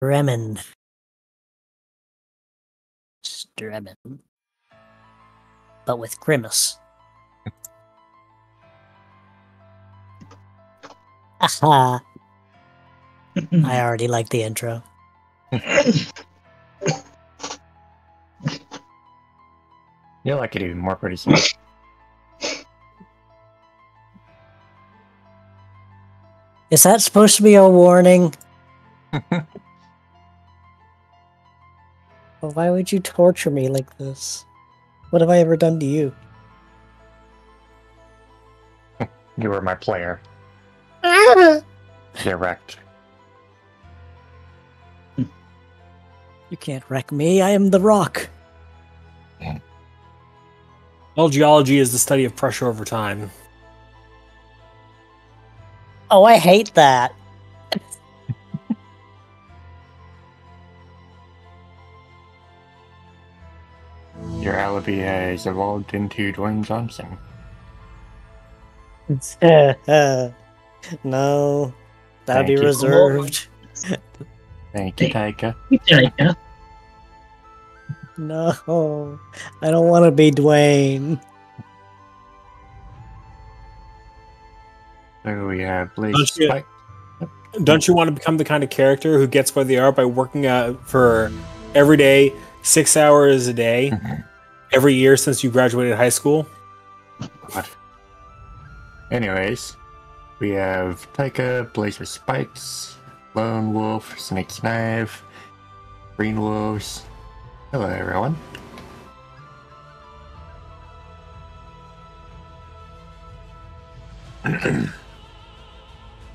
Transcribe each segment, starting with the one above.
Stremen. Stremen. But with Grimace. Aha! I already like the intro. You'll like it even more pretty soon. Is that supposed to be a warning? Well, why would you torture me like this? What have I ever done to you? You were my player. You're wrecked. You can't wreck me, I am the rock. Well, geology is the study of pressure over time. Oh, I hate that. Your alibi has evolved into Dwayne Johnson. No, that'd Thank be you. reserved. Thank you, Taika. Taika. No, I don't want to be Dwayne. So we have Blaze Don't you- Spike. Don't you want to become the kind of character who gets where they are by working for every day, 6 hours a day, every year since you graduated high school? God. Anyways, we have Taika, Blaze with Spikes, Lone Wolf, Snake's Knife, Green Wolves. Hello, everyone.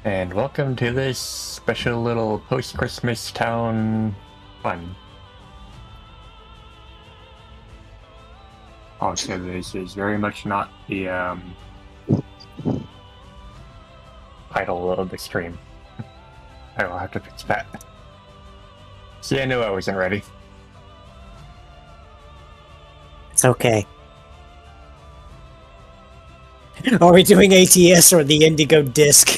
And welcome to this special little post-Christmas town fun. Also, this is very much not the title of the stream. I will have to fix that. See, I knew I wasn't ready. It's okay. Are we doing ATS or the Indigo Disc?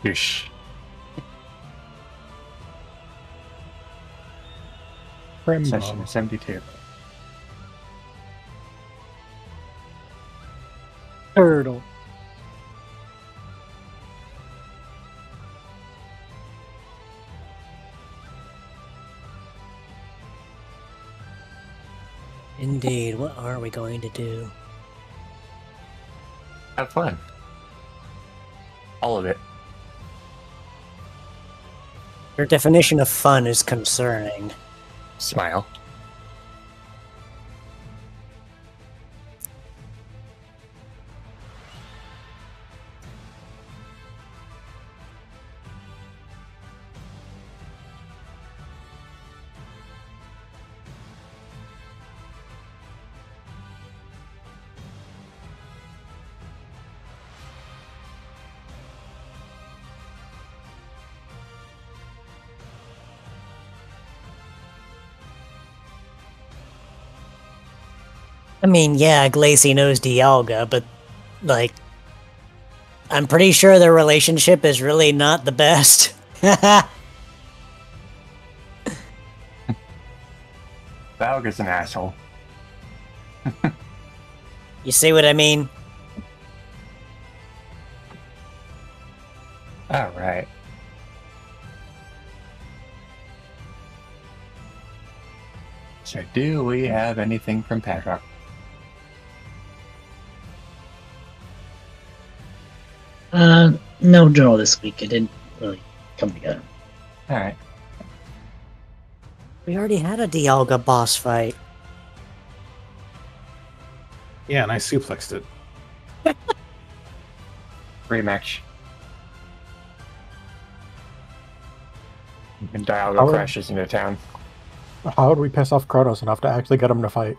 Yeesh. Session 72. Turtle. Indeed, what are we going to do? Have fun. All of it. Your definition of fun is concerning. Smile. I mean, yeah, Glacy knows Dialga, but, like, I'm pretty sure their relationship is really not the best. Valga's an asshole. You see what I mean? Alright. So do we have anything from Padrock? No draw this week. It didn't really come together. Alright. We already had a Dialga boss fight. Yeah, and I suplexed it. Rematch. And Dialga How- crashes into town. How would we piss off Kratos enough to actually get him to fight?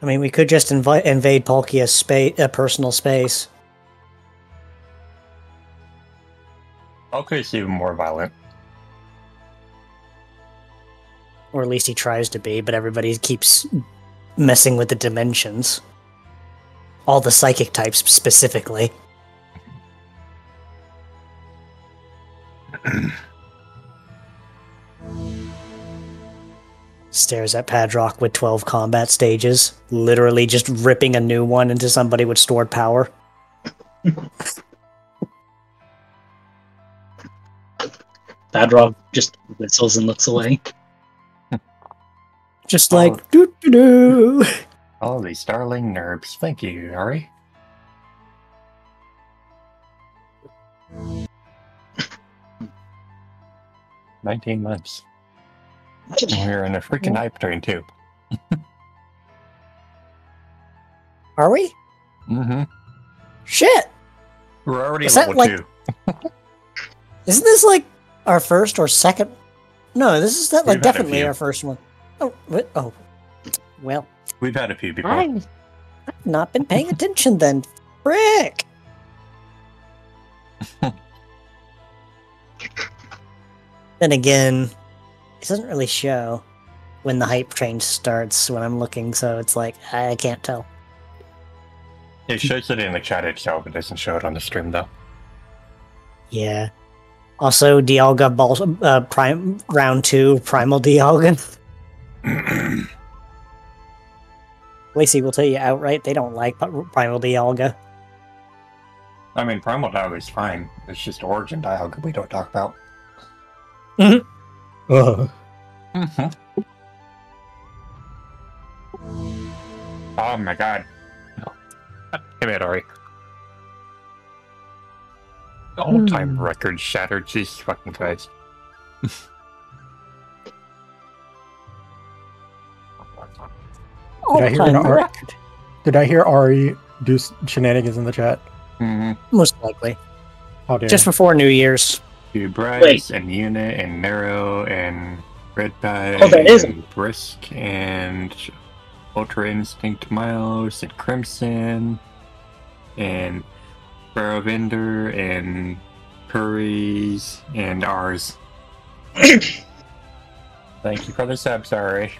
I mean, we could just invade Palkia's personal space. Palkia's even more violent. Or at least he tries to be, but everybody keeps messing with the dimensions. All the psychic types specifically. Stares at Padrock with 12 combat stages, literally just ripping a new one into somebody with stored power. Badrock just whistles and looks away. Just like, doo doo doo. All these starling nerds. Thank you, Ari. "19 months. We're in a freaking hype train, too. Are we? Mm-hmm. Shit! We're already Is that level like- 2. Isn't this like our first or second? No, this is that, We've like had a definitely few. our first one. Oh, what? Oh, well, We've had a few before. I've not been paying attention then. Frick! Then again, it doesn't really show when the hype train starts when I'm looking, so it's like I can't tell. It shows it in the chat itself. It doesn't show it on the stream, though. Yeah. Also, Dialga Prime Round 2 Primal Dialga. Lacey will tell you outright they don't like Primal Dialga. I mean, Primal Dialga is fine. It's just Origin Dialga we don't talk about. Ugh. Mm-hmm. Oh my god. Hey, man, Ari. All-time record shattered. Jesus fucking Christ. Did I hear All-time an Ari? record. Did I hear Ari do shenanigans in the chat? Mm-hmm. Most likely. How dare Just before New Year's. Dude, Bryce Wait. and Unit and Nero and Red Tide Oh, that is and Brisk and Ultra Instinct Miles and Crimson and Barrovinder and Curry's and ours. Thank you for the sub, sorry.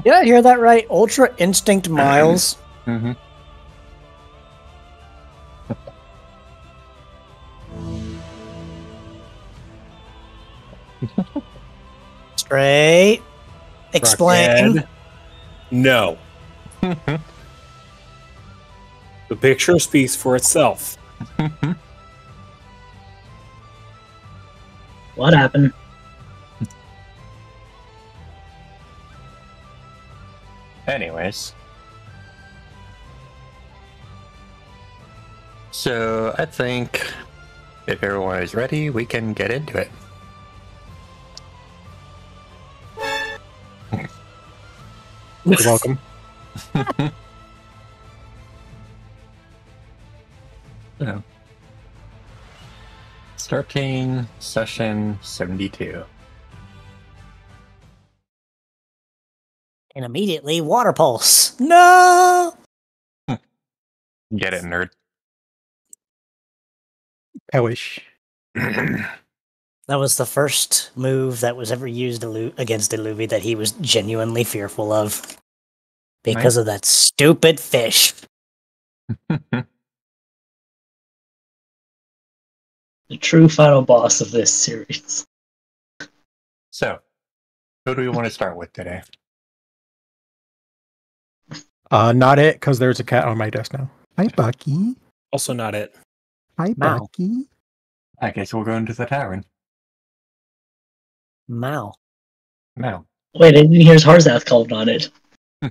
Yeah, I hear that right. Ultra Instinct Miles. Mm-hmm. Straight. Explain. Rockhead. No. The picture speaks for itself. What happened? Anyways. So, I think if everyone is ready, we can get into it. You're welcome. So, starting session 72. And immediately, Water Pulse. No! Get it, nerd. Hellish. That was the first move that was ever used against Illuvia that he was genuinely fearful of. Because of that stupid fish. The true final boss of this series. So, who do we want to start with today? Not it, because there's a cat on my desk now. Hi, Bucky. Also not it. Hi, Mao. Bucky. I guess we'll go into the tavern. Mao. Now. Wait, I didn't hear Harzath called on it. Who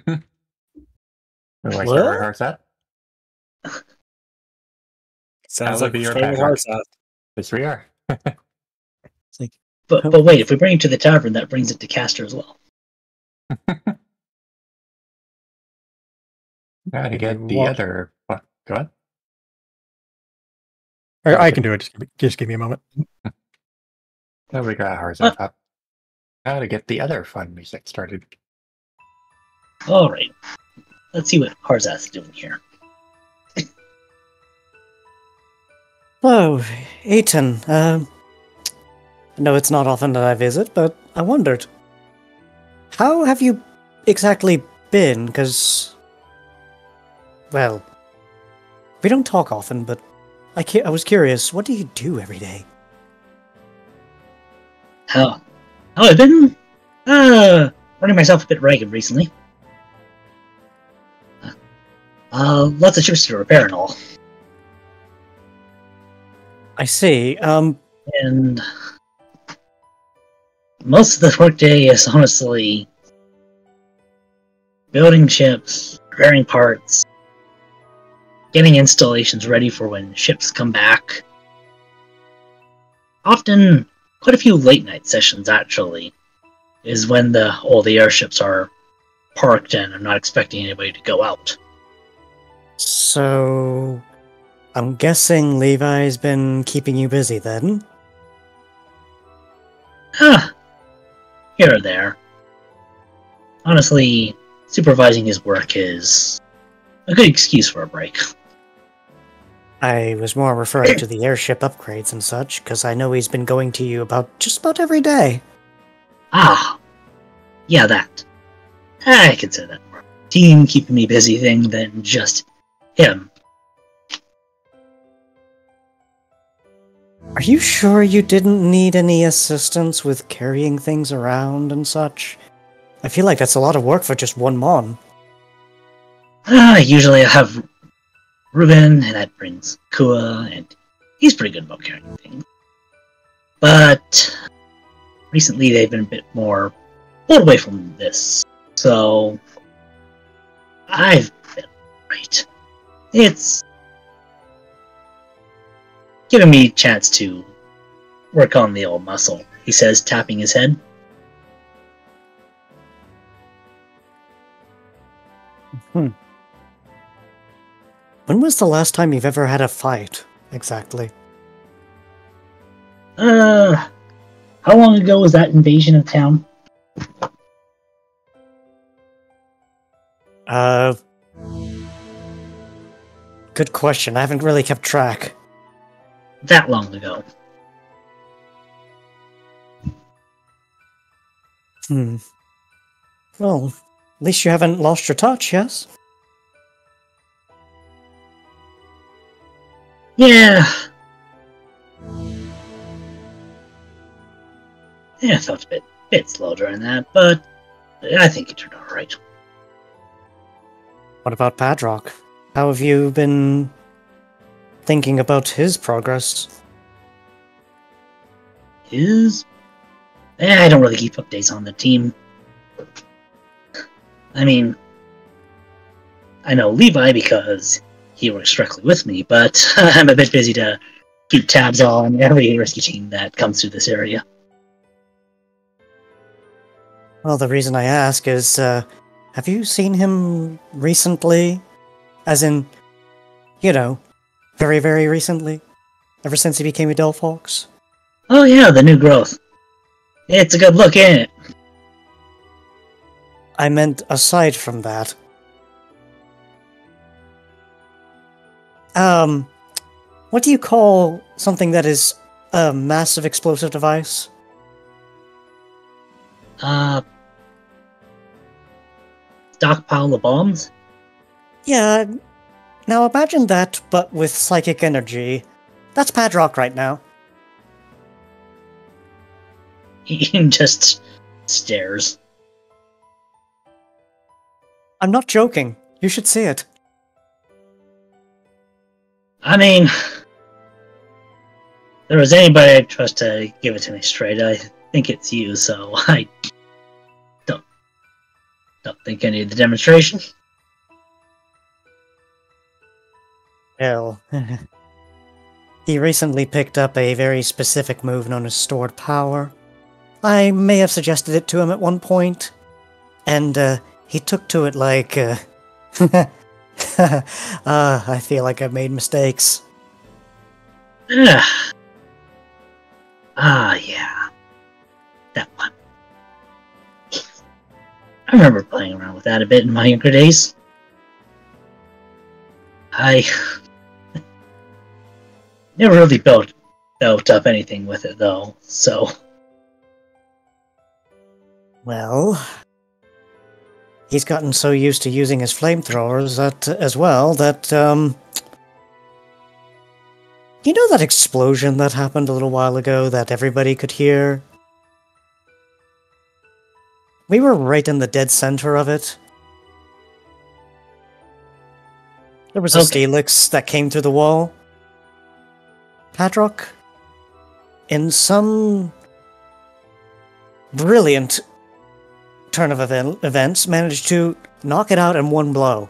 I What? start with Harzat? Sounds That like would be we're your starting with background. Harzat. Yes, we are. But wait, if we bring it to the tavern, that brings it to Caster as well. Gotta get the What? other. What? Go on. I can do it. Just give me a moment. There we got Harzat up. Gotta get the other fun music started. Alright. Let's see what Harzath's doing here. Oh, Ethan. No, it's not often that I visit, but I wondered. How have you exactly been? Because, well, we don't talk often, but I was curious. What do you do every day? How I've been running myself a bit ragged recently. Lots of ships to repair and all. I see. And most of the workday is honestly building ships, repairing parts, getting installations ready for when ships come back. Often, quite a few late night sessions actually, is when all the airships are parked and I'm not expecting anybody to go out. So, I'm guessing Levi's been keeping you busy then? Here or there. Honestly, supervising his work is a good excuse for a break. I was more referring to the airship upgrades and such, because I know he's been going to you about just about every day. Yeah, that. I consider that more team keeping me busy thing than just him. Are you sure you didn't need any assistance with carrying things around and such? I feel like that's a lot of work for just one Mon. Usually I have Ruben, and that brings Kua, and he's pretty good about carrying things. But recently they've been a bit more pulled away from this, so I've been right. It's giving me a chance to work on the old muscle, he says, tapping his head. When was the last time you've ever had a fight, exactly? How long ago was that invasion of town? Good question. I haven't really kept track. That long ago. Well, at least you haven't lost your touch, yes? Yeah. Yeah, I felt a bit slow during that, but I think it turned out alright. What about Padrock? How have you been thinking about his progress? I don't really keep updates on the team. I mean, I know Levi because he works directly with me, but I'm a bit busy to keep tabs on every rescue team that comes through this area. Well, the reason I ask is, have you seen him recently? As in, you know, very, very recently? Ever since he became a Delphox? Oh yeah, the new growth. It's a good look, ain't it? I meant aside from that. What do you call something that is a massive explosive device? Stockpile of bombs? Yeah, now imagine that, but with psychic energy. That's Padrock right now. He just stares. I'm not joking. You should see it. I mean, if there was anybody I'd trust to give it to me straight, I think it's you, so I don't think I need the demonstration. Well, he recently picked up a very specific move known as Stored Power. I may have suggested it to him at one point, and he took to it like, I feel like I've made mistakes. Yeah. That one. I remember playing around with that a bit in my younger days. I never really built up anything with it, though, so... Well, he's gotten so used to using his flamethrowers that, you know that explosion that happened a little while ago that everybody could hear? We were right in the dead center of it. There was a Okay. Steelix that came through the wall. Padrock, in some brilliant turn of events, managed to knock it out in one blow.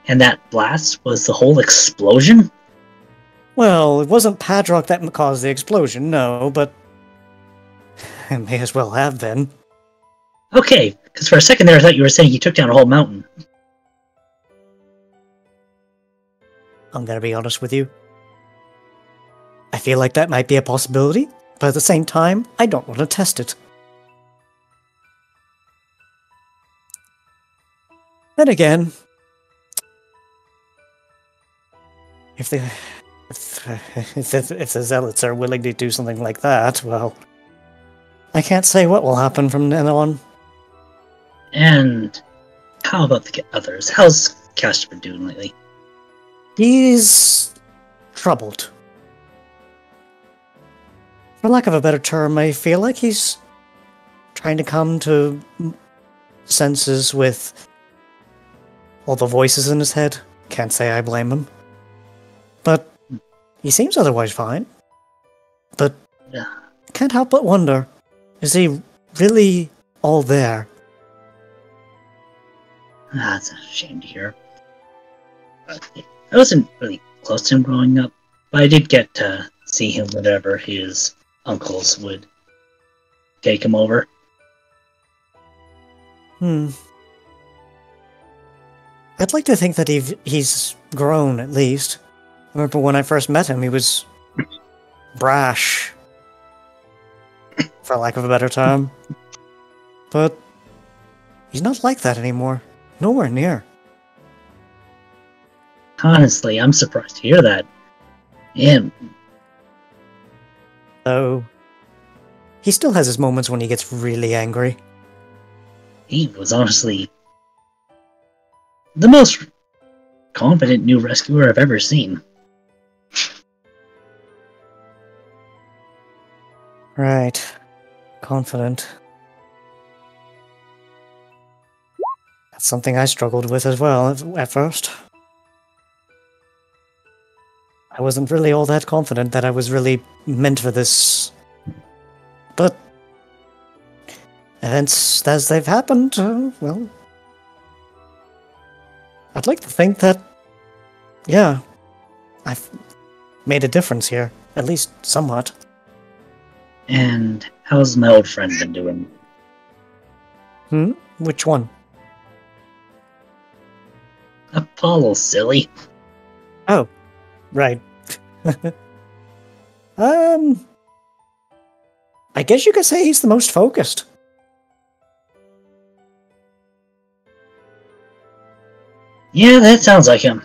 And that blast was the whole explosion? Well, it wasn't Padrock that caused the explosion, no, but it may as well have been. Okay, because for a second there I thought you were saying he took down a whole mountain. I'm gonna be honest with you. I feel like that might be a possibility, but at the same time, I don't want to test it. Then again, if the Zealots are willing to do something like that, well, I can't say what will happen from then on. And how about the others? How's Castor been doing lately? He's troubled. For lack of a better term, I feel like he's trying to come to senses with all the voices in his head. Can't say I blame him. But he seems otherwise fine. But Yeah. can't help but wonder, is he really all there? That's a shame to hear. But I wasn't really close to him growing up, but I did get to see him whenever his uncles would take him over. I'd like to think that he's grown, at least. I remember when I first met him, he was brash, for lack of a better term. But he's not like that anymore. Nowhere near. Honestly, I'm surprised to hear that. Him. Though, he still has his moments when he gets really angry. He was honestly the most confident new rescuer I've ever seen. Right. Confident. That's something I struggled with as well at first. I wasn't really all that confident that I was really meant for this. But events as they've happened, well, I'd like to think that, yeah, I've made a difference here, at least somewhat. And how's my old friend been doing? Which one? Apollo, silly. Oh, right. I guess you could say he's the most focused. Yeah, that sounds like him.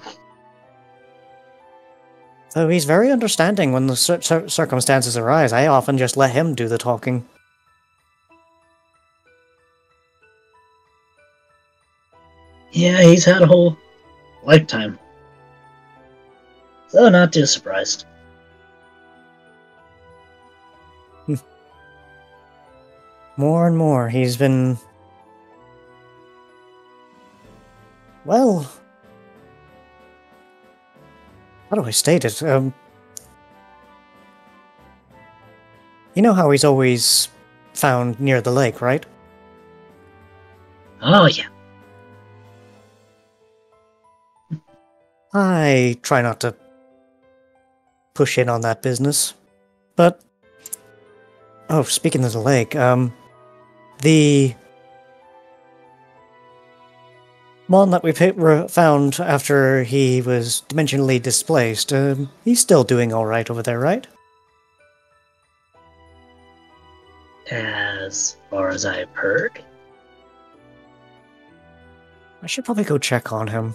Though he's very understanding when the circumstances arise. I often just let him do the talking. Yeah, he's had a whole lifetime. So not too surprised. More and more, he's been... Well... How do I state it? You know how he's always found near the lake, right? Oh yeah. I try not to push in on that business. But... Oh, speaking of the lake, the Mon that we found after he was dimensionally displaced, he's still doing alright over there, right? As far as I've heard. I should probably go check on him.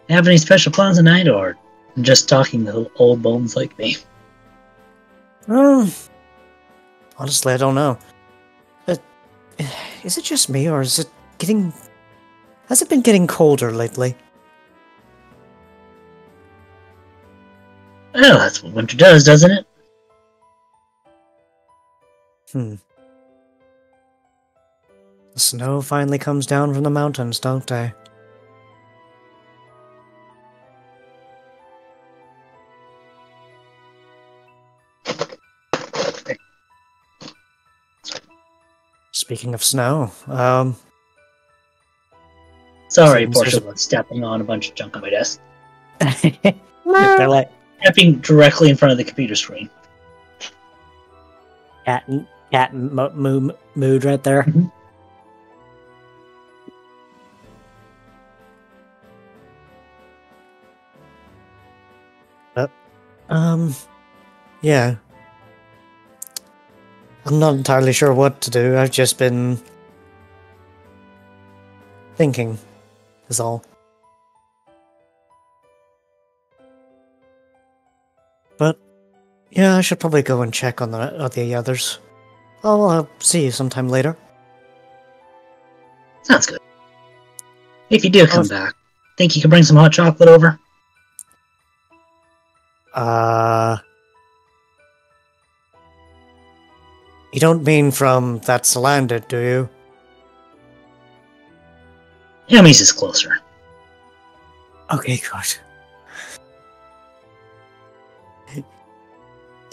Have any special plans tonight, or just talking to old bones like me? Honestly, I don't know. Is it just me, or is it getting... Has it been getting colder lately? Well, that's what winter does, doesn't it? The snow finally comes down from the mountains, don't they? Speaking of snow, Sorry, Seems Portia there's was stepping on a bunch of junk on my desk. they're like Stepping directly in front of the computer screen. cat mood right there. Yeah. I'm not entirely sure what to do. I've just been thinking, is all. But yeah, I should probably go and check on the others. I'll see you sometime later. Sounds good. If you do come Oh. back, think you can bring some hot chocolate over? You don't mean from that Salandit, do you? Emmy's is closer. Okay, good.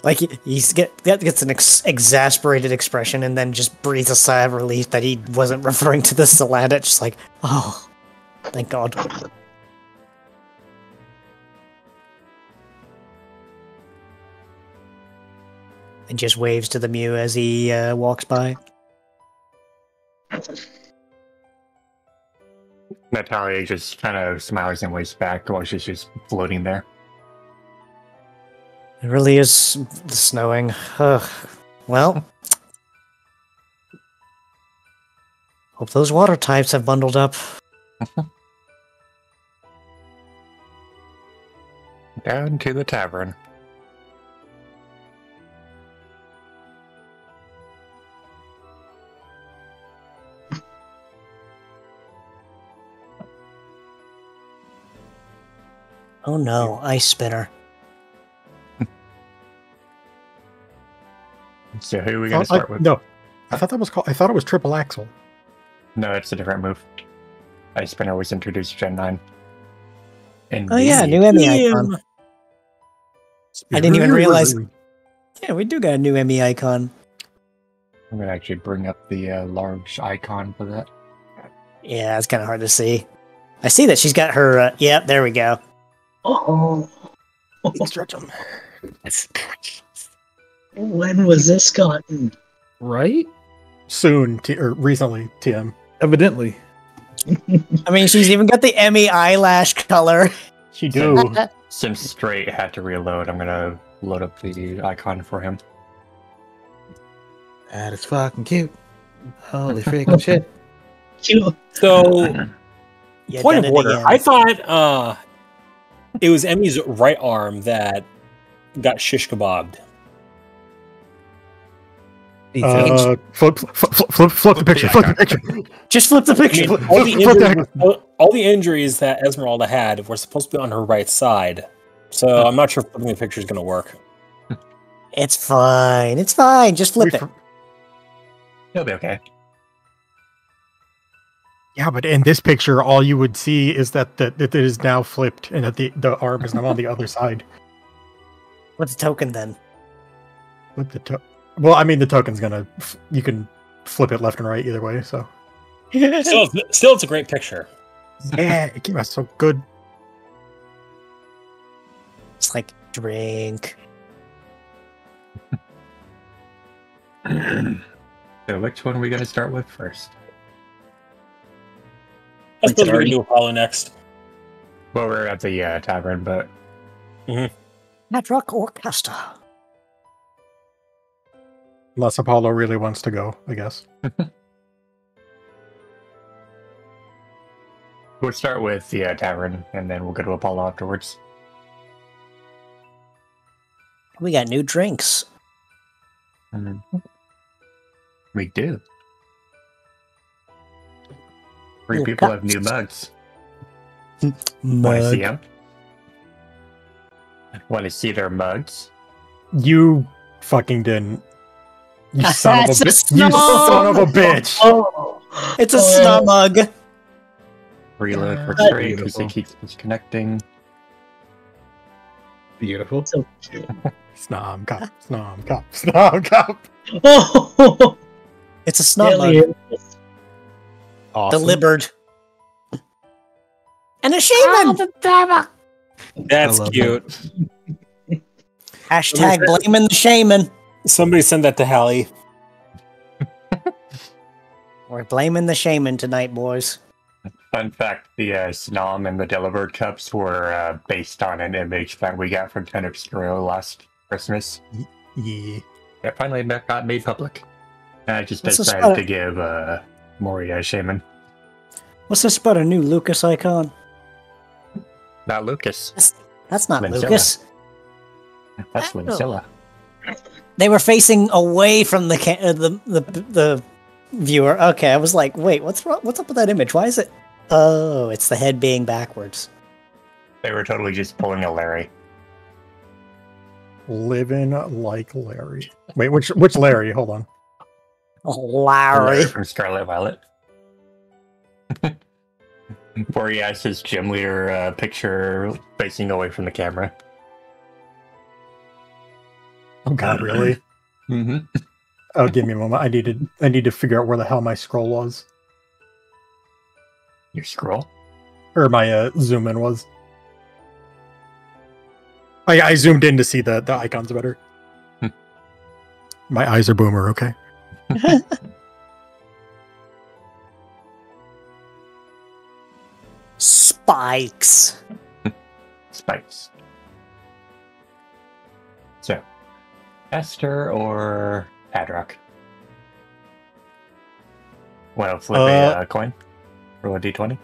Like he gets an exasperated expression and then just breathes a sigh of relief that he wasn't referring to the Salandit. Just like, oh, thank God. And just waves to the Mew as he walks by. Natalia just kind of smiles and waves back while she's just floating there. It really is snowing. Ugh. Well, hope those water types have bundled up. Down to the tavern. Oh no, ice spinner. So who are we going to start with? No, I thought that was called. I thought it was triple axle. No, it's a different move. Ice Spinner was introduced Gen 9. And Oh yeah, new Emmy icon. I didn't even realize. Yeah, we do got a new Emmy icon. I'm going to actually bring up the large icon for that. Yeah, it's kind of hard to see. I see that she's got her. Yep, there we go. Oh, Stretch them. when was this gotten? Right? Soon, or recently, TM. Evidently. I mean, she's even got the Emmy eyelash color. She do. Since Straight had to reload, I'm going to load up the icon for him. That is fucking cute. Holy freaking shit. Cute. So, You point done of it order. again. I thought it was Emmy's right arm that got shish kebabbed. Flip the picture. Flip the picture. Just flip the I picture. mean, all the injuries that Esmeralda had were supposed to be on her right side. So I'm not sure if flipping the picture is going to work. It's fine. It's fine. Just flip it. He'll be okay. Yeah, but in this picture, all you would see is that it is now flipped and that the arm is now on the other side. What's the token then? Flip the Well, I mean, the token's gonna. You can flip it left and right either way. So Still, it's a great picture. yeah, it came out so good. It's like drink. So which one are we going to start with first? I suppose we already- can do Apollo next. Well, we're at the tavern, but Nadrock Orchestra. Unless Apollo really wants to go, I guess. we'll start with the tavern, and then we'll go to Apollo afterwards. We got new drinks. We do. 3 New people have cups. new mugs. Want to see Mug. them? Want to see their mugs? You fucking didn't. You son of a It's a bitch. You snob! son of a bitch. Oh, It's a snot mug. Reload for That's straight because it beautiful. keeps disconnecting. Beautiful. so cute. Snom cop. Snom cop. Snom cop. Oh, It's a snot Really mug. is. Awesome. Delivered. And a shaman! That's I love cute. Hashtag blaming the shaman. Somebody send that to Hallie. We're blaming the shaman tonight, boys. Fun fact, the Snom and the Delibird cups were based on an image that we got from Ten Obscuro last Christmas. Yeah. It finally got made public. And I just What's this decided about? to give Mori a shaman. What's this about a new Lucas icon? Not Lucas. That's not Lincilla. Lucas. That's Oh. Lincilla. They were facing away from the viewer. Okay, I was like, wait, what's wrong? What's up with that image? Why is it? Oh, it's the head being backwards. They were totally just pulling a Larry. Living like Larry. Wait, which Larry? Hold on. Oh, Larry. From Scarlet Violet. Where he has his gym leader picture facing away from the camera. Oh god, really? Mm-hmm. Oh, give me a moment. I need to figure out where the hell my scroll was. Your scroll? Or my zoom in was. I zoomed in to see the icons better. My eyes are boomer, okay? Spikes. Spikes. So, Esther or Padrock? Want to flip a coin? Roll a d20?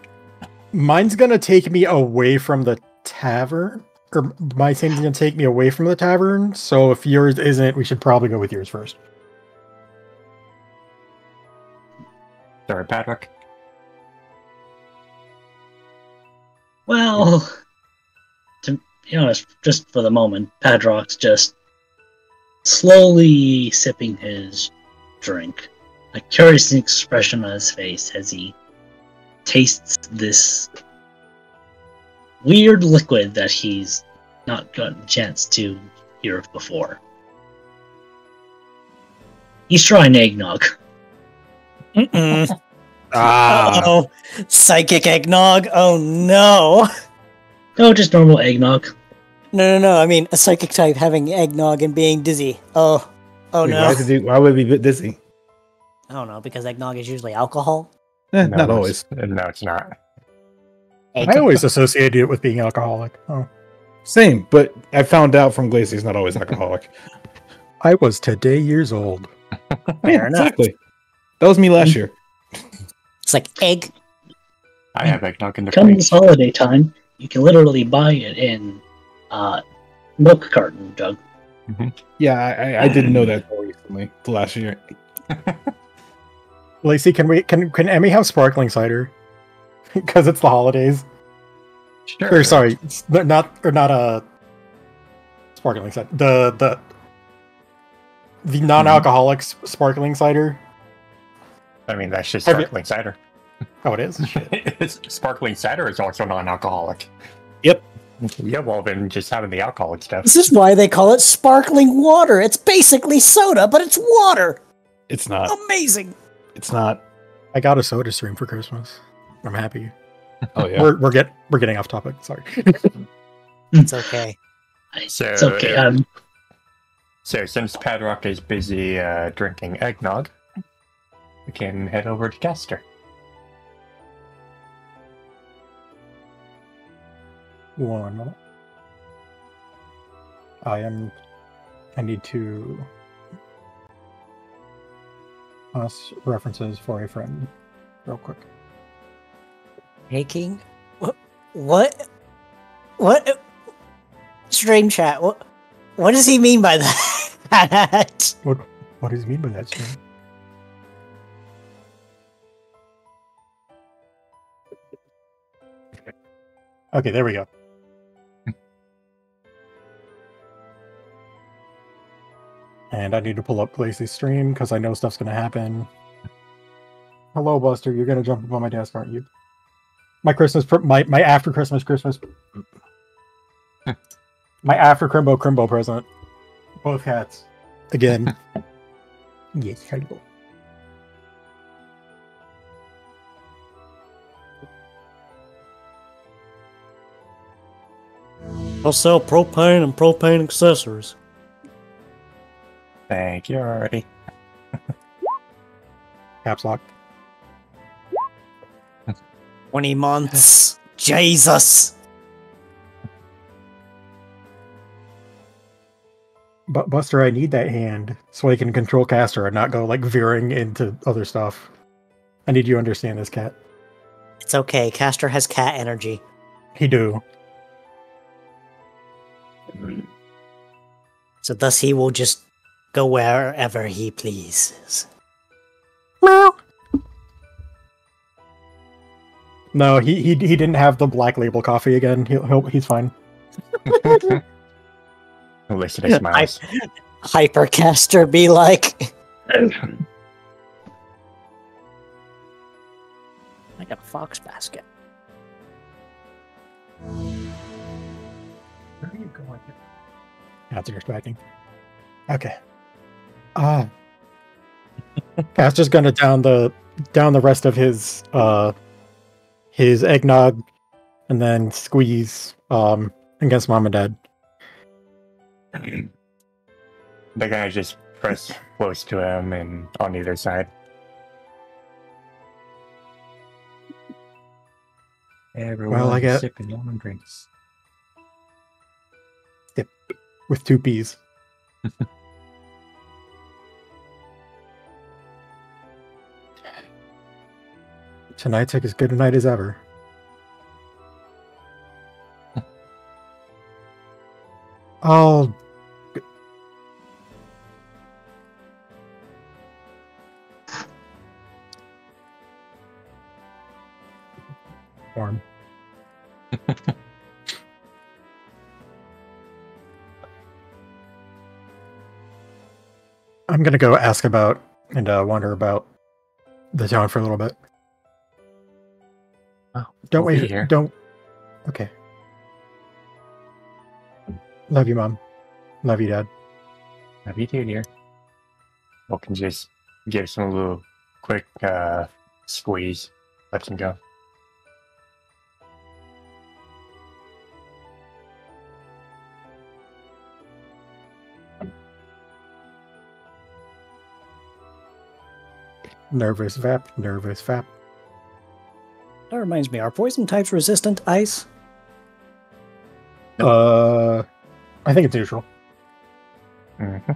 Mine's gonna take me away from the tavern. Or my team's gonna take me away from the tavern. So if yours isn't, we should probably go with yours first. Sorry, Padrock. Well, to be honest, just for the moment, Padrock's just slowly sipping his drink. A curious expression on his face as he tastes this weird liquid that he's not gotten a chance to hear of before. He's trying eggnog. Mm-mm. Ah. Oh, psychic eggnog. Oh no. No, just normal eggnog. No. I mean, a psychic type having eggnog and being dizzy. Oh Wait, no. why would we be dizzy? I don't know, because eggnog is usually alcohol. Not always. No, it's not. I always associated it with being alcoholic. Oh. Same, but I found out from Glacier he's not always alcoholic. I was today years old. Fair enough. Exactly. That was me last year. It's like egg. I have eggnog in the Come fridge. this holiday time, you can literally buy it in milk carton jug. Yeah, I didn't know that until recently, the last year. Lacey, can Emmy have sparkling cider? Because it's the holidays. Sure. Or sorry, not a sparkling cider. The non-alcoholic sparkling cider. I mean, that's just Have you- sparkling cider. Oh, it is. Shit. Sparkling cider is also non-alcoholic. Yep. Yeah, well, then just having the alcoholic stuff. This is why they call it sparkling water. It's basically soda, but it's water. It's not. Amazing. It's not. I got a soda stream for Christmas. I'm happy. Oh yeah. We're getting off topic. Sorry. It's okay. So, It's okay. So since Padrock is busy drinking eggnog, we can head over to Gaster. One moment. I need to pass references for a friend real quick. Taking what? Stream chat. What does he mean by that? What does he mean by that, stream? Okay, there we go. And I need to pull up Lacey's stream because I know stuff's going to happen. Hello, Buster. You're going to jump up on my desk, aren't you? My after Christmas. My after Crimbo present. Both hats. Again. Yes, hello. I'll sell propane and propane accessories. Thank you already. Caps lock. 20 months. Jesus. But Buster, I need that hand so I can control Caster and not go like veering into other stuff. I need you to understand this, cat. It's okay. Castor has cat energy. He do. So thus he will just go wherever he pleases. Meow. No, he didn't have the Black Label coffee again. He's fine. Listen to smiles. Hypercaster be like. I got a fox basket. Where are you going? That's expecting. Okay. Caster's gonna down the rest of his eggnog and then squeeze against mom and dad. They're gonna just press close to him and on either side. Everyone I get sipping on drinks. with 2 P's. Tonight's like as good a night as ever. Oh. Warm. I'm gonna go ask about and wonder about the town for a little bit. Oh, don't we'll wait be here. Don't. Okay. Love you, Mom. Love you, Dad. Love you too, dear. We can just give some little quick squeeze. Let him go. Nervous Vap. Nervous Vap. That reminds me, are poison types resistant to ice? I think it's neutral. Mm-hmm.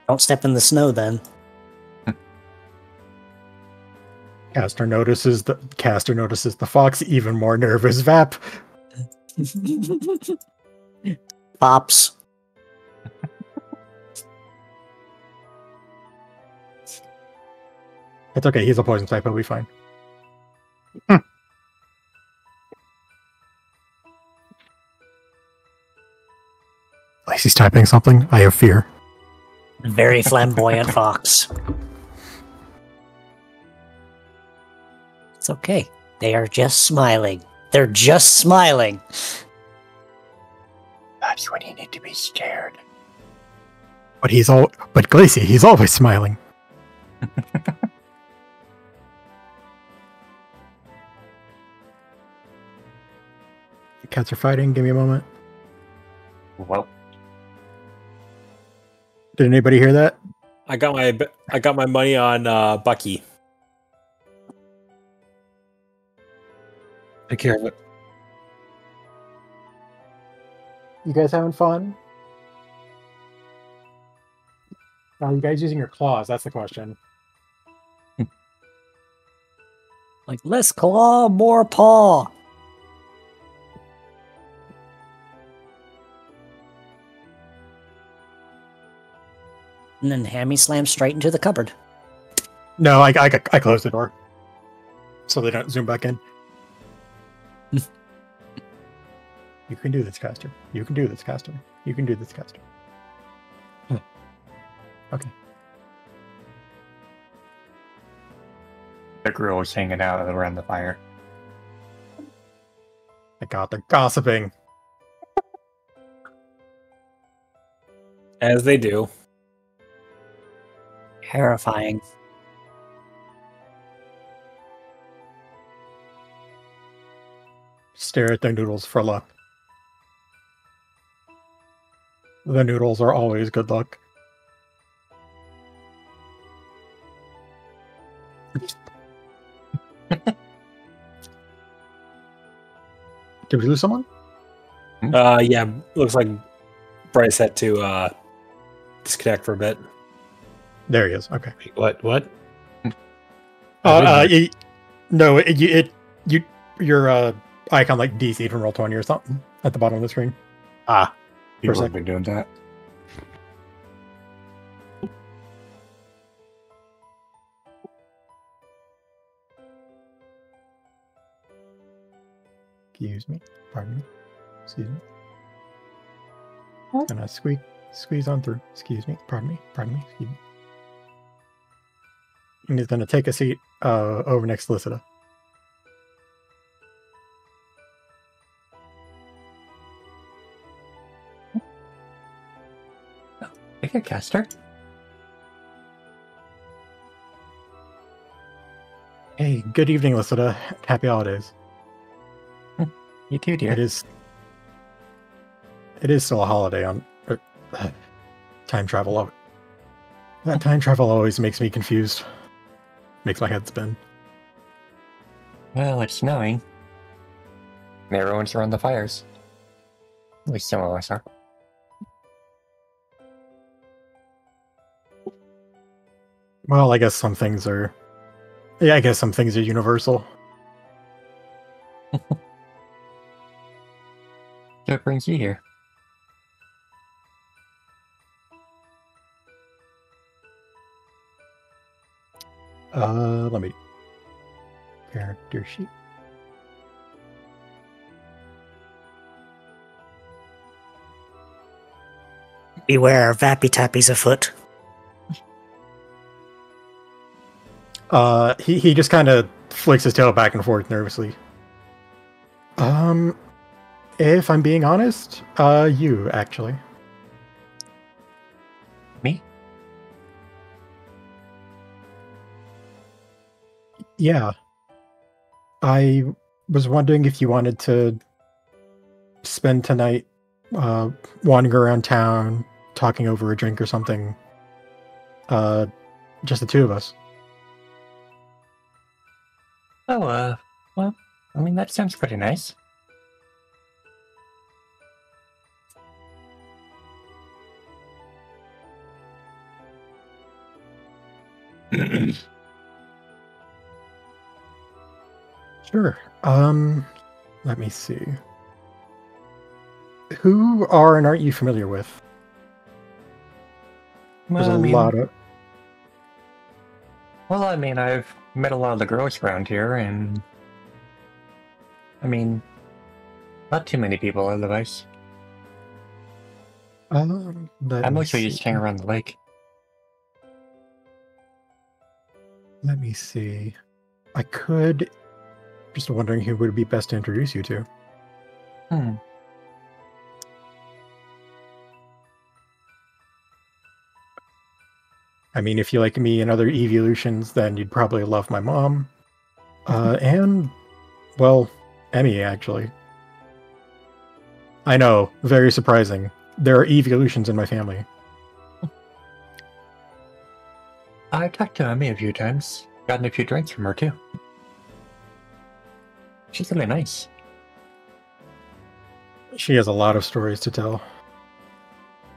Don't step in the snow then. Caster notices the fox even more nervous. Vap. Pops. It's okay. He's a poison type. He'll be fine. Lacey's typing something. I have fear. Very flamboyant fox. It's okay. They are just smiling. They're just smiling. That's when you need to be scared. But Glacy, he's always smiling. The cats are fighting. Give me a moment. Well, Did anybody hear that? I got my money on Bucky. Take care of it. You guys having fun? Are you guys using your claws? That's the question. Like, less claw, more paw. And then Hammy slams straight into the cupboard. No, I closed the door. So they don't zoom back in. You can do this, caster. You can do this, caster. You can do this, caster. Okay. The girl is hanging out around the fire. My God, they're gossiping. As they do. Terrifying. Stare at their noodles for luck. The noodles are always good luck. Did we lose someone? Yeah, looks like Bryce had to disconnect for a bit. There he is. Okay. Wait, what? Your icon like DC from Roll20 or something at the bottom of the screen. Ah, People a have been doing that. Excuse me. Pardon me. Excuse me. Gonna squeeze on through. Excuse me. Pardon me. Pardon me. Excuse me. And he's gonna take a seat over next to Lycida. Take a caster. Hey, good evening, Lycida. Happy holidays. You too, dear. It is still a holiday on time travel. That time travel always makes me confused. Makes my head spin. Well, it's snowing. And everyone's around the fires. At least some of us are. Well, I guess some things are. Yeah, I guess some things are universal. What brings you here? Let me. Character sheet. Beware, Vappy Tappy's afoot. He just kind of flicks his tail back and forth nervously. If I'm being honest, you actually. Me? Yeah. I was wondering if you wanted to spend tonight wandering around town, talking over a drink or something. Just the two of us. Oh, well, I mean, that sounds pretty nice. Sure. Let me see. Who are and aren't you familiar with? There's Well, a lot of. Well, I mean, I've met a lot of the girls around here, and I mean, not too many people otherwise. Let I me mostly just see. hang around the lake. Let me see. I could. Just wondering who would be best to introduce you to. Hmm. I mean, if you like me and other evolutions, then you'd probably love my mom. And, well, Emmy, actually. I know, very surprising. There are evolutions in my family. I talked to Emmy a few times. Gotten a few drinks from her, too. She's really nice. She has a lot of stories to tell.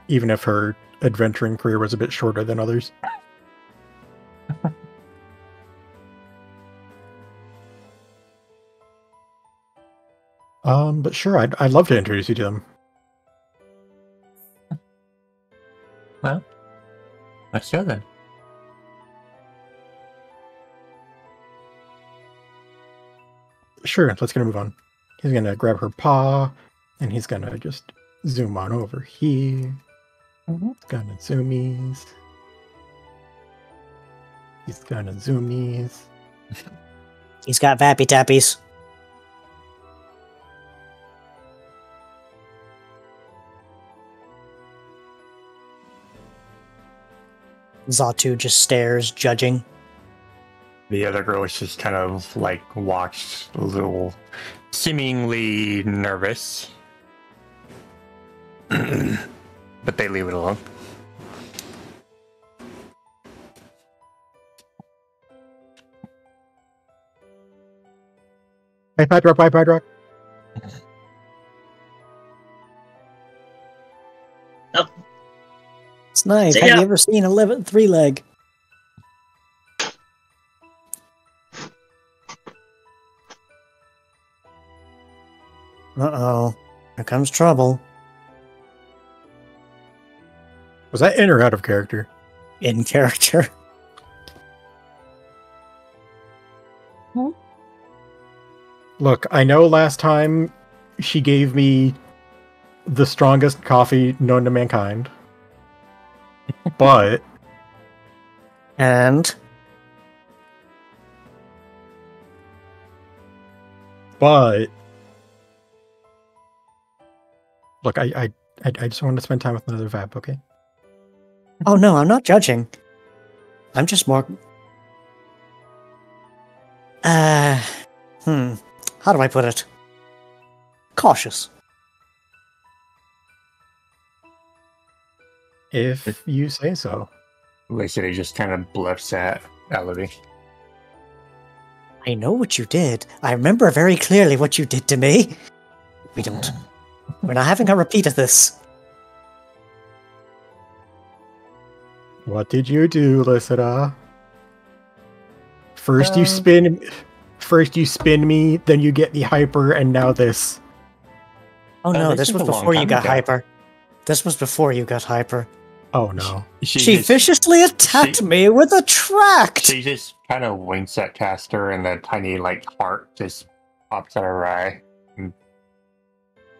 Even if her adventuring career was a bit shorter than others. But sure, I'd love to introduce you to them. Well, let's go then. Sure, let's get her move on. He's gonna grab her paw, And he's gonna just zoom on over here. He's gonna zoomies. He's gonna zoomies. He's got vappy tappies. Zatu just stares, judging. The other girls just kind of like watched, a little seemingly nervous. But they leave it alone. Hey, Padrock, bye, Padrock. It's nice. See Have ya. you ever seen a three-leg? Uh-oh. Here comes trouble. Was that in or out of character? In character. Look, I know last time she gave me the strongest coffee known to mankind. But And look, I just wanted to spend time with another Vap, okay? oh no, I'm not judging. I'm just more how do I put it? Cautious. If you say so. Lacey just kind of bluffs at Elodie. I know what you did. I remember very clearly what you did to me. We're not having a repeat of this. What did you do, Lysida? First you spin me, then you get the hyper, and now this. Oh no, this this was was a long before you time got ago. hyper. This was before you got hyper. Oh no. She just- viciously attacked she- me with a tract! She just kind of winks at Caster, and the tiny like heart just pops out of her eye and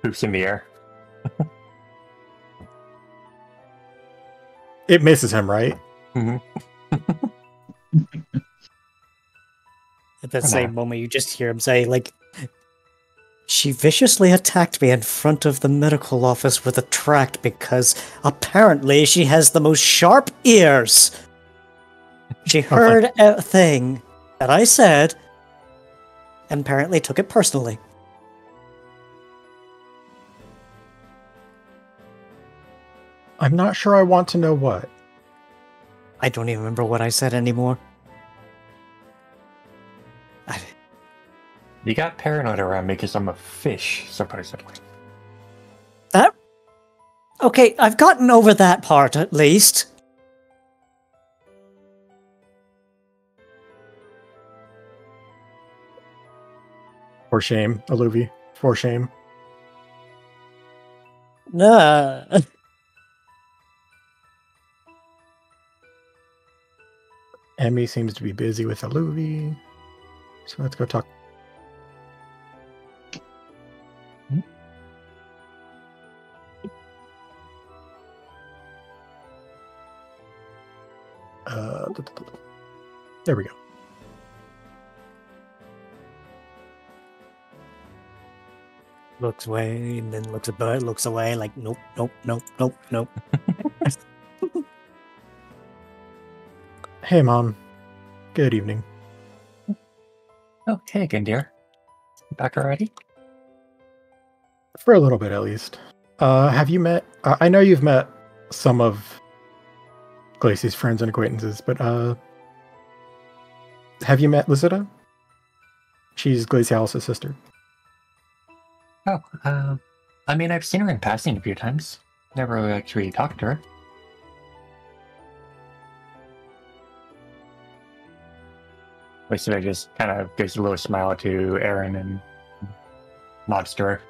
poops in the air. It misses him, right? At that same moment, you just hear him say, like, she viciously attacked me in front of the medical office with a tract because apparently she has the most sharp ears. She heard a thing that I said and apparently took it personally. I'm not sure I want to know what. I don't even remember what I said anymore. You got paranoid around me because I'm a fish, supposedly. That? Okay, I've gotten over that part at least. For shame, Aluvi. For shame. Nah. Emmy seems to be busy with Aluvi. So let's go talk. There we go. Looks away and then looks about, looks away, like nope, nope, nope, nope, nope. Hey, Mom. Good evening. Oh, hey again, dear. Back already? For a little bit, at least. Have you met... I know you've met some of Glacey's friends and acquaintances, but have you met Lysida? She's Glacy Alice's sister. Oh, I mean, I've seen her in passing a few times. Never really actually talked to her. Lacey just kind of gives a little smile to Aaron and nods to her.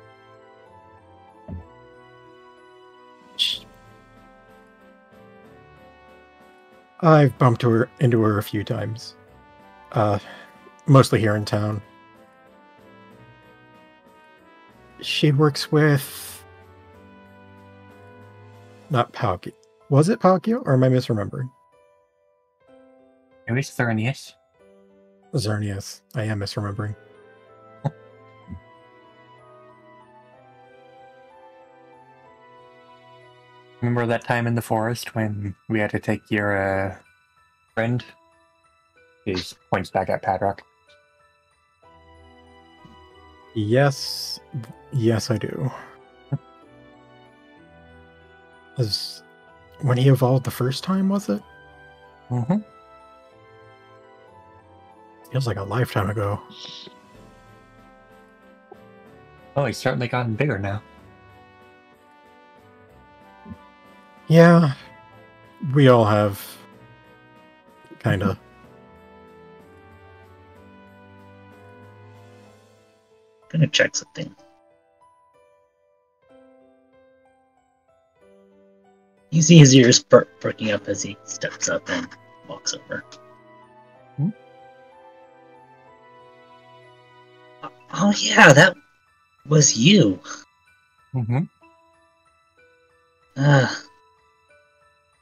I've bumped into her a few times. Mostly here in town. She works with... Not Palkia. Was it Palkia, or am I misremembering? It was Thernius. Xerneas. I am misremembering. Remember that time in the forest when we had to take your friend? He points back at Padrock. Yes. Yes, I do. When he evolved the first time, was it? Mm-hmm. Feels like a lifetime ago. Oh, he's certainly gotten bigger now. Yeah. We all have. Kinda. Gonna check something. You see his ears perking up as he steps up and walks over. Hmm? Oh yeah, that was you. Mm-hmm.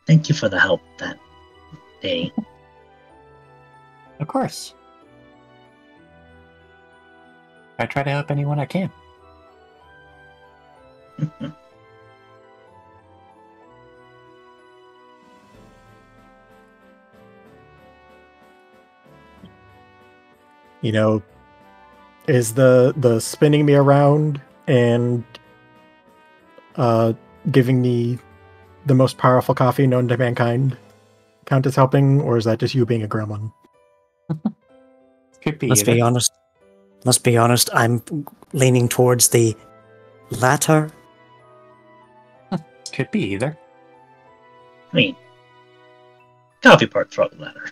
Thank you for the help that day. Of course. I try to help anyone I can. You know, is the spinning me around and giving me the most powerful coffee known to mankind count as helping, or is that just you being a gremlin? Could be Let's either. be honest. Let's be honest. I'm leaning towards the latter. Could be either. I mean, coffee part's probably the latter.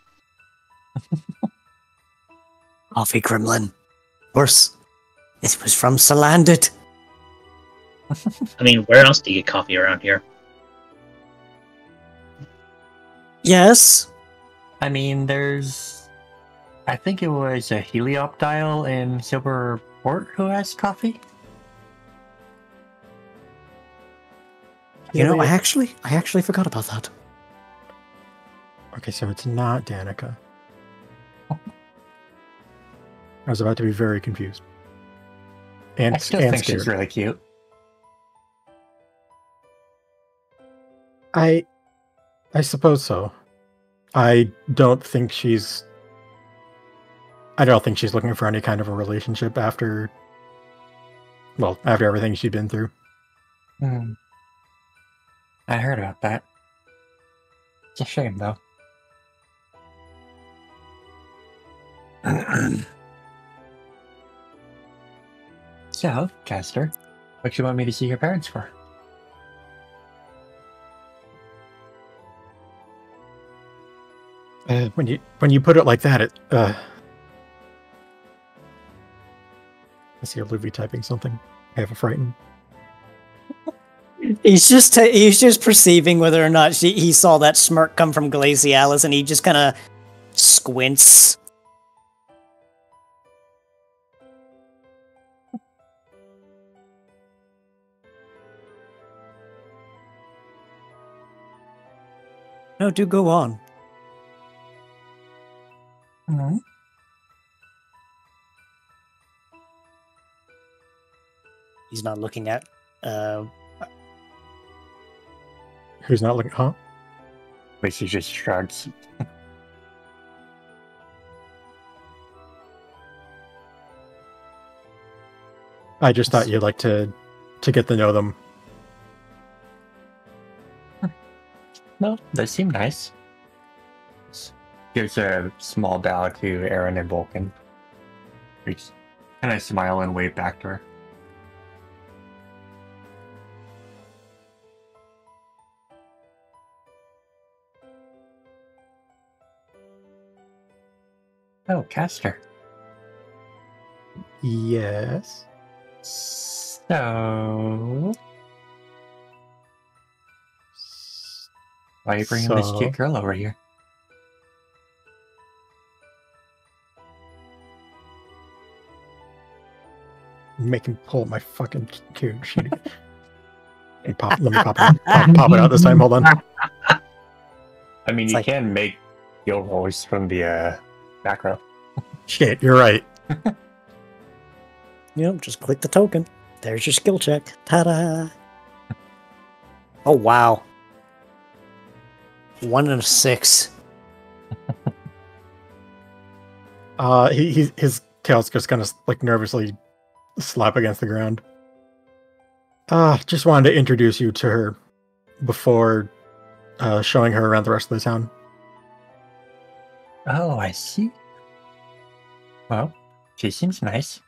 Coffee gremlin. Worse, it was from Salandit. I mean, where else do you get coffee around here? Yes. I mean, there's... I think it was a Helioptile in Silverport who has coffee. You know, I actually forgot about that. Okay, so it's not Danica. I was about to be very confused. And, I still and think scared. she's really cute. I suppose so. I don't think she's looking for any kind of a relationship after everything she'd been through. Hmm. I heard about that. It's a shame, though. So, Caster, what you want me to see your parents for? When you put it like that, I see Olivia typing something. I have a frightened. He's just perceiving whether or not he saw that smirk come from Glacialis, and he just kind of squints. No, do go on. Mm-hmm. He's not looking at. Who's not looking? Huh? Lacey just shrugs. I just thought you'd like to get to know them. No, they seem nice. Gives a small bow to Aaron and Vulcan. We just kind of smile and wave back to her. Oh, Caster. Yes. So... why are you bringing this cute girl over here? make him pull up my fucking character sheet again. Let me pop it out this time. Hold on. I mean, It's you like- can make skill rolls from the macro. Shit, you're right. Just click the token. There's your skill check. Ta-da! Oh, wow. 1 and a 6. His tail's just gonna like nervously slap against the ground. Just wanted to introduce you to her before showing her around the rest of the town. Oh, I see. Well, she seems nice.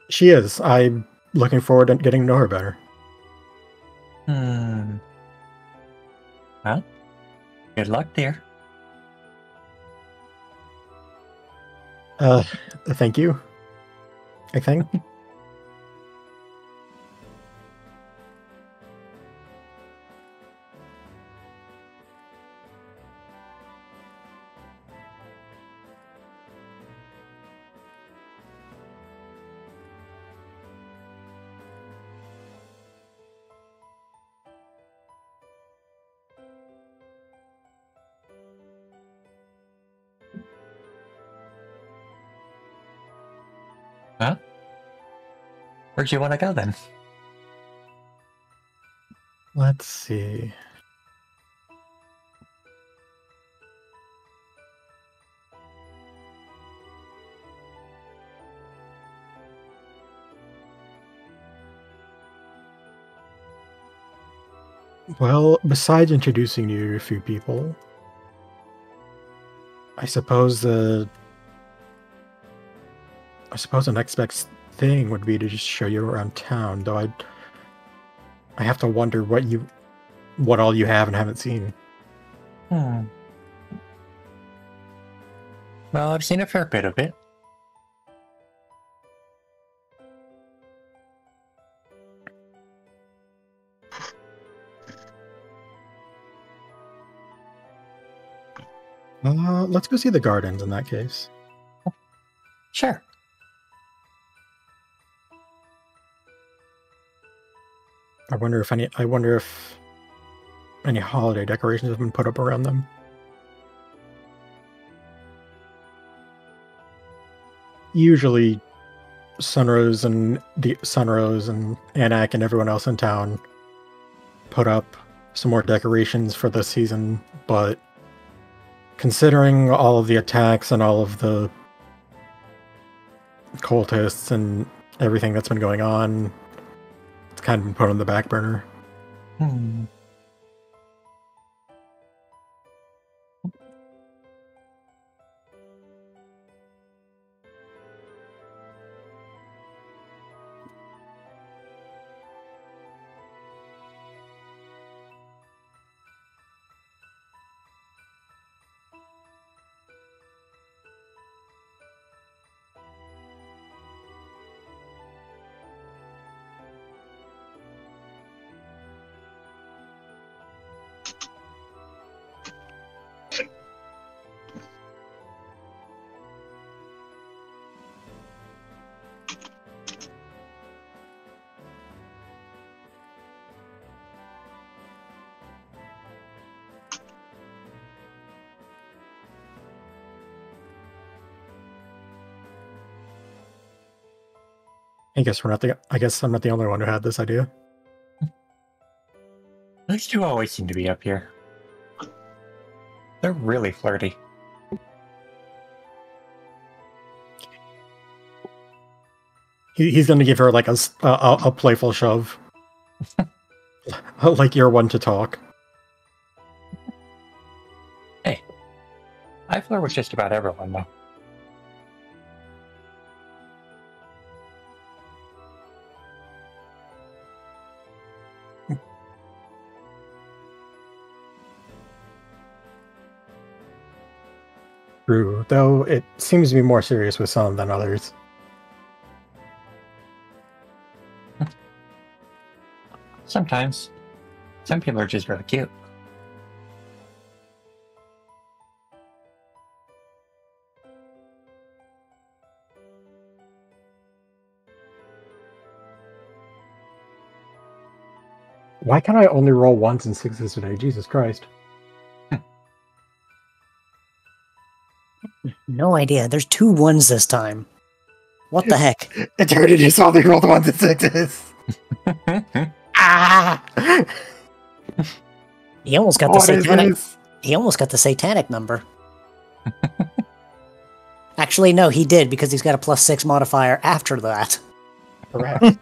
She is. I'm looking forward to getting to know her better. Well, good luck, dear. Thank you. I think. Huh? Where'd you want to go then? Let's see. Well, besides introducing you to a few people, I suppose the next best thing would be to just show you around town, though I have to wonder what all you have and haven't seen. Well, I've seen a fair bit of it. Let's go see the gardens in that case. Sure. I wonder if any holiday decorations have been put up around them. Usually Sunrose and Anak and everyone else in town put up some more decorations for this season, but considering all of the attacks and all of the cultists and everything that's been going on, it's kind of been put on the back burner. I guess I'm not the only one who had this idea. Those two always seem to be up here. They're really flirty. He's going to give her like a playful shove. Like you're one to talk. Hey, I flirt with just about everyone, though. True, though it seems to be more serious with some than others. Sometimes. Some people are just really cute. Why can't I only roll 1s and 6s today? Jesus Christ. No idea. There's 2 1s this time. What the heck? Eternity just only rolled 1s and 6s. Ah! He almost got the What is satanic. this? He almost got the satanic number. Actually, no, he did because he's got a +6 modifier after that. Correct.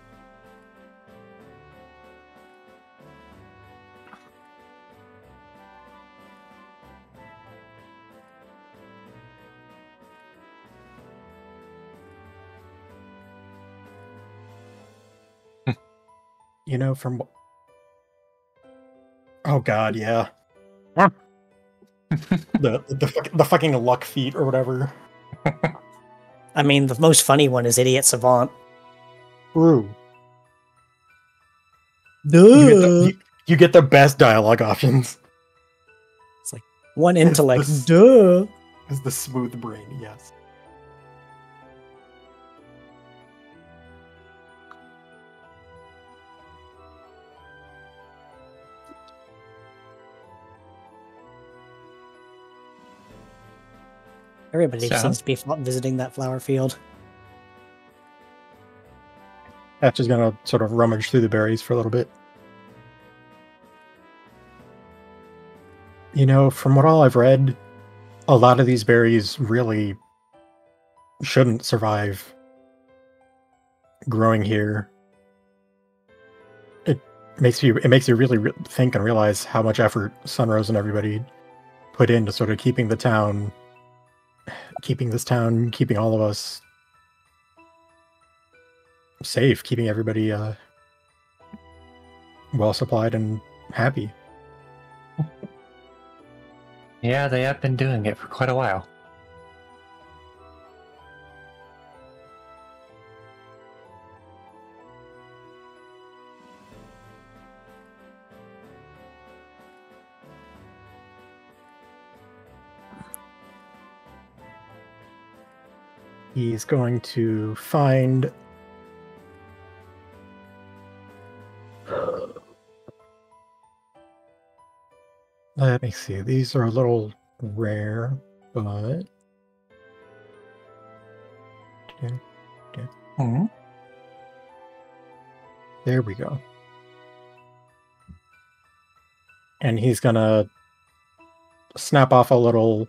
You know, from... Oh god, yeah. the fucking luck feat or whatever. I mean, the most funny one is Idiot Savant. True. Duh. You get the best dialogue options. It's like one intellect. This- Duh. Is the smooth brain, yes. Everybody So? seems to be visiting that flower field. Hatch is gonna sort of rummage through the berries for a little bit. You know, from what all I've read, a lot of these berries really shouldn't survive growing here. It makes you really think and realize how much effort Sunrose and everybody put into sort of keeping this town, keeping all of us safe, keeping everybody well supplied and happy. Yeah, they have been doing it for quite a while. He's going to find let me see. These are a little rare, but Hmm. there we go. And he's gonna snap off a little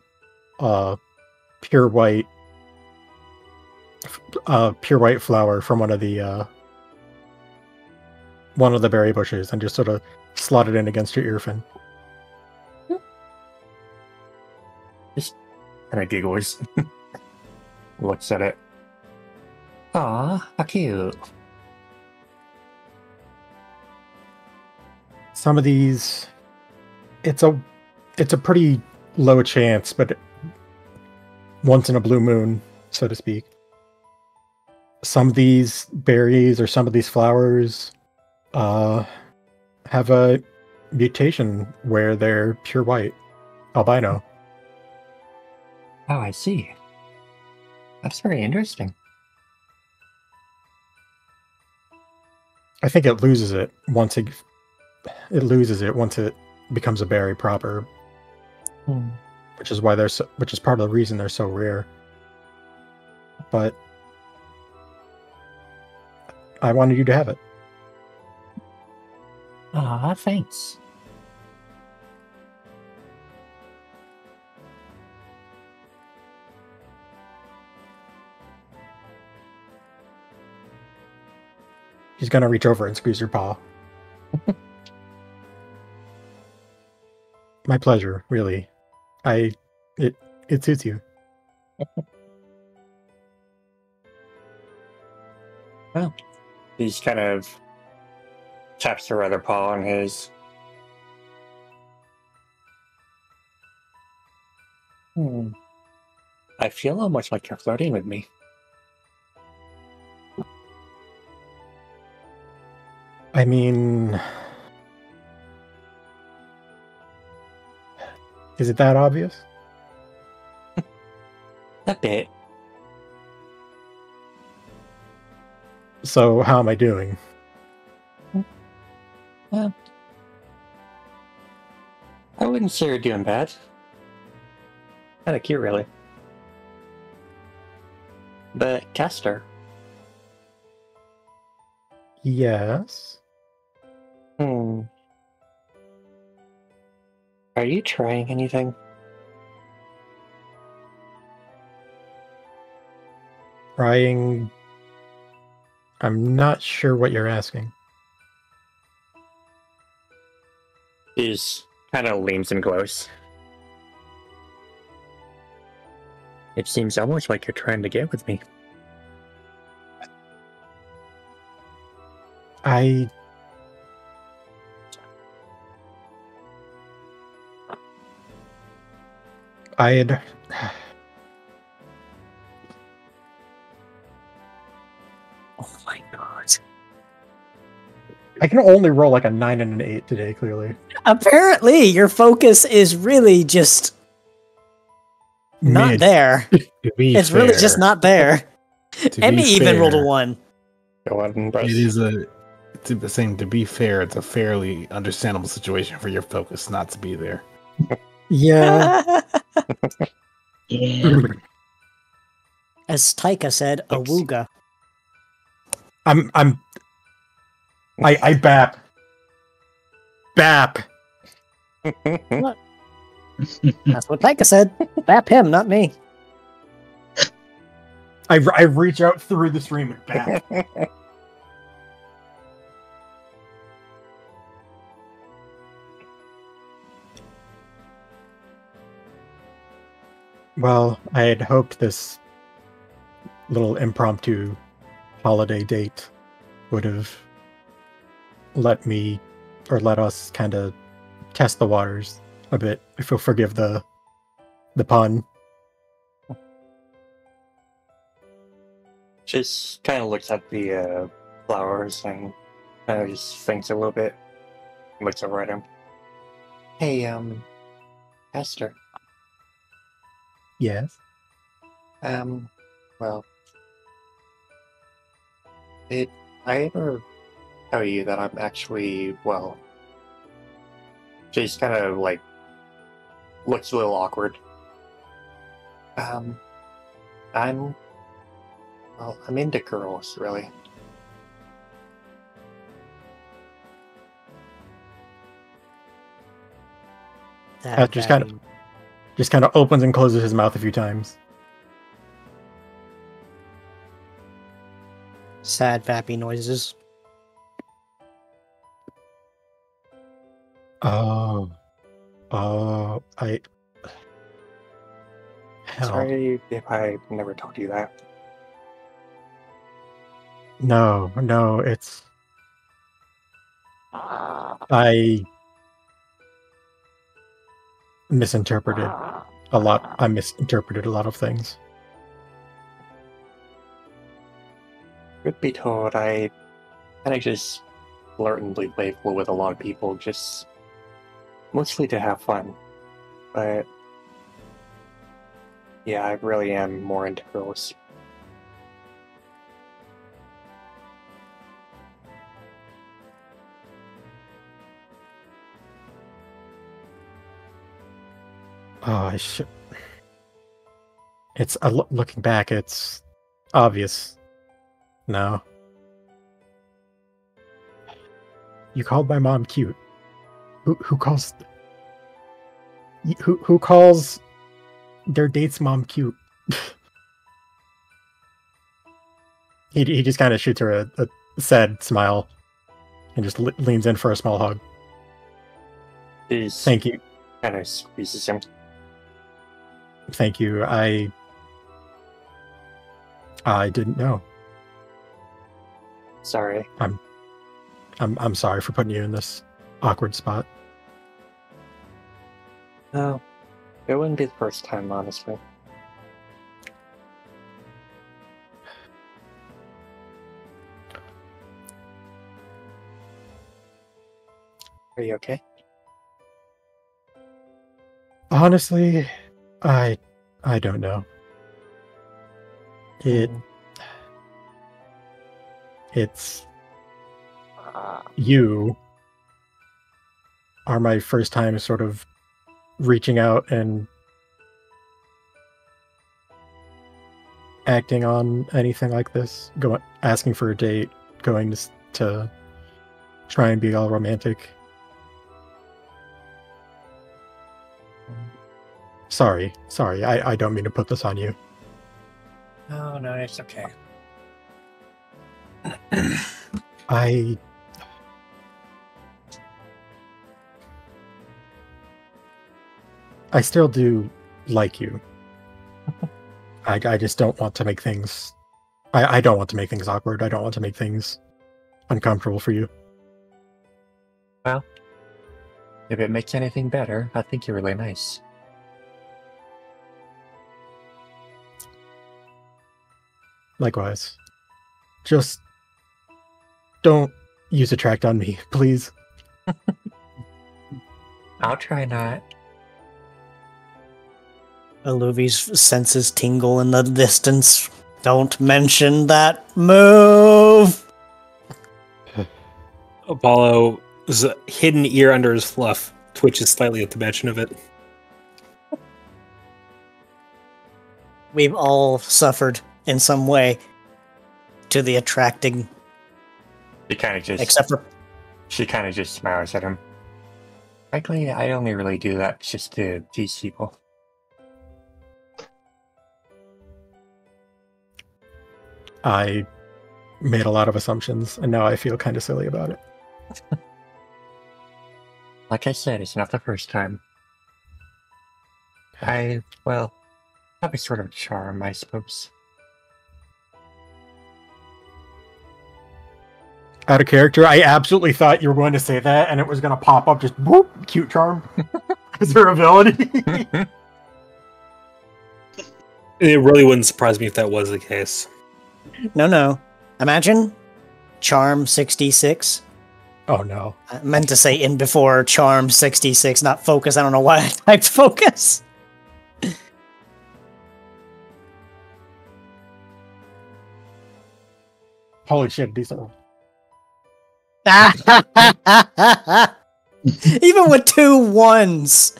pure white flower from one of the berry bushes and just sort of slot it in against your earfin. Kind of giggles. Looks at it. Aw, how cute. Some of these, it's a pretty low chance, but once in a blue moon, so to speak. Some of these berries or some of these flowers have a mutation where they're pure white, albino. Oh, I see. That's very interesting. I think it loses it once it becomes a berry proper, which is why which is part of the reason they're so rare. But I wanted you to have it. Aw, thanks. He's gonna reach over and squeeze your paw. My pleasure, really. It suits you. Well, he's kind of taps her other paw on his. I feel almost like you're flirting with me. I mean, is it that obvious? A bit. So how am I doing? Well, wouldn't say you're doing bad. Kind of cute, really. But Castor, Yes. are you trying anything? Trying. I'm not sure what you're asking. He just kind of leans in close. It seems almost like you're trying to get with me. I'd. Oh my god. I can only roll like a 9 and an 8 today, clearly. Apparently, your focus is really just not Mid. there. To be It's really fair- just not there. to be Emmy even rolled a fair, 1. Go ahead and press. It is to be fair, it's a fairly understandable situation for your focus not to be there. Yeah. Yeah. As Taika said, a Thanks. wooga. I bap. Bap. That's what Taika said. Bap him, not me. I reach out through the stream and bap. Well, I had hoped this little impromptu holiday date would have let me, or let us kind of test the waters a bit, if you'll forgive the pun. Just kind of looks at the flowers and kind of just thinks a little bit. Looks over at him. Hey, Esther. Yes. Well, did I ever tell you that I'm actually, well, just kind of like looks a little awkward. I'm into girls, really. That just kind of- Just kind of opens and closes his mouth a few times. sad, vappy noises. Oh, I. Hell, Sorry if I never told you that. no, it's. I misinterpreted a lot. I misinterpreted a lot of things. Truth be told, I kind of just blatantly playful with a lot of people, just mostly to have fun. But yeah, I really am more into girls. Oh, I should. It's looking back. It's obvious. No. You called my mom cute. Who calls? Who calls their date's mom cute? he just kind of shoots her a sad smile, and just leans in for a small hug. Is Thank you. kind of squeezes him. Thank you. I didn't know. Sorry. I'm sorry for putting you in this awkward spot. No, it wouldn't be the first time, honestly. Are you okay? Honestly, I don't know. It's you are my first time sort of reaching out and acting on anything like this? Asking for a date, going to try and be all romantic? Sorry, I don't mean to put this on you. No, it's okay. I still do like you. I just don't want to make things... I don't want to make things awkward. I don't want to make things uncomfortable for you. Well, if it makes anything better, I think you're really nice. Likewise. Just don't use attract on me, please. I'll try not. Aluvi's senses tingle in the distance. Don't mention that move! Apollo's hidden ear under his fluff twitches slightly at the mention of it. We've all suffered in some way to the attracting, She kind of just smiles at him. Frankly, I only really do that just to tease people. I made a lot of assumptions, and now I feel kind of silly about it. Like I said, it's not the first time. Have a sort of charm, I suppose. Out of character, I absolutely thought you were going to say that, and it was going to pop up just whoop, cute charm. Is her ability? It really wouldn't surprise me if that was the case. No. Imagine Charm 66. Oh no. I meant to say in before Charm 66, not Focus. I don't know why I typed Focus. Holy shit, decent. Even with 2 1s.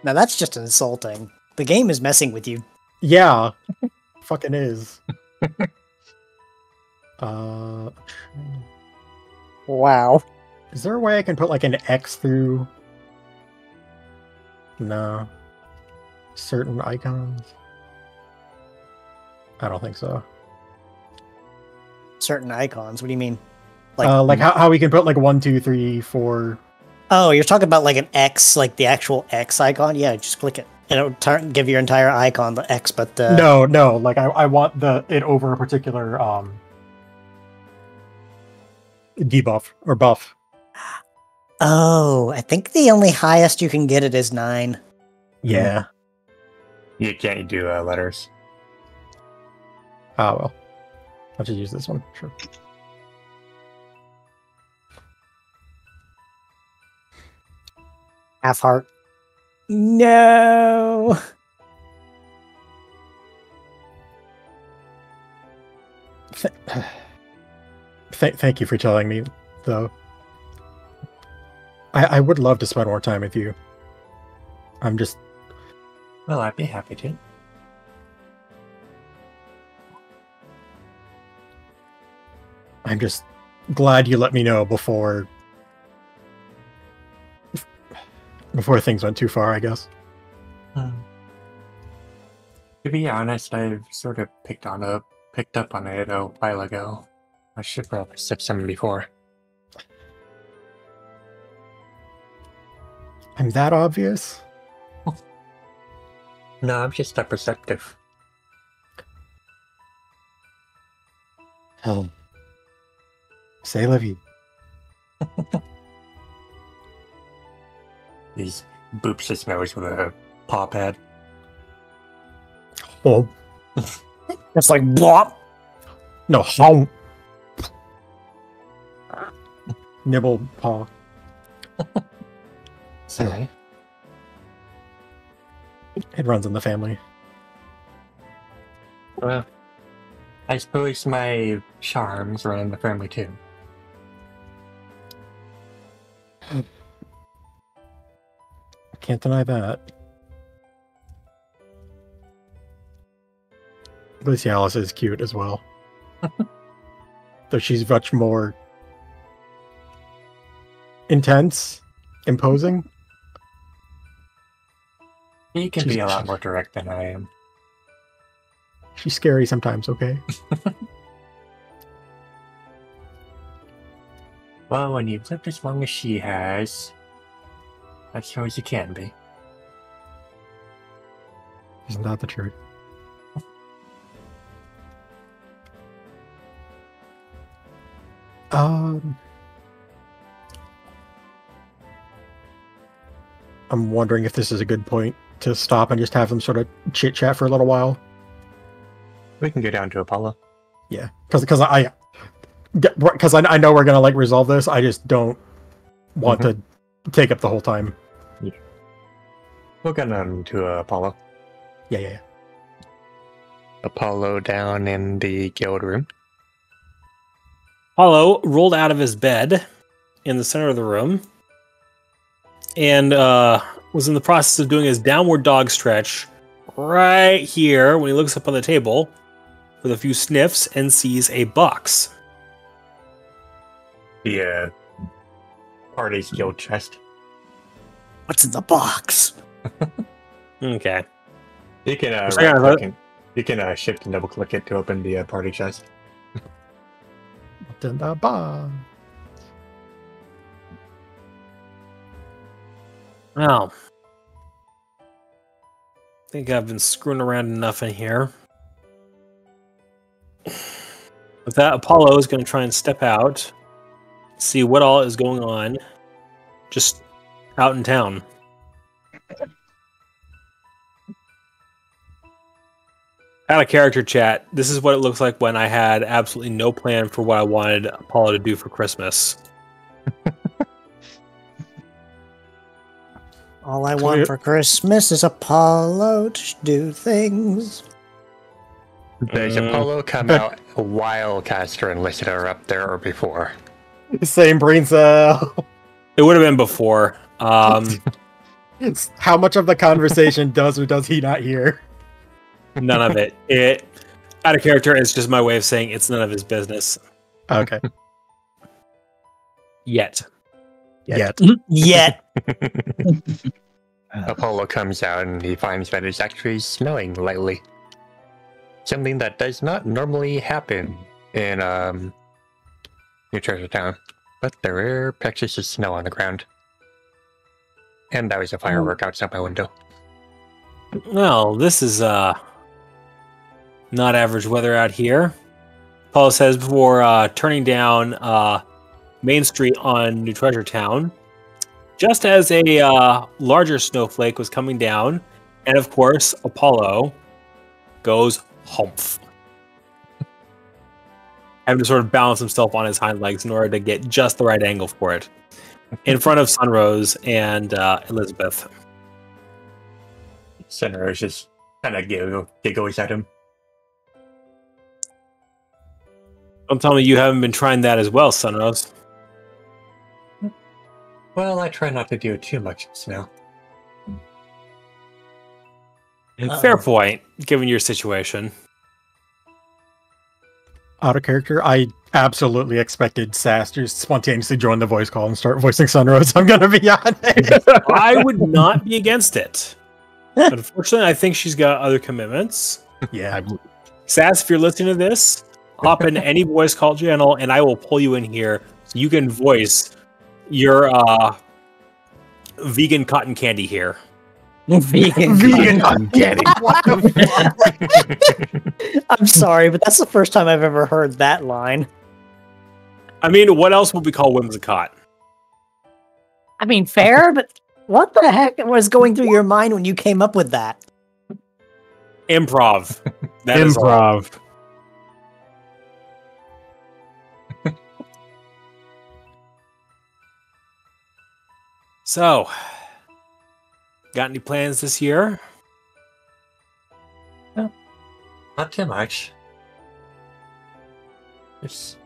Now that's just insulting. The game is messing with you. Yeah. Fucking is. Wow. Is there a way I can put like an X through? No. Certain icons? I don't think so. Certain icons. What do you mean? Like how we can put like 1, 2, 3, 4. Oh, you're talking about like an X, like the actual X icon? Yeah, just click it. And it'll give your entire icon the X, but No, like I want it over a particular debuff or buff. Oh, I think the only highest you can get it is 9. Yeah. You can't do letters. Oh well. I'll just use this one, sure. Half heart. No. Thank you for telling me, though. I would love to spend more time with you. Well, I'd be happy to. I'm just glad you let me know before things went too far, I guess. To be honest, I've sort of picked up on it a while ago. I should probably said something before. I'm that obvious? No, I'm just that perceptive. Hell. Say la vie. He boops his nose with a paw pad. Oh. It's like blop. No, how? Nibble paw. Sorry. It runs in the family. Well, I suppose my charms run in the family too. Can't deny that. Glacialis is cute as well. Though she's much more intense, imposing. He can She's- be a lot more direct than I am. She's scary sometimes, okay? Well, when you've lived as long as she has, that's how as you can be. Isn't that the truth? I'm wondering if this is a good point to stop and just have them sort of chit chat for a little while. We can go down to Apollo. Yeah, because I know we're gonna like resolve this. I just don't want to take up the whole time. We'll go down to Apollo. Yeah. Apollo down in the guild room. Apollo rolled out of his bed in the center of the room and was in the process of doing his downward dog stretch right here when he looks up on the table with a few sniffs and sees a box. The party's guild chest. What's in the box? Okay. You can Sorry, right-click and- you can shift and double click it to open the party chest. Ba. Well, I think I've been screwing around enough in here. With that, Apollo is going to try and step out, see what all is going on just out in town. Out of character chat, this is what it looks like when I had absolutely no plan for what I wanted Apollo to do for Christmas. All I want for Christmas is Apollo to do things. Does Apollo come out while Caster and Lissita are up there or before? Same brain cell. It would have been before. How much of the conversation does or does he not hear? None of it. It out of character. It's just my way of saying it's none of his business Okay. yet. Yet. Yet. Apollo comes out and he finds that it's actually snowing lightly. Something that does not normally happen in New Treasure Town. But there are patches of snow on the ground. And that was a firework outside my window. Well, this is not average weather out here. Paul says before turning down Main Street on New Treasure Town, just as a larger snowflake was coming down, and of course Apollo goes humph. Having to sort of balance himself on his hind legs in order to get just the right angle for it. In front of Sunrose and Elizabeth. Sunrose just kind of giggles at him. Don't tell me you haven't been trying that as well, Sunrose. Well, I try not to do too much snow. Fair point, given your situation. Out of character, I absolutely expected Sass to just spontaneously join the voice call and start voicing Sunrose. I'm gonna be honest. I would not be against it. But unfortunately, I think she's got other commitments. Yeah. Sass, if you're listening to this, hop in any voice call channel and I will pull you in here so you can voice your vegan cotton candy here. Vegan. I'm getting. What the fuck? I'm sorry, but that's the first time I've ever heard that line. I mean, what else would we call Whimsicott? I mean, fair, but what the heck was going through your mind when you came up with that? Improv. That is all. Improv. So, got any plans this year? Not too much. Just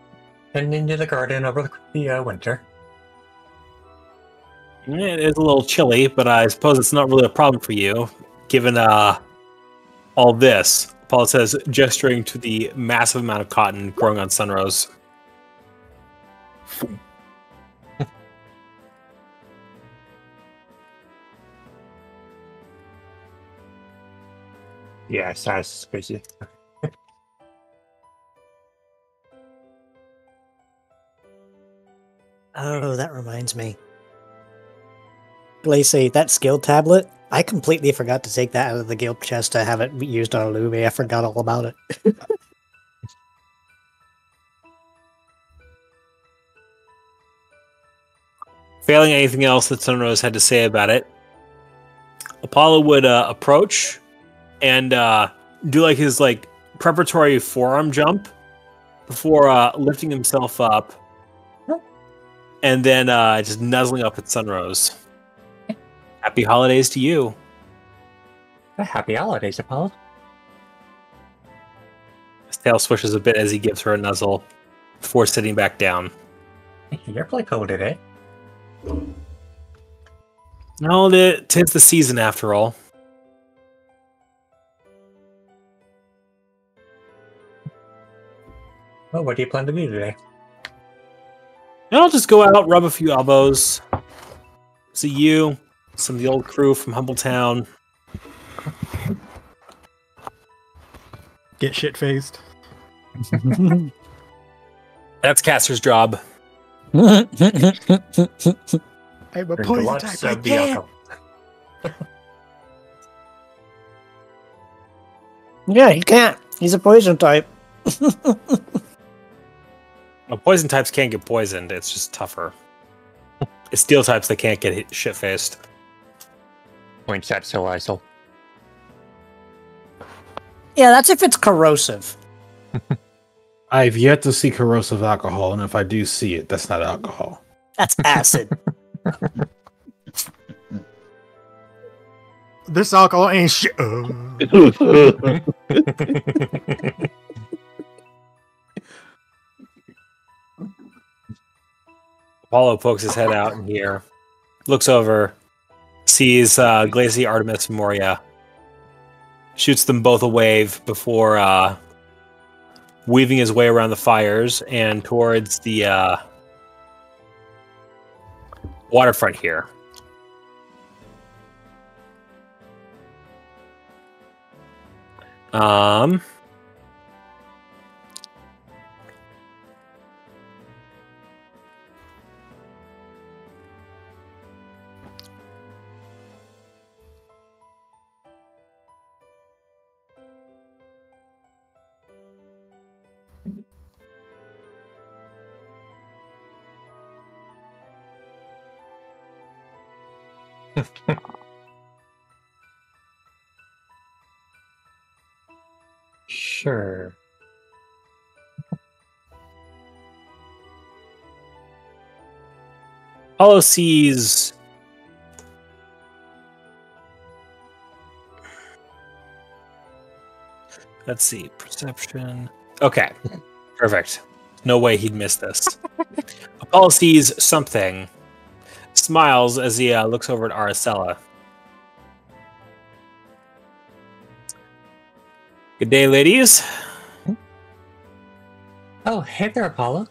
heading into the garden over the winter. It is a little chilly, but I suppose it's not really a problem for you, given all this. Paul says, gesturing to the massive amount of cotton growing on Sunrose. Yeah, that's suspicious. Oh, that reminds me. Glacy, that skill tablet, I completely forgot to take that out of the guild chest to have it used on Luby. I forgot all about it. Failing anything else that Sunrose had to say about it, Apollo would approach and do like his preparatory forearm jump before lifting himself up and then just nuzzling up at Sunrose. Happy holidays to you. Happy holidays, Apollo. His tail swishes a bit as he gives her a nuzzle before sitting back down. You're pretty cold today. No, tis the season after all. Well, what do you plan to do today? And I'll just go out, rub a few elbows. See you, some of the old crew from Humbletown. Get shit faced. That's Caster's job. I'm a Drink poison lots type. of the alcohol. Yeah, he can't. He's a poison type. Well, poison types can't get poisoned. It's just tougher. It's steel types that can't get shit faced. Points at Soisel. Yeah, that's if it's corrosive. I've yet to see corrosive alcohol, and if I do see it, that's not alcohol. That's acid. This alcohol ain't shit. Apollo pokes his head out in here, looks over, sees Glacy, Artemis, and Moria, shoots them both a wave before weaving his way around the fires and towards the waterfront here. Sure. Apollo sees let's see, perception. Okay, perfect. No way he'd miss this. Apollo sees something, smiles as he looks over at Aracella. Good day, ladies. Oh, hey there, Apollo.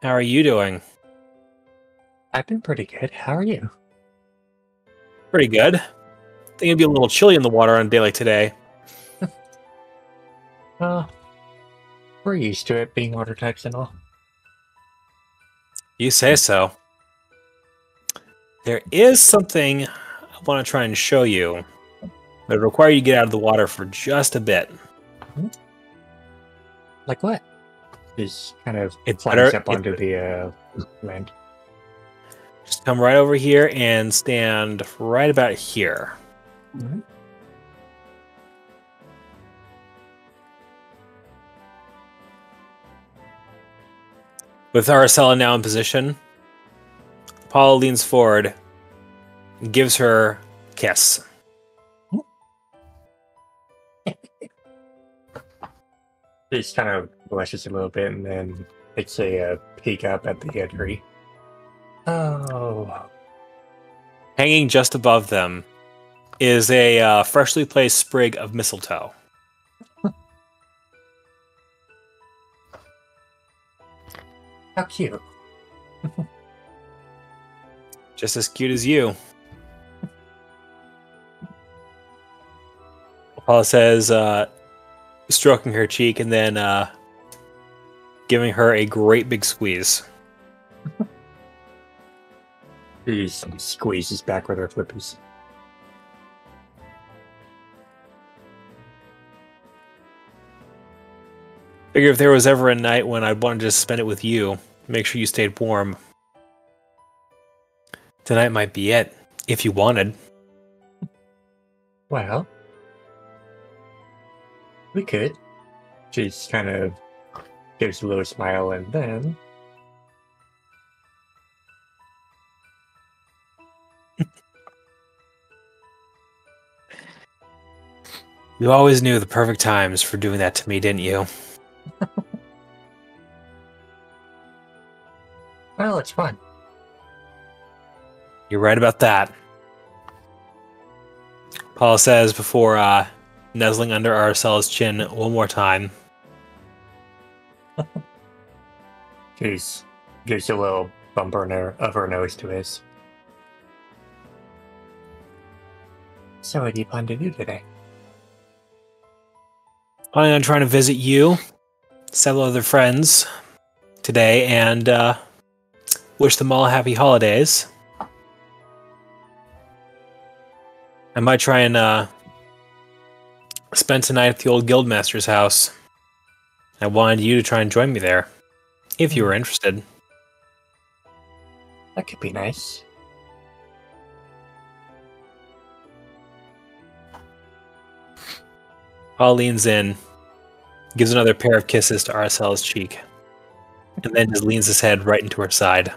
How are you doing? I've been pretty good. How are you? Pretty good. I think it'd be a little chilly in the water on a day like today. We're used to it being water types and all. You say so. There is something I want to try and show you. But it would require you to get out of the water for just a bit. Like what? Just kind of It's flying better- up onto the land. Just come right over here and stand right about here. With Aracella now in position, Paul leans forward and gives her a kiss. Just kind of blushes a little bit and then takes a peek up at the tree. Oh. Hanging just above them is a freshly placed sprig of mistletoe. How cute. Just as cute as you. Paula says, stroking her cheek and then giving her a great big squeeze. She squeezes back with her flippies. Figure if there was ever a night when I'd want to just spend it with you, make sure you stayed warm. Tonight might be it, if you wanted. Well, we could. She's kind of gives a little smile and then... You always knew the perfect times for doing that to me, didn't you? Well, it's fun. You're right about that. Paula says before nuzzling under Aracella's chin one more time. She's gives a little bumper of her nose to his. So what do you plan to do today? Planning on trying to visit you, several other friends today, and wish them all happy holidays. I might try and spend tonight at the old guildmaster's house. I wanted you to try and join me there, if you were interested. That could be nice. Paul leans in, gives another pair of kisses to Aracella's cheek, and then just leans his head right into her side.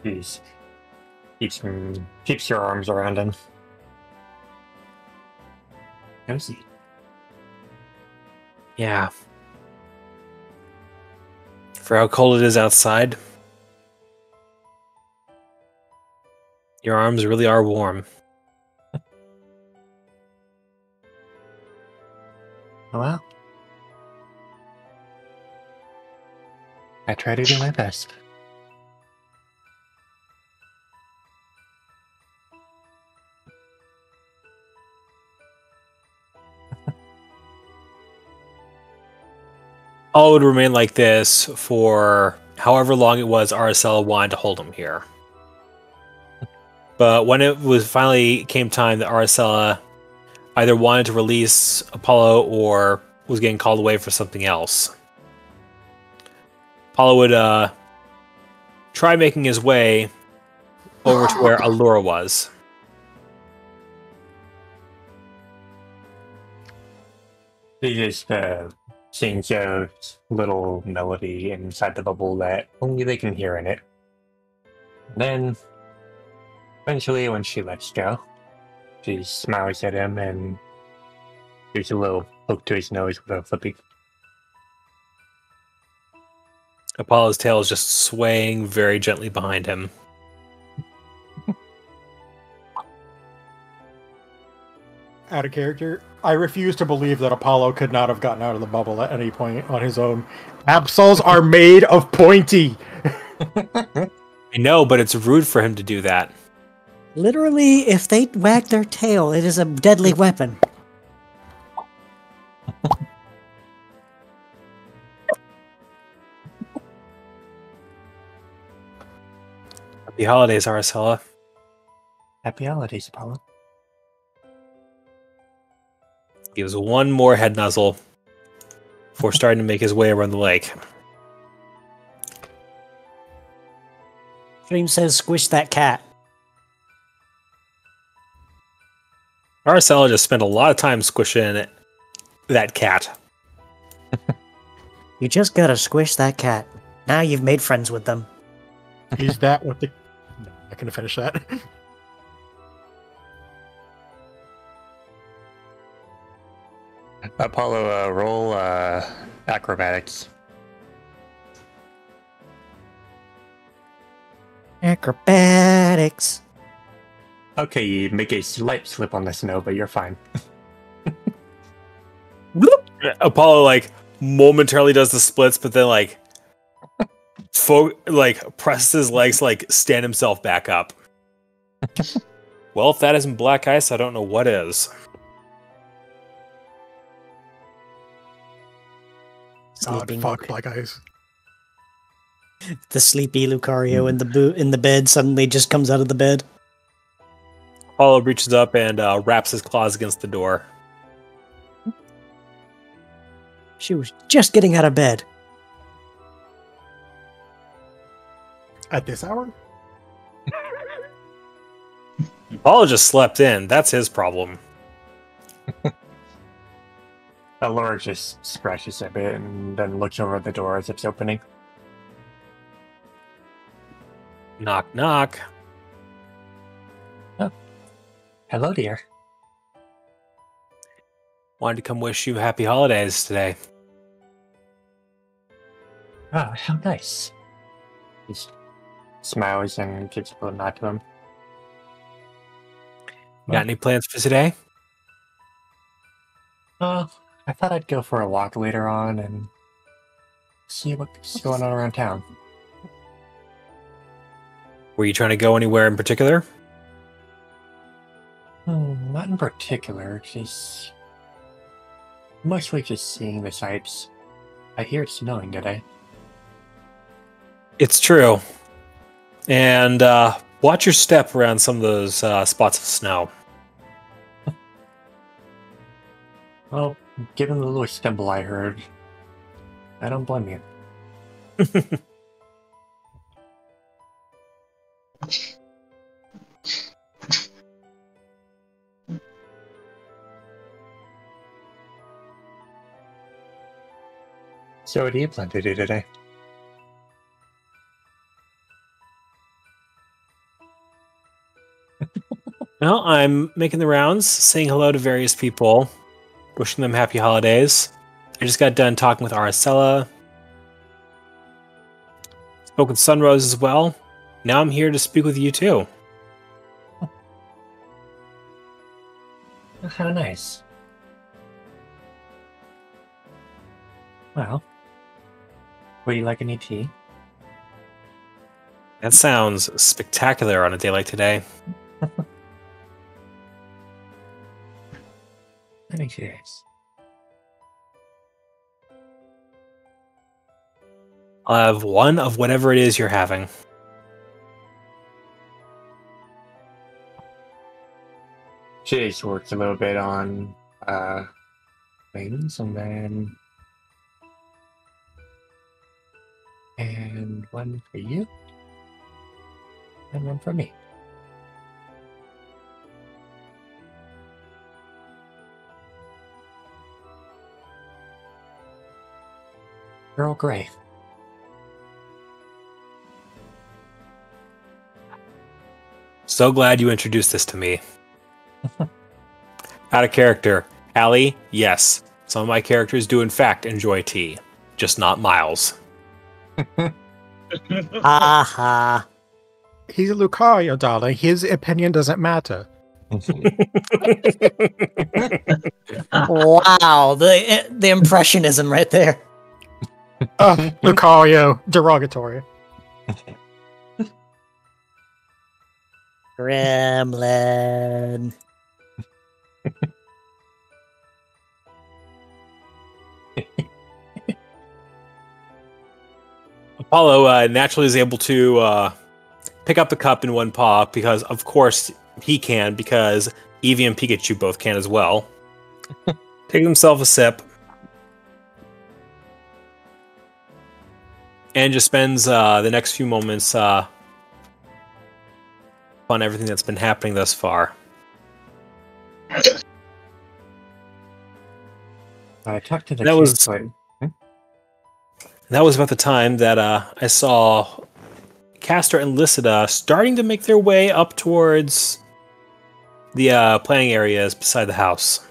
Jeez. Keeps your arms around him. Cozy. Yeah. For how cold it is outside, your arms really are warm. Well, I try to do my best. All would remain like this for however long it was Aracella wanted to hold him here. But when it was finally came time that Aracella either wanted to release Apollo or was getting called away for something else, Apollo would try making his way over to where Allura was. He just sings a little melody inside the bubble that only they can hear in it. Then, eventually, when she lets go, she smiles at him and gives a little poke to his nose with a flippy. Apollo's tail is just swaying very gently behind him. Out of character, I refuse to believe that Apollo could not have gotten out of the bubble at any point on his own. Absols are made of pointy! I know, but it's rude for him to do that. Literally, if they wag their tail, it is a deadly weapon. Happy holidays, Aracella. Happy holidays, Apollo. Gives one more head nuzzle before starting to make his way around the lake. Dream says, squish that cat. Aracella just spent a lot of time squishing that cat. You just gotta squish that cat. Now you've made friends with them. Is that what the... No, I'm not gonna finish that. Apollo, roll acrobatics. Acrobatics. Okay, you make a slight slip on the snow, but you're fine. Apollo like momentarily does the splits, but then like presses his legs to, like stand himself back up. Well, if that isn't black ice, I don't know what is. God, Sleeping. fuck Black Ice. The sleepy Lucario in the bed suddenly just comes out of the bed. Apollo reaches up and wraps his claws against the door. She was just getting out of bed. At this hour? Apollo just slept in. That's his problem. Laura just scratches a bit and then looks over at the door as it's opening. Knock, knock. Hello, dear. Wanted to come wish you happy holidays today. Oh, how nice. He smiles and gives a little nod to him. Got any plans for today? I thought I'd go for a walk later on and see what's going on around town. Were you trying to go anywhere in particular? Not in particular, just mostly just seeing the sights. I hear it's snowing today. It's true. And watch your step around some of those spots of snow. Well, given the little stumble I heard, I don't blame you. So what do you plan to do today? Well, I'm making the rounds, saying hello to various people, wishing them happy holidays. I just got done talking with Aracella. Spoke with Sunrose as well. Now I'm here to speak with you too. How nice. Well, would you like any tea? That sounds spectacular on a day like today. Any curious? I'll have one of whatever it is you're having. She just works a little bit on things and one for you and one for me. Earl Grey. So glad you introduced this to me. Out of character. Allie, yes. Some of my characters do in fact enjoy tea. Just not Miles. Aha. He's a Lucario, darling. His opinion doesn't matter. Wow, the impressionism right there. Lucario, derogatory. Gremlin. Apollo naturally is able to pick up the cup in one paw because, of course, he can, because Eevee and Pikachu both can as well. Take himself a sip. And just spends the next few moments on everything that's been happening thus far. I talked to the That was- kids, That was about the time that I saw Castor and Lysida starting to make their way up towards the playing areas beside the house.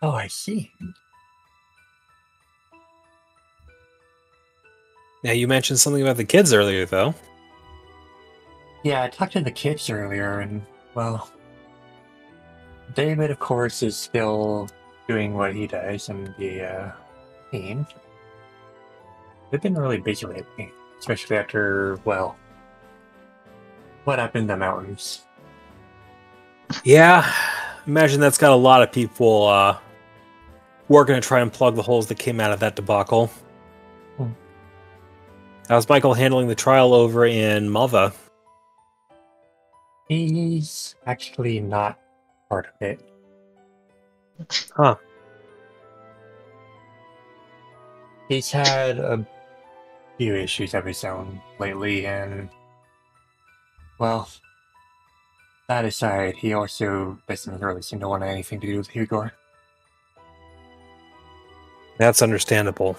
Oh, I see. Now, you mentioned something about the kids earlier, though. Yeah, I talked to the kids earlier, and, well, David, of course, is still doing what he does in the team. They've been really busy lately, especially after, well, what happened in the mountains. Yeah, imagine that's got a lot of people working to try and plug the holes that came out of that debacle. How's Michael handling the trial over in Malva? He's actually not part of it. Huh. He's had a few issues of his own lately, and, well, that aside, he also doesn't really seem to want anything to do with Hugor. That's understandable.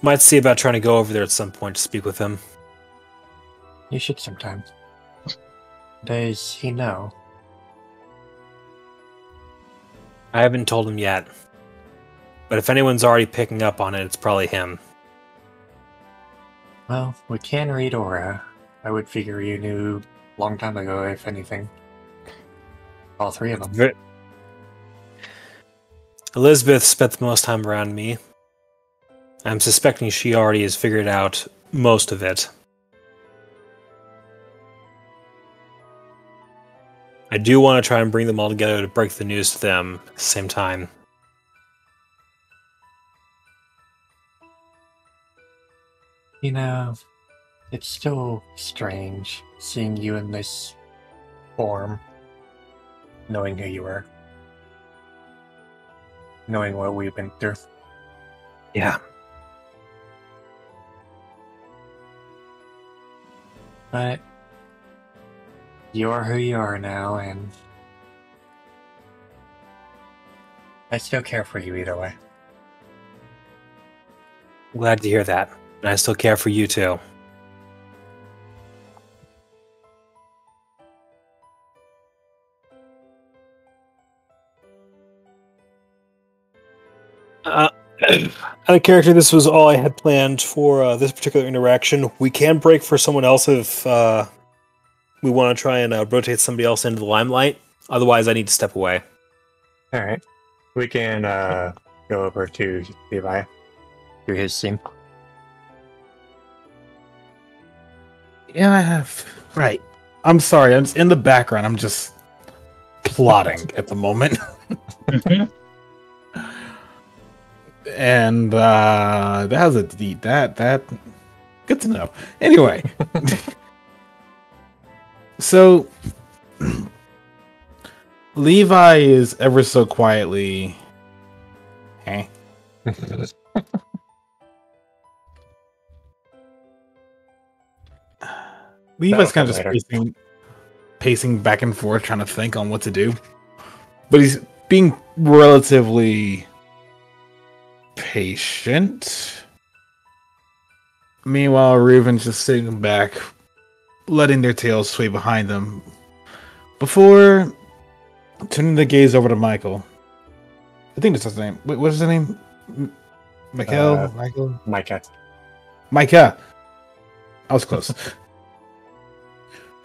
Might see about trying to go over there at some point to speak with him. You should sometimes. Does he know? I haven't told him yet. But if anyone's already picking up on it, it's probably him. Well, we can read aura. I would figure you knew a long time ago, if anything. All three of them. Elizabeth spent the most time around me. I'm suspecting she already has figured out most of it. I do want to try and bring them all together to break the news to them at the same time. You know, it's still strange seeing you in this form, knowing who you are, knowing what we've been through. Yeah. But you are who you are now, and I still care for you either way. Glad to hear that. And I still care for you too. Out of character, this was all I had planned for this particular interaction. We can break for someone else if we want to try and rotate somebody else into the limelight. Otherwise, I need to step away. Alright. We can go over to Levi, to his scene. Yeah, I have. Right. I'm sorry. I'm just in the background. I'm just plotting at the moment. And that was a deed. That good to know. Anyway. So Levi is ever so quietly Levi's kind of just pacing back and forth, trying to think on what to do. But he's being relatively patient. Meanwhile, Reuven's just sitting back, letting their tails sway behind them, before turning the gaze over to Michael. I think that's his name. Wait, what's his name? Michael? Micah. I was close.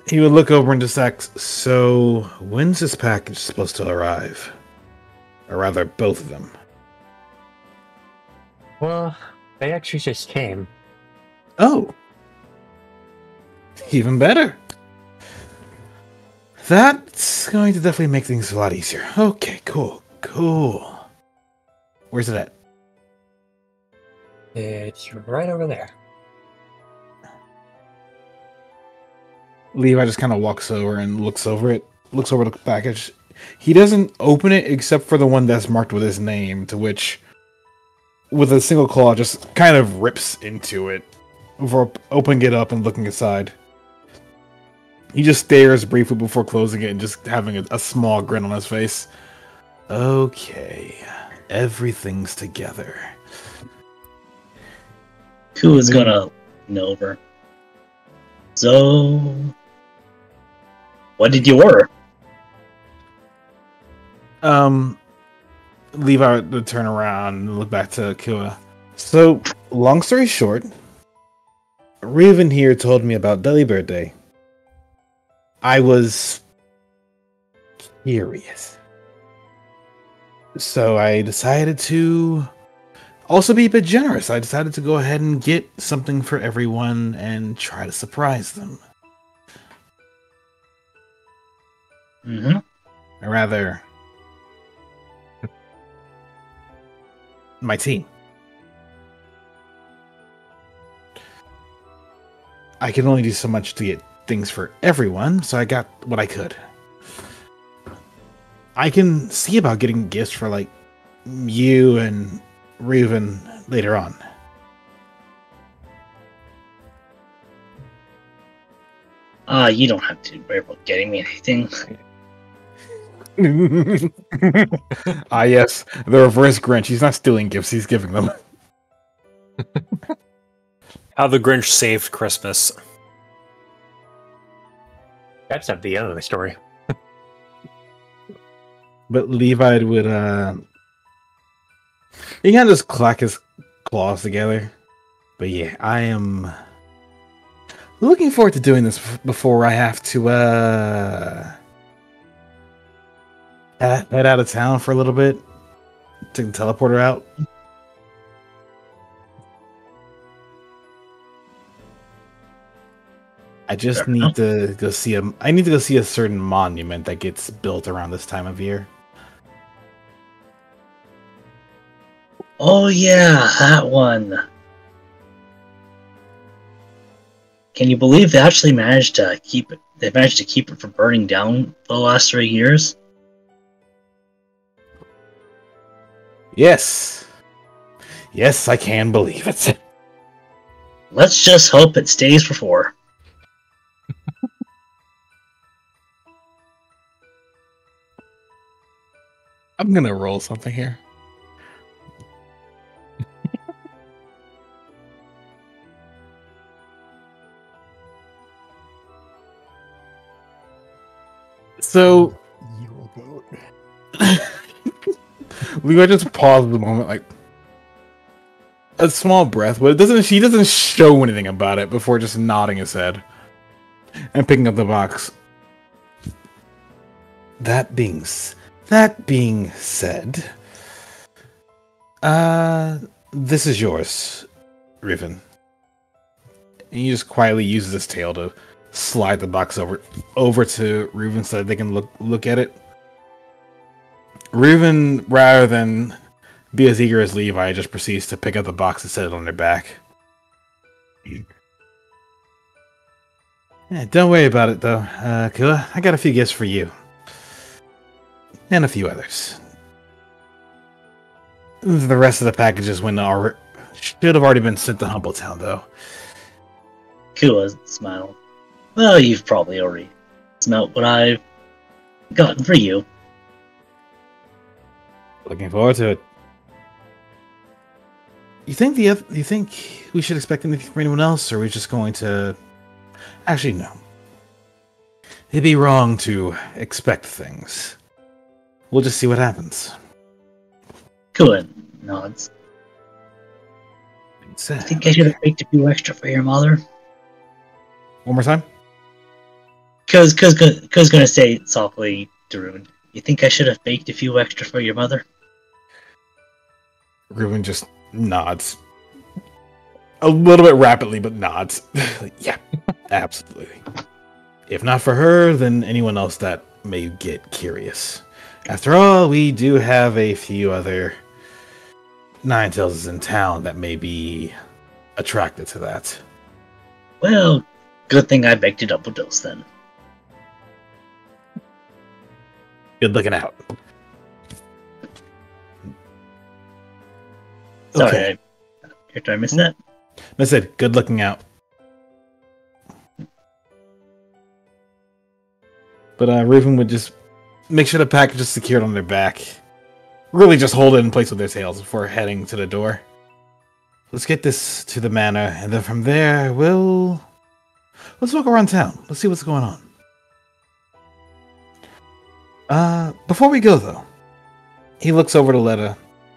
He would look over and just ask, so when's this package supposed to arrive? Or rather, both of them. Well, they actually just came. Oh. Even better. That's going to definitely make things a lot easier. Okay, cool. Where's it at? It's right over there. Levi just kind of walks over and looks over the package. He doesn't open it except for the one that's marked with his name, to which, with a single claw, just kind of rips into it before opening it up and looking inside. He just stares briefly before closing it and just having a small grin on his face. Okay, everything's together. Who is gonna know over? So, what did you order? Levi would turn around and look back to Kua. So, long story short, Raven here told me about Delibird Day. I was curious. So I decided to also be a bit generous. I decided to go ahead and get something for everyone and try to surprise them. Mm-hmm. Or rather, my team. I can only do so much to get things for everyone, so I got what I could. I can see about getting gifts for, like, you and Raven later on. You don't have to worry about getting me anything. Yes, the reverse Grinch. He's not stealing gifts, he's giving them. How the Grinch saved Christmas. That's not the end of the story. But Levi would, he kind of just clack his claws together. But yeah, I am looking forward to doing this before I have to, head out of town for a little bit. Take the teleporter out. I just need to go see I need to go see a certain monument that gets built around this time of year. Oh yeah, that one. Can you believe they actually managed to keep it? They managed to keep it from burning down for the last 3 years. Yes. Yes, I can believe it. Let's just hope it stays for 4. I'm gonna roll something here. So we gotta just pause at the moment, like a small breath, but she doesn't show anything about it before just nodding his head and picking up the box. That being said, this is yours, Riven. And he just quietly uses his tail to slide the box over to Reuven so that they can look at it. Reuven, rather than be as eager as Levi, just proceeds to pick up the box and set it on their back. Yeah, don't worry about it though, Kua. I got a few gifts for you. And a few others. The rest of the packages should have already been sent to Humbletown, though. Kua smiled. Well, you've probably already smelt what I've gotten for you. Looking forward to it. You think we should expect anything from anyone else, or are we just going to? Actually, no. It'd be wrong to expect things. We'll just see what happens. Kua nods. I think I should have baked a few extra for your mother. One more time? Kua's gonna say softly to Reuven, you think I should have baked a few extra for your mother? Reuven just nods. A little bit rapidly, but nods. Yeah, absolutely. If not for her, then anyone else that may get curious. After all, we do have a few other Ninetales in town that may be attracted to that. Well, good thing I baked a double dose then. Good looking out. Sorry, Okay. did I miss that? I said, good looking out. But Raven would just make sure the package is secured on their back. Really just hold it in place with their tails before heading to the door. Let's get this to the manor, and then from there, let's walk around town. Let's see what's going on. Before we go, though, he looks over to Letta.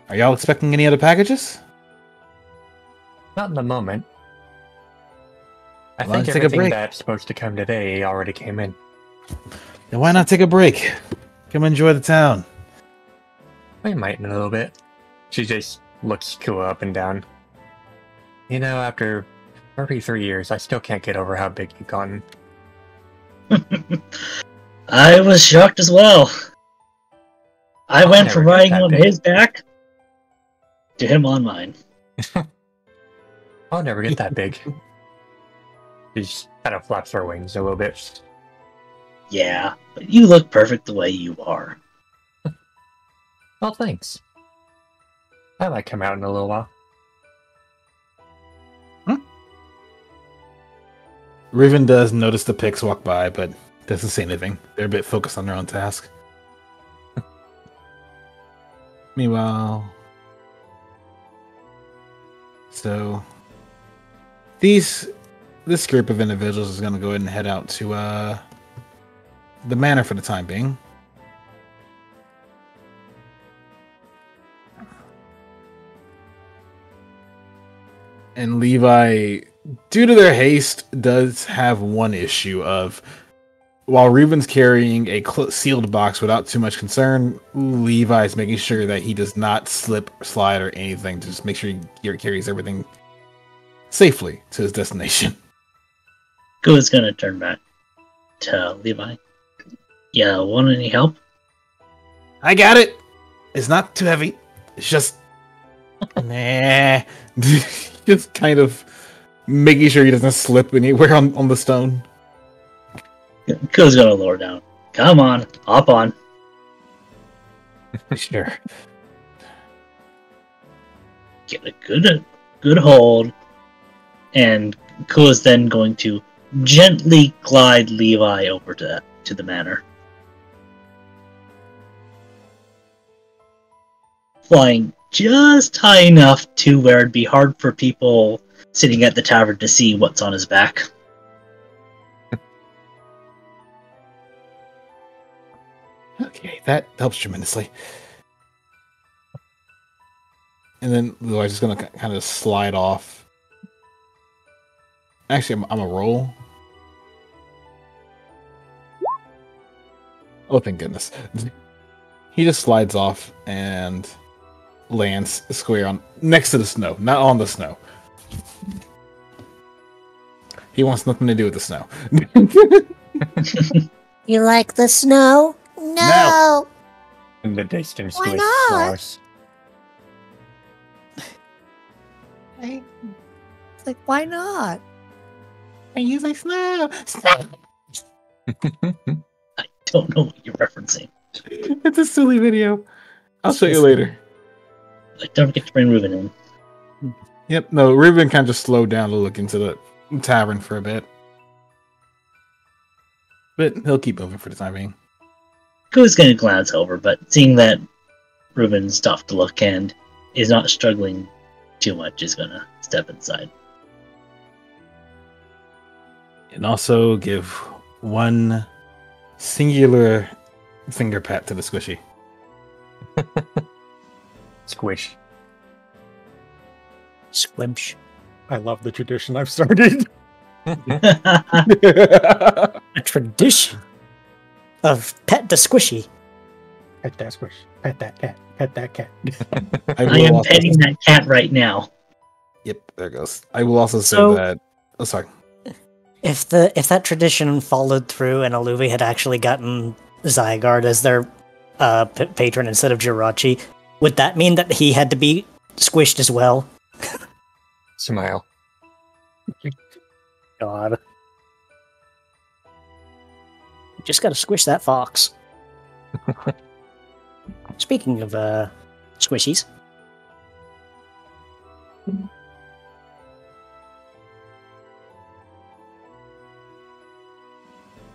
Are y'all expecting any other packages? Not in the moment. I Well, think let's take a everything break. that's supposed to come today already came in. Then why not take a break? Come enjoy the town. We might in a little bit. She just looks Kua up and down. You know, after 33 years, I still can't get over how big you've gotten. I was shocked as well. I I'll went never from get riding that on big. his back to him on mine. I'll never get that big. She just kind of flaps her wings a little bit. Yeah, but you look perfect the way you are. Well, thanks. I might come out in a little while. Riven does notice the pigs walk by, but doesn't say anything. They're a bit focused on their own task. Meanwhile, so this group of individuals is going to go ahead and head out to the manor for the time being. And Levi, due to their haste, does have one issue of, while Reuben's carrying a sealed box without too much concern, Levi's making sure that he does not slip, slide, or anything to just make sure he carries everything safely to his destination. Kua's gonna turn back to Levi. Yeah, want any help? I got it! It's not too heavy. It's just... nah. Just kind of making sure he doesn't slip anywhere on the stone. Kua's gonna lower down. Come on, hop on. Sure. Get a good hold. And Kua's then going to gently glide Levi over to the manor. Flying just high enough to where it'd be hard for people sitting at the tavern to see what's on his back. Okay, that helps tremendously. And then Levi's just gonna kind of slide off. Actually, I'm a roll. Oh, thank goodness. He just slides off and lands square on next to the snow, not on the snow. He wants nothing to do with the snow. You like the snow? No. In the distance, Why with not? flowers. It's like, why not? And he's like, snow, snow. I don't know what you're referencing. It's a silly video. I'll show you later. But don't forget to bring Reuben in. Yep, no, Ruben kind of just slowed down to look into the tavern for a bit. But he'll keep moving for the time being. Kua's gonna glance over, but seeing that Reuben's tough to look and is not struggling too much, is gonna step inside. And also give one singular finger pat to the squishy. Squish. Squimsh. I love the tradition I've started. A tradition of pet the squishy. Pet that squish. Pet that cat. Pet that cat. I will am also- petting that cat right now. Yep, there it goes. I will also say So- that. Oh, sorry. If that tradition followed through and Aluvi had actually gotten Zygarde as their patron instead of Jirachi, would that mean that he had to be squished as well? Smile. God. Just gotta squish that fox. Speaking of squishies.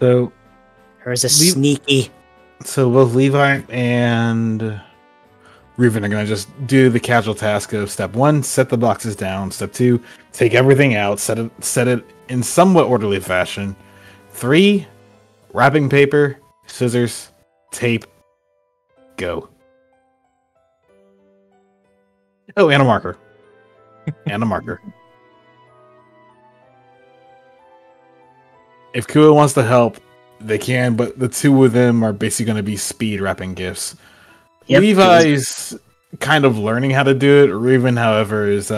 So, There is a Leave- sneaky. so both Levi and Reuben are going to just do the casual task of step 1, set the boxes down. Step 2, take everything out, set it in somewhat orderly fashion. 3, wrapping paper, scissors, tape, go. Oh, and a marker. And a marker. if Kua wants to help, they can, but the two of them are basically going to be speed wrapping gifts. Yep, Levi's kind of learning how to do it. Reuben, however, is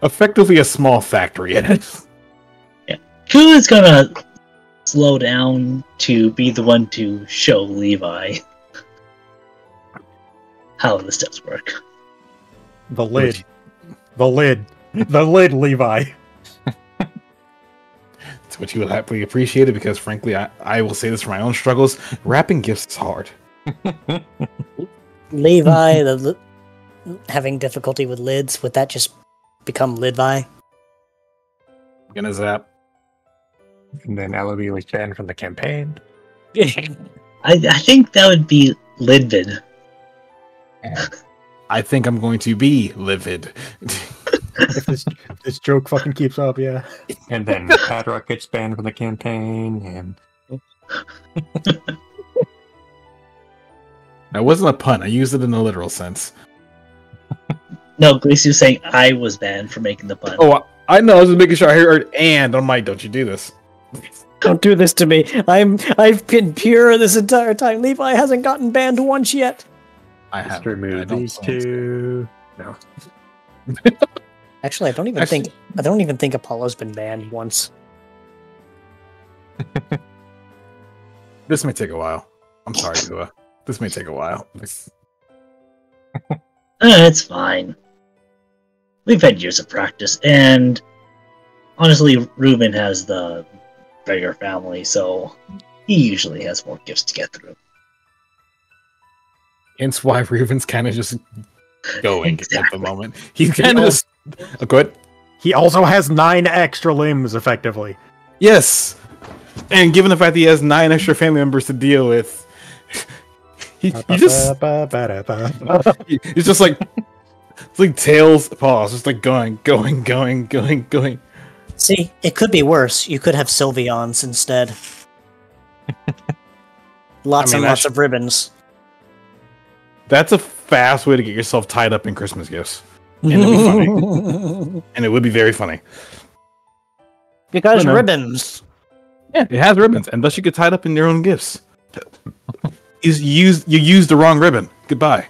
effectively a small factory in it. Kua's gonna slow down to be the one to show Levi how the steps work. The lid. The lid. The lid, Levi. It's what you will happily appreciate it, because frankly, I will say this for my own struggles. Wrapping gifts is hard. Levi, having difficulty with lids, would that just become Lidvi? Gonna zap. And then Ellaby was banned from the campaign. I think that would be Lidvid. I think I'm going to be livid. If this joke fucking keeps up, yeah. And then Padrock gets banned from the campaign, and That wasn't a pun. I used it in a literal sense. No, Glacier was saying I was banned for making the pun. Oh, I know. I was just making sure I heard and on my. Don't you do this? Don't do this to me. I've been pure this entire time. Levi hasn't gotten banned once yet. I just have remove these two. No. Actually, I don't even think Apollo's been banned once. This may take a while. I'm sorry, Kua. This may take a while. It's fine. We've had years of practice, and honestly, Reuben has the bigger family, so he usually has more gifts to get through. Hence why Reuben's kind of just going at the Exactly. moment. He's kind of just... go ahead. He also has 9 extra limbs, effectively. Yes! And given the fact that he has 9 extra family members to deal with, he just... It's just like... It's like Tails pause. Just like going. See, it could be worse. You could have Sylveons instead. Lots and lots of ribbons. That's a fast way to get yourself tied up in Christmas gifts. And it'd be funny. And it would be very funny. Because I know. ribbons. Yeah, it has ribbons, and thus you get tied up in your own gifts. You used the wrong ribbon. Goodbye.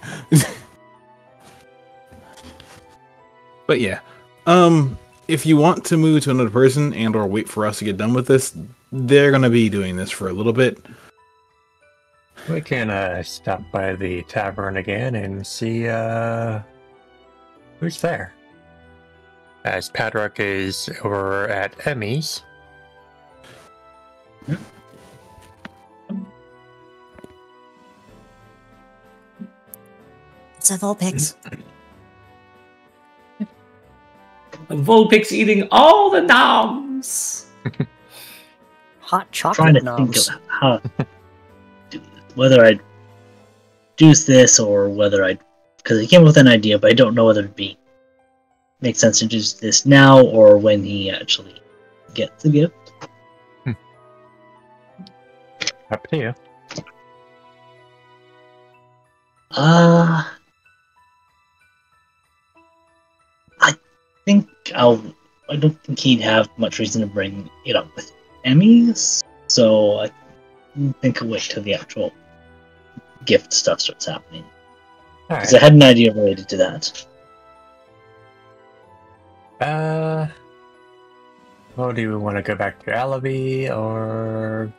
But yeah, if you want to move to another person and or wait for us to get done with this, they're gonna be doing this for a little bit. We can stop by the tavern again and see who's there. As Padrock is over at Emmy's. It's a Vulpix. Vulpix eating all the noms. Hot Trying chocolate to knobs. think of how to do this. Whether I'd do this or whether I'd... Because I came up with an idea, but I don't know whether it'd be... Make sense to do this now or when he actually gets the gift. Up to you. I think I don't think he'd have much reason to bring it up with Emmys, so I think I'll wait till the actual gift stuff starts happening. Because I had an idea related to that. Well, do you want to go back to Ellaby, or...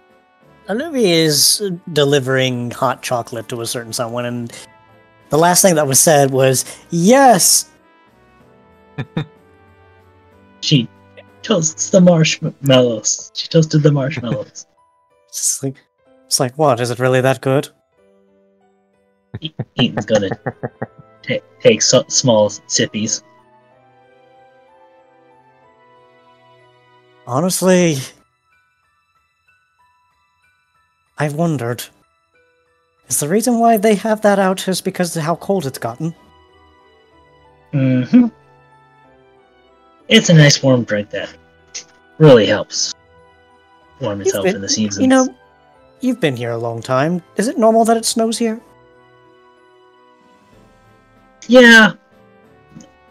Olivia is delivering hot chocolate to a certain someone, and the last thing that was said was, yes! She toasts the marshmallows. She toasted the marshmallows. It's like, what? Is it really that good? Eaton's gonna take small sippies. Honestly, I've wondered. Is the reason why they have that out is because of how cold it's gotten? Mm-hmm. It's a nice warm drink that really helps warm itself in the seasons. You know, you've been here a long time. Is it normal that it snows here? Yeah.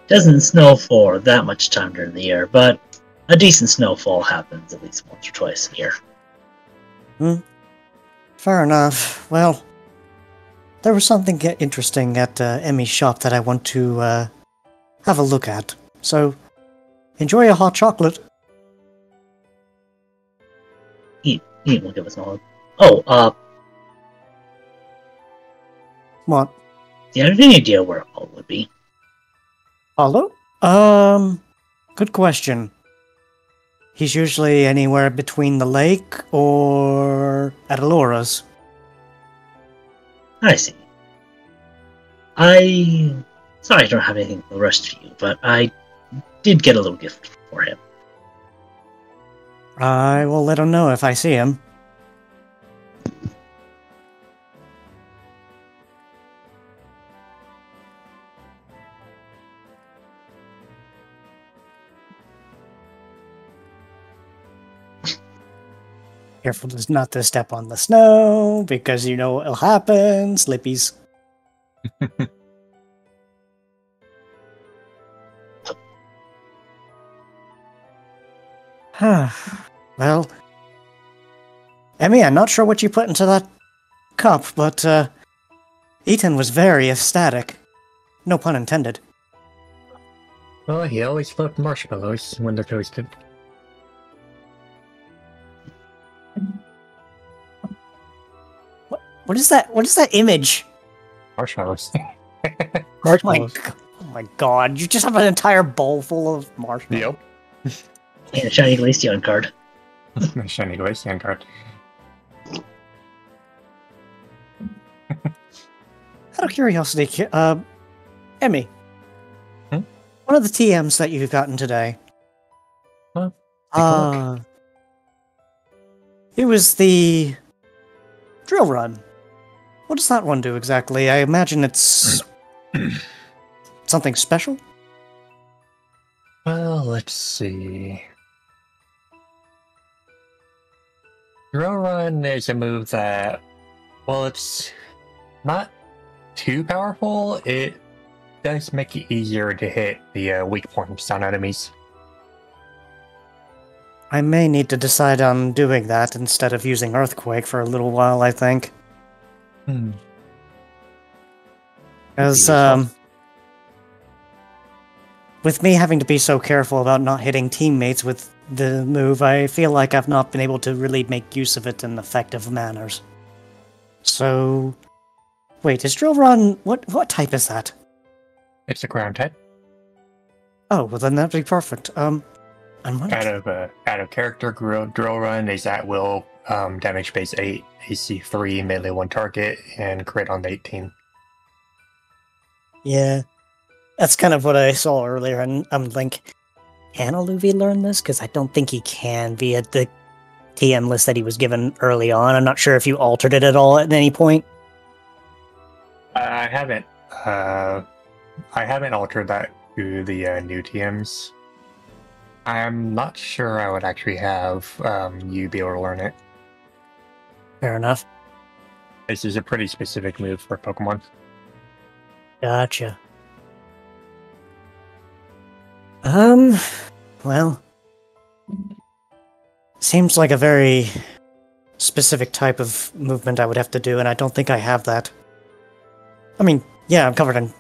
Doesn't snow for that much time during the year, but a decent snowfall happens at least once or twice a year. Fair enough. Well, there was something interesting at Emmy's shop that I want to have a look at. So, enjoy your hot chocolate. He will give us all. Oh, What? do you have any idea where Paul would be? Hollow? Good question. He's usually anywhere between the lake or at Alora's. I see. Sorry I don't have anything for the rest of you, but I did get a little gift for him. I will let him know if I see him. Careful not to step on the snow, because you know what'll happen. Slippies. Well, Emmy, I'm not sure what you put into that cup, but Ethan was very ecstatic. No pun intended. Well, he always loved marshmallows when they're toasted. What is that? What is that image? Marshmallows. Marshmallows. Oh my god, you just have an entire bowl full of marshmallows. Yep. And a shiny Glaceon card. My shiny Glaceon card. Out of curiosity, Emmy, Hmm? one of the TMs that you've gotten today, Huh? Take a look. it was the drill run. What does that one do exactly? I imagine it's something special? Well, let's see. Drill Run is a move that, well, it's not too powerful. It does make it easier to hit the weak points on enemies. I may need to decide on doing that instead of using Earthquake for a little while, I think. Because, with me having to be so careful about not hitting teammates with the move, I feel like I've not been able to really make use of it in effective manners. So, wait, is Drill Run, what type is that? It's a ground type. Oh, well then that'd be perfect. I'm Out of character, Drill Run is at will, damage base 8, AC 3, melee 1 target, and crit on the 18. Yeah, that's kind of what I saw earlier, and I'm like, can Aluvi learn this? Because I don't think he can via the TM list that he was given early on. I'm not sure if you altered it at all at any point. I haven't altered that to the new TMs. I'm not sure I would actually have you be able to learn it. Fair enough. This is a pretty specific move for Pokemon. Gotcha. Well, seems like a very specific type of movement I would have to do, and I don't think I have that. I mean, yeah, I'm covered in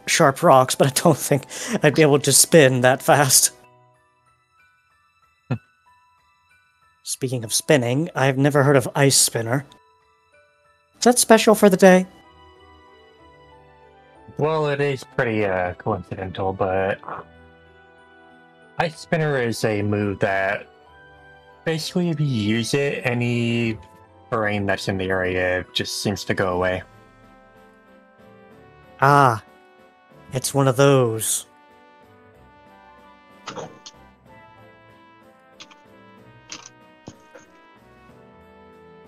sharp rocks, but I don't think I'd be able to spin that fast. Speaking of spinning, I've never heard of Ice Spinner. Is that special for the day? Well, it is pretty coincidental, but Ice Spinner is a move that basically if you use it, any terrain that's in the area just seems to go away. Ah, it's one of those.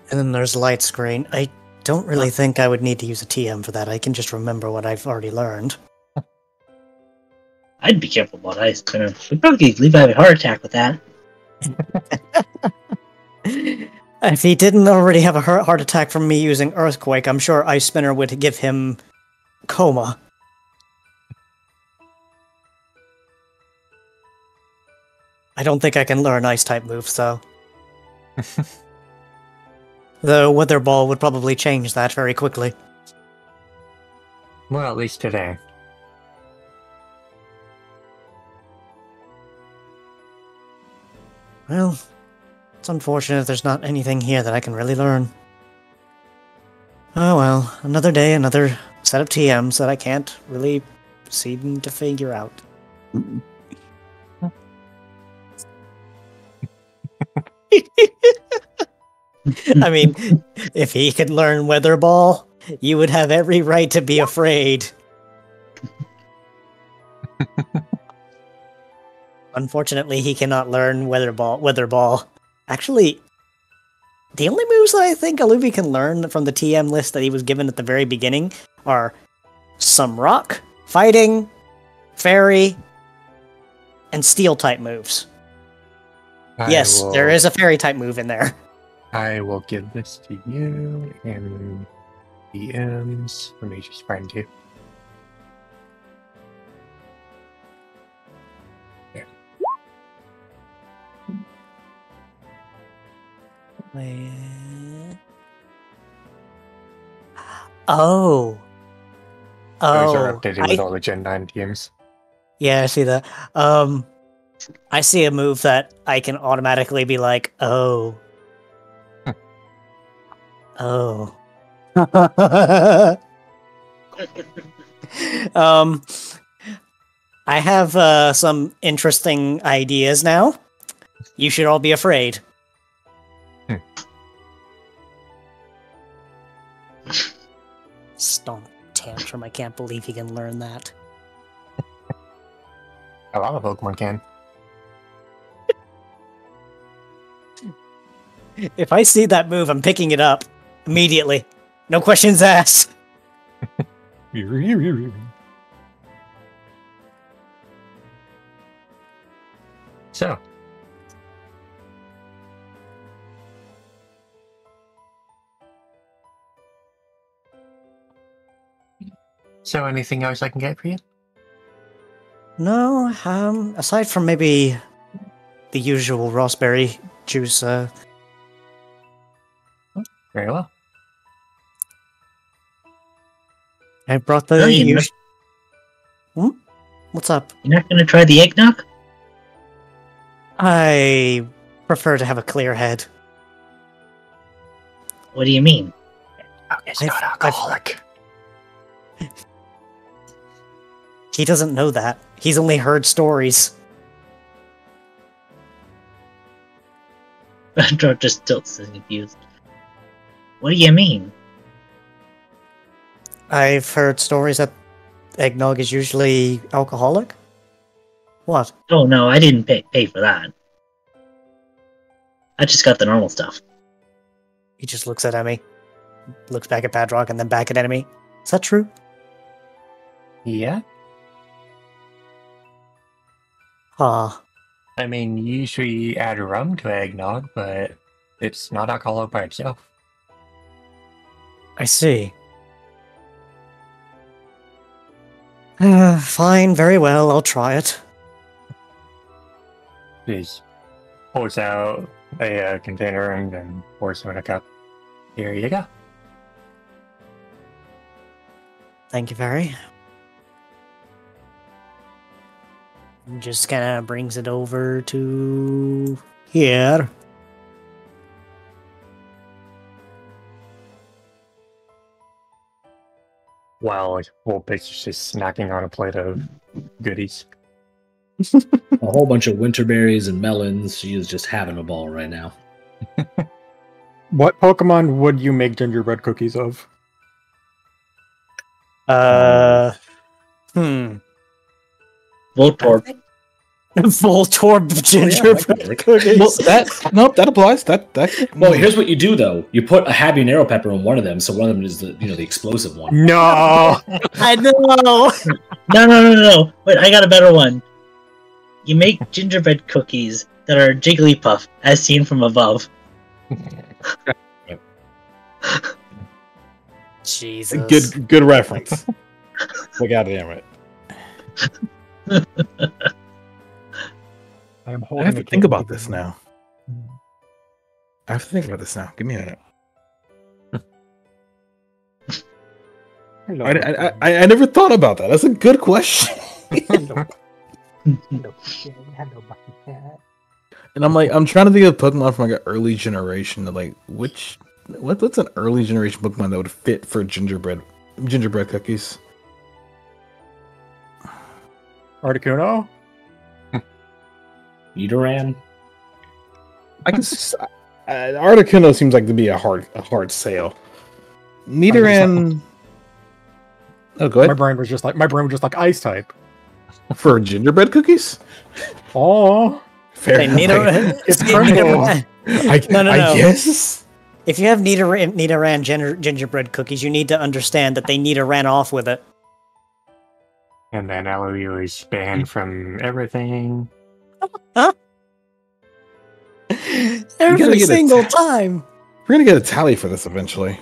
And then there's Light Screen. I don't really think I would need to use a TM for that. I can just remember what I've already learned. I'd be careful about Ice Spinner. We'd probably leave have a heart attack with that. If he didn't already have a heart attack from me using Earthquake, I'm sure Ice Spinner would give him coma. I don't think I can learn ice-type moves, though. The Weather Ball would probably change that very quickly. Well, at least today. Well, it's unfortunate there's not anything here that I can really learn. Oh well, another day, another set of TMs that I can't really seem to figure out. I mean, if he could learn Weather Ball, you would have every right to be afraid. Unfortunately, he cannot learn Weather Ball. Actually, the only moves that I think Aluvi can learn from the TM list that he was given at the very beginning are some Rock, Fighting, Fairy, and Steel-type moves. Yes, there is a Fairy-type move in there. I will give this to you and DMs. Let me just find you. There. Oh. Those are updated with all the Gen 9 DMs. Yeah, I see that. I see a move that I can automatically be like, oh. Oh. I have some interesting ideas now. You should all be afraid. Stomp Tantrum, I can't believe he can learn that. A lot of Pokemon can. If I see that move, I'm picking it up immediately. No questions asked. So anything else I can get for you? No, aside from maybe the usual raspberry juice, Very well. I brought the What's up? You're not gonna try the eggnog? I prefer to have a clear head. What do you mean? Oh, it's not alcoholic. He doesn't know that. He's only heard stories. Andro just tilts and confused. What do you mean? I've heard stories that eggnog is usually alcoholic. What? Oh no, I didn't pay for that. I just got the normal stuff. He just looks at Emmy, looks back at Padrock, and then back at Emmy. Is that true? Yeah. Ah. I mean, you usually add rum to eggnog, but it's not alcoholic by itself. I see. Fine, very well, I'll try it. Please. Pulls out a container and then pours some in a cup. Here you go. Thank you, Barry. Just kind of brings it over to here. While Vulpix is just snacking on a plate of goodies. A whole bunch of winter berries and melons. She is just having a ball right now. What Pokemon would you make gingerbread cookies of? Voltorb. Voltorb gingerbread cookies. Well, that applies. Well, here's what you do though: you put a habanero pepper in one of them, so one of them is the the explosive one. No, I know. No. Wait, I got a better one. You make gingerbread cookies that are Jigglypuff, as seen from above. Jesus. Good reference. Look out, damn it. I I'm I holding. have to it think close about to this me. now. I have to think about this now. Give me a minute. Hello. I never thought about that. That's a good question. Hello. Hello, Bucky Cat. And I'm trying to think of Pokemon from like an early generation. Like what's an early generation Pokemon that would fit for gingerbread cookies? Articuno? Nidoran. I can. Articuno seems like to be a hard sale. Nidoran. Oh, go My ahead. brain was just like ice type. For gingerbread cookies. Oh, Fair Hey, enough. It's Nidoran- I No. guess. If you have Nidoran gingerbread cookies, you need to understand that they ran off with it. And then LOU is banned from everything. Every get a single time. We're gonna get a tally for this eventually.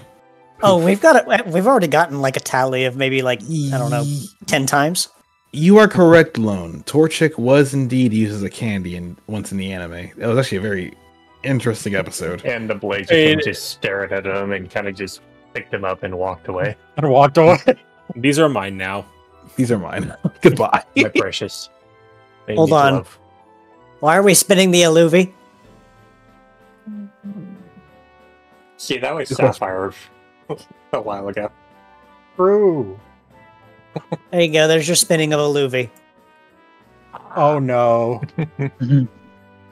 Oh, we've got it. We've already gotten like a tally of maybe like I don't know, 10 times. You are correct, Lone. Torchic was indeed used as a candy once in the anime. That was actually a very interesting episode. And the Blaziken just stared at him and kind of just picked him up and walked away. and walked away. These are mine now. These are mine. Goodbye. My precious. They Hold need on. love. Why are we spinning the Alluvi? See, that was Good question. Sapphire a while ago. True. There you go. There's your spinning of Alluvi. Oh no.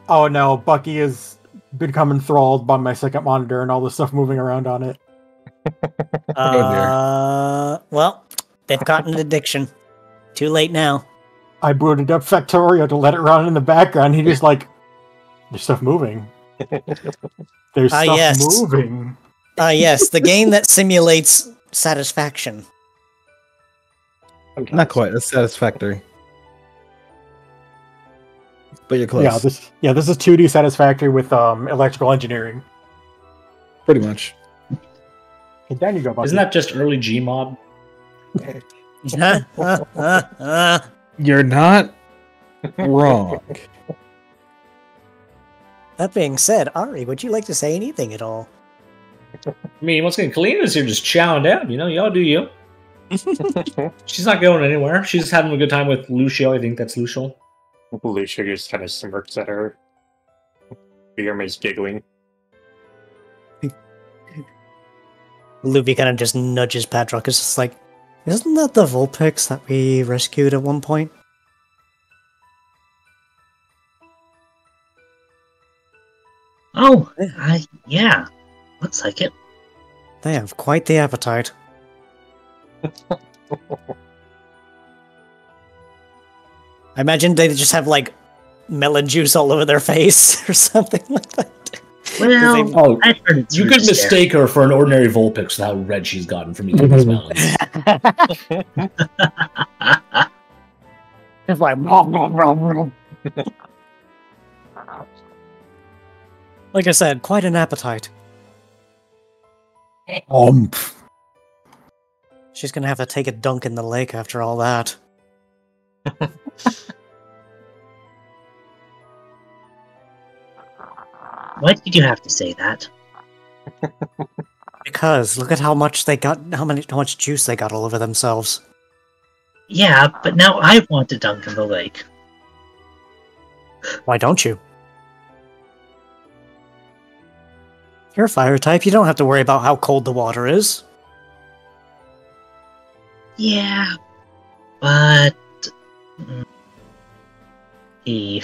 Oh no. Bucky has become enthralled by my second monitor and all the stuff moving around on it. Well, they've gotten an addiction. Too late now. I booted up Factorio to let it run in the background. He just like, there's stuff moving. There's Ah, stuff yes. moving. Yes, the game that simulates satisfaction. Not quite. That's satisfactory. But you're close. Yeah, this is 2D Satisfactory with electrical engineering. Pretty much. Okay, down you go, Bucky. Isn't that just early Gmod? You're not wrong. That being said, Ari, would you like to say anything at all? I mean, once again, Kalina's here just chowing down. You know, y'all do you. She's not going anywhere. She's having a good time with Lucio. I think that's Lucio. Lucia just kind of smirks at her. Beerma's giggling. Luby kind of just nudges Patrick. It's just like, isn't that the Vulpix that we rescued at one point? Oh, yeah. Looks like it. They have quite the appetite. I imagine they just have like melon juice all over their face or something like that. Well, Oh, I've heard it's you could roots there. mistake her for an ordinary Vulpix with how red she's gotten from eating these melons. It's like, like I said, quite an appetite. She's gonna have to take a dunk in the lake after all that. Why did you have to say that? Because look at how much they got, how much juice they got all over themselves. Yeah, but now I want to dunk in the lake. Why don't you? If you're a fire type, you don't have to worry about how cold the water is. Yeah, but he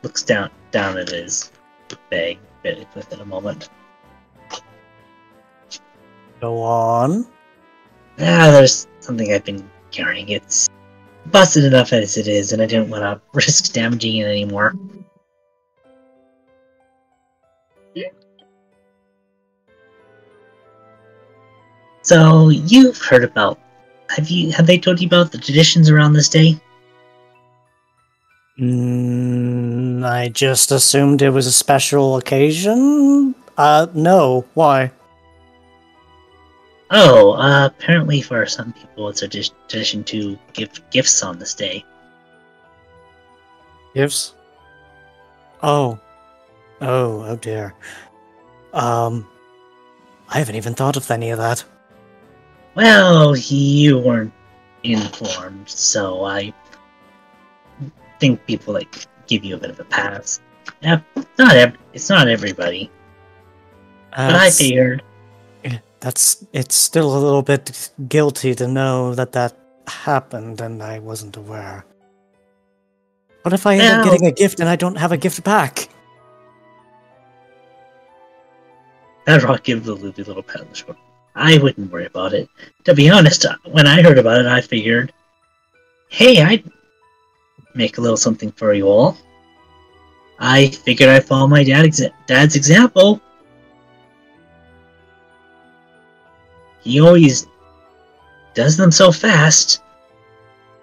looks down at his bag within a moment. Go on. There's something I've been carrying. It's busted enough as it is, and I didn't want to risk damaging it anymore. So you've heard about? Have they told you about the traditions around this day? I just assumed it was a special occasion. No. Why? Oh, apparently for some people it's a tradition to give gifts on this day. Gifts? Oh. Oh dear. I haven't even thought of any of that. Well, you weren't informed, so I think people like give you a bit of a pass. Yeah, it's not everybody, but I figured. It's still a little bit guilty to know that happened and I wasn't aware. What if I end up getting a gift and I don't have a gift back? Bedrock gives the loopy little pat on the shoulder. I wouldn't worry about it. To be honest, when I heard about it, I figured, hey, I'd make a little something for you all. I figured I'd follow my dad's example. He always does them so fast,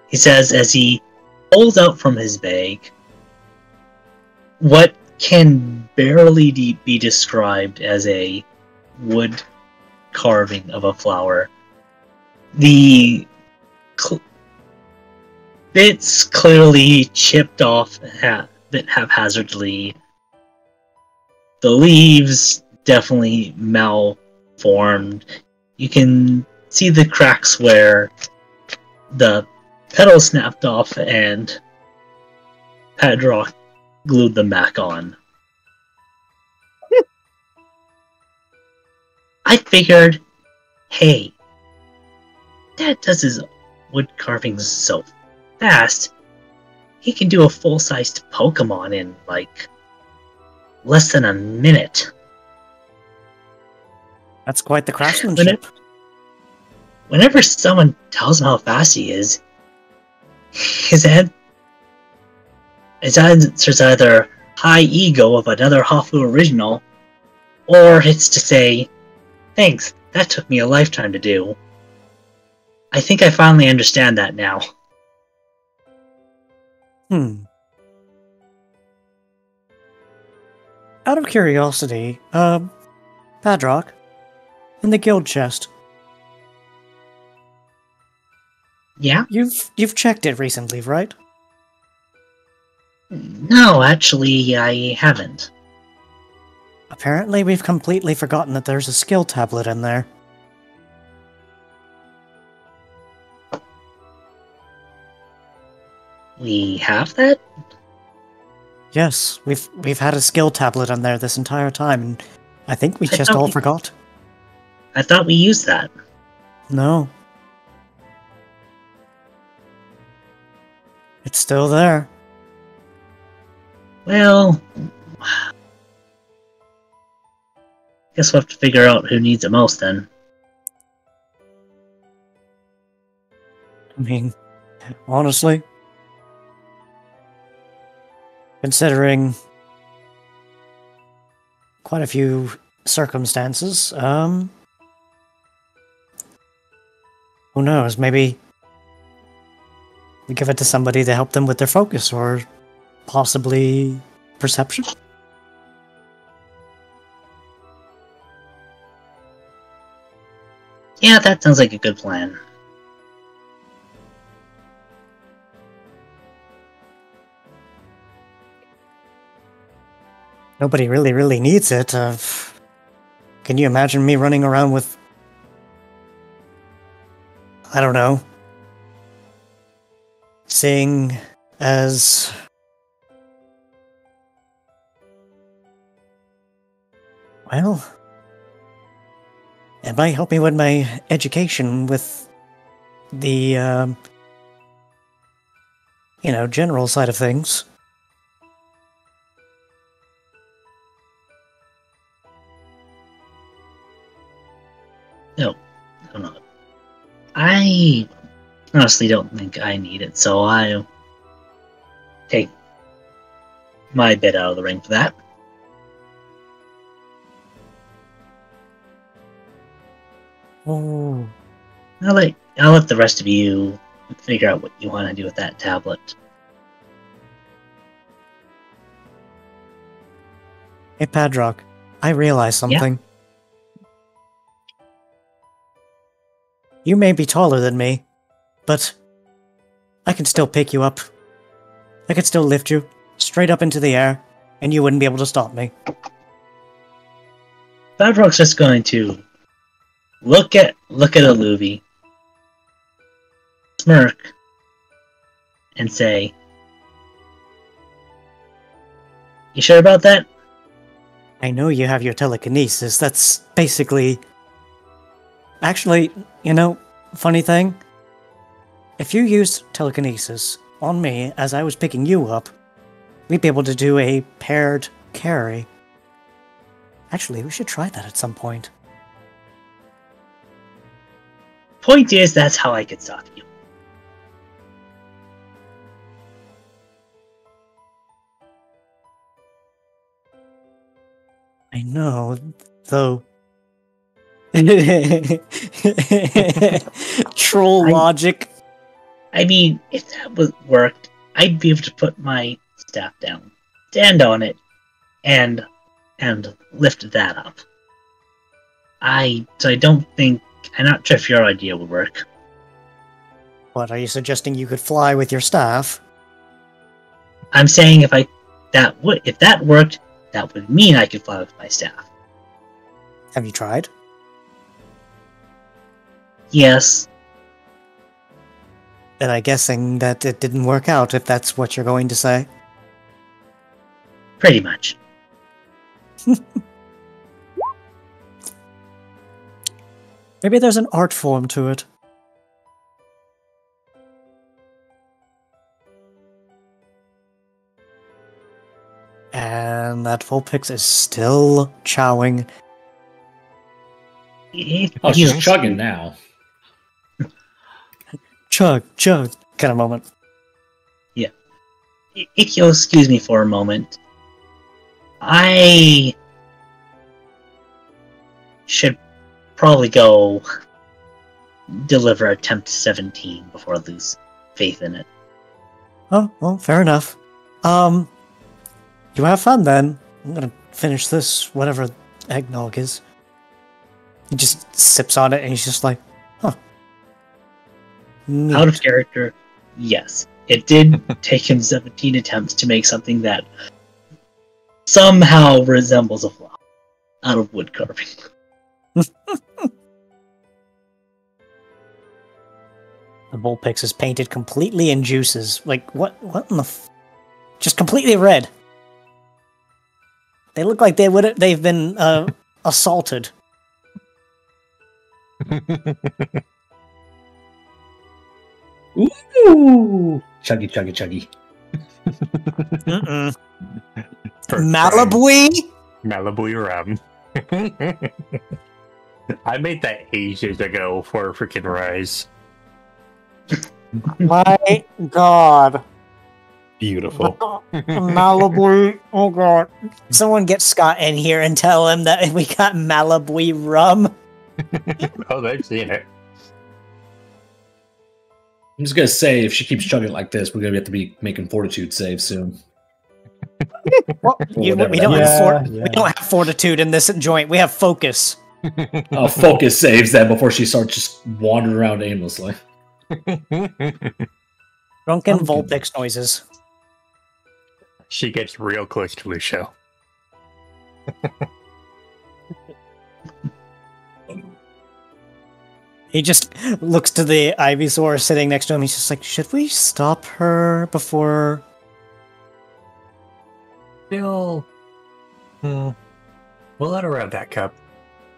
he says as he pulls out from his bag what can barely be described as a wood carving of a flower. The bits clearly chipped off a bit haphazardly. The leaves definitely malformed. You can see the cracks where the petals snapped off and Padrock glued them back on. I figured, hey, Dad does his wood carvings so fast, he can do a full-sized Pokemon in, like, less than a minute. That's quite the craftsmanship. Whenever someone tells him how fast he is, his answer is either high ego of another Hafu original, or it's to say, thanks, that took me a lifetime to do. I think I finally understand that now. Out of curiosity, Padrock, in the guild chest. Yeah? You've checked it recently, right? No, actually, I haven't. Apparently we've completely forgotten that there's a skill tablet in there. We have that? Yes, we've had a skill tablet in there this entire time, and I think we just all forgot. I thought we used that. No. It's still there. Well, guess we'll have to figure out who needs it most then. I mean, honestly, considering quite a few circumstances, who knows, maybe we give it to somebody to help them with their focus, or possibly perception? Yeah, that sounds like a good plan. Nobody really needs it. Can you imagine me running around with, I don't know, seeing as well, it might help me with my education with the general side of things. No, I don't know. I honestly don't think I need it, so I'll take my bit out of the ring for that. Oh. I'll let the rest of you figure out what you want to do with that tablet. Hey, Padrock, I realized something. Yeah? You may be taller than me, but I can still pick you up. I can still lift you. straight up into the air, and you wouldn't be able to stop me. Badrock's just going to look at Aluvi, smirk, and say, "You sure about that?" I know you have your telekinesis. That's basically... Actually, funny thing? If you used telekinesis on me as I was picking you up, we'd be able to do a paired carry. Actually, we should try that at some point. Point is, that's how I could stop you. I know, though. Troll logic. I mean, if that worked, I'd be able to put my staff down, stand on it, and lift that up. I'm not sure if your idea would work. What, are you suggesting you could fly with your staff? I'm saying if that worked, that would mean I could fly with my staff. Have you tried? Yes. And I'm guessing that it didn't work out, if that's what you're going to say. Pretty much. Maybe there's an art form to it. And that Vulpix is still chowing. Oh, she's chugging now. Chug, kind of moment. Yeah. If you'll excuse me for a moment, I should probably go deliver attempt 17 before I lose faith in it. Oh, well, fair enough. You have fun then. I'm gonna finish this, whatever eggnog is. He just sips on it and he's just like, huh. Neat. Out of character, yes. It did take him 17 attempts to make something that somehow resembles a flower out of wood carving. The Vulpix is painted completely in juices. Like, what in the just completely red. They look like they've been assaulted. Ooh! Chuggy. Malibu? Malibu rum. I made that ages ago for a freaking Rise. My God. Beautiful. Malibu. Oh God. Someone get Scott in here and tell him that we got Malibu rum. Oh, they've seen it. I'm just gonna say, if she keeps chugging like this, we're gonna have to be making fortitude saves soon. Well, we don't have fortitude in this joint. We have focus. Focus saves then before she starts just wandering around aimlessly. Drunken Vulpix noises. She gets real close to Lucio. He just looks to the Ivysaur sitting next to him. He's just like, should we stop her before... We'll let her have that cup,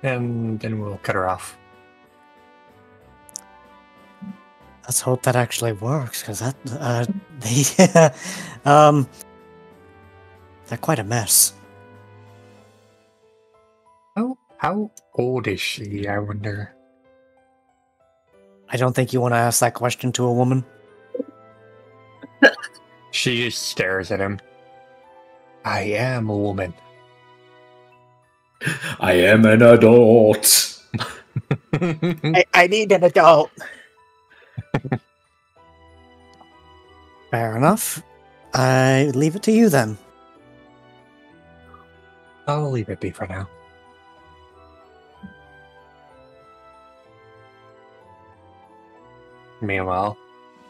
and then we'll cut her off. Let's hope that actually works, because they're quite a mess. How old is she, I wonder? I don't think you want to ask that question to a woman. She just stares at him. I am a woman. I am an adult. I need an adult. Fair enough. I leave it to you then. I'll leave it be for now. Meanwhile,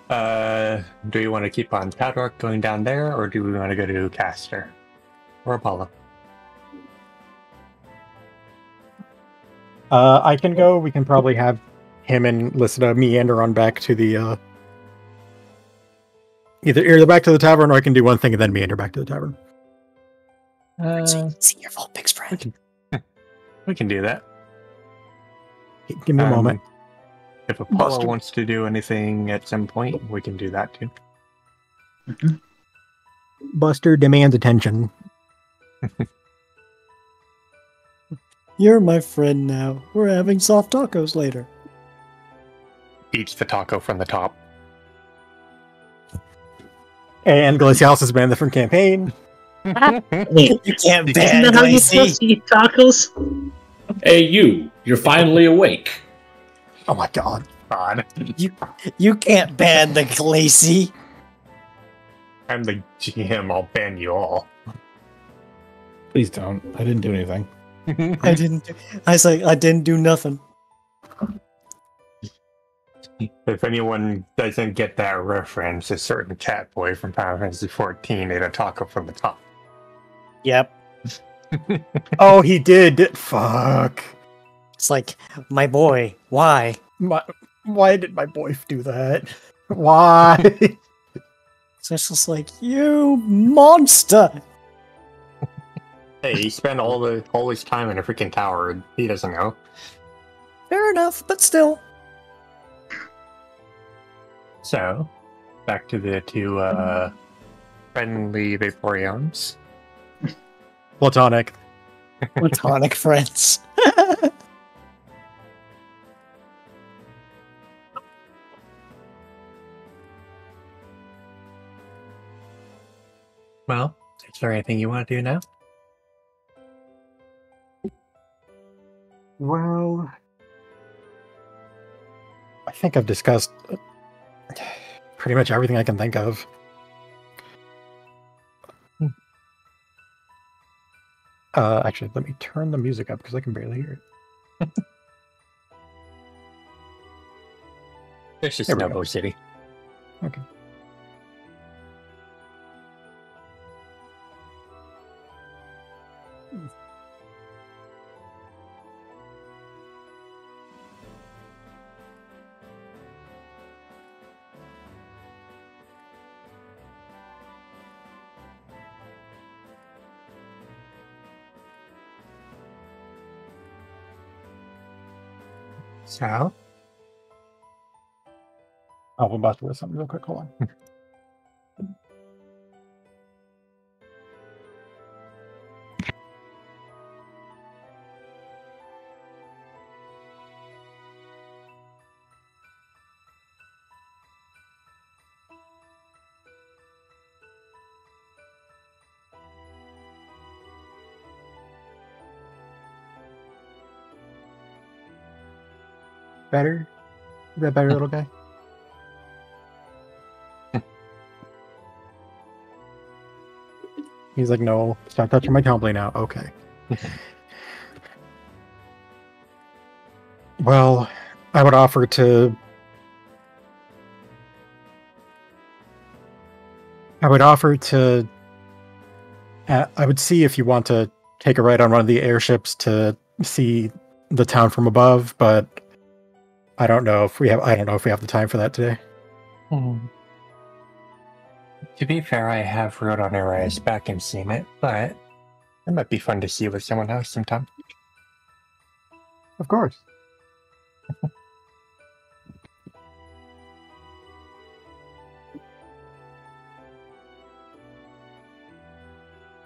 Do we want to keep on Padrock going down there, or do we want to go to Castor or Apollo? I can go. We can probably have him and Lissida meander on back to the either back to the tavern, or I can do one thing and then meander back to the tavern. See your Vulpix friend. We can do that. Give me a moment. If Apollo Buster. wants to do anything at some point, we can do that too. Buster demands attention. You're my friend now. We're having soft tacos later. Eats the taco from the top. And Glacialis has been in the different campaign. Wait, You can't isn't ban that how you're supposed Glacy. to eat tacos? Hey, you're finally awake. Oh my god. God. You can't ban the Glacy. I'm the GM, I'll ban you all. Please don't. I didn't do anything. I didn't. I say I didn't do nothing. If anyone doesn't get that reference, a certain cat boy from Final Fantasy XIV ate a taco from the top. Yep. Oh, he did. Fuck. It's like my boy. Why? Why did my boy do that? Why? So it's just like you monster. Hey, he spent all his time in a freaking tower. He doesn't know. Fair enough, but still. So, back to the two friendly Vaporeons. Platonic. Platonic friends. Well, is there anything you want to do now? Well, I think I've discussed pretty much everything I can think of. Actually, let me turn the music up because I can barely hear it. It's just There we go. Novo City. Okay. So, We'll bust with something real quick. Hold on. Better? Is that better, little guy? He's like, no, stop touching my tumbly now. Okay. Well, I would offer to... I would see if you want to take a ride on one of the airships to see the town from above, but I don't know if we have the time for that today. to be fair, I have rode on Arise back and seen it, but it might be fun to see with someone else sometime. Of course.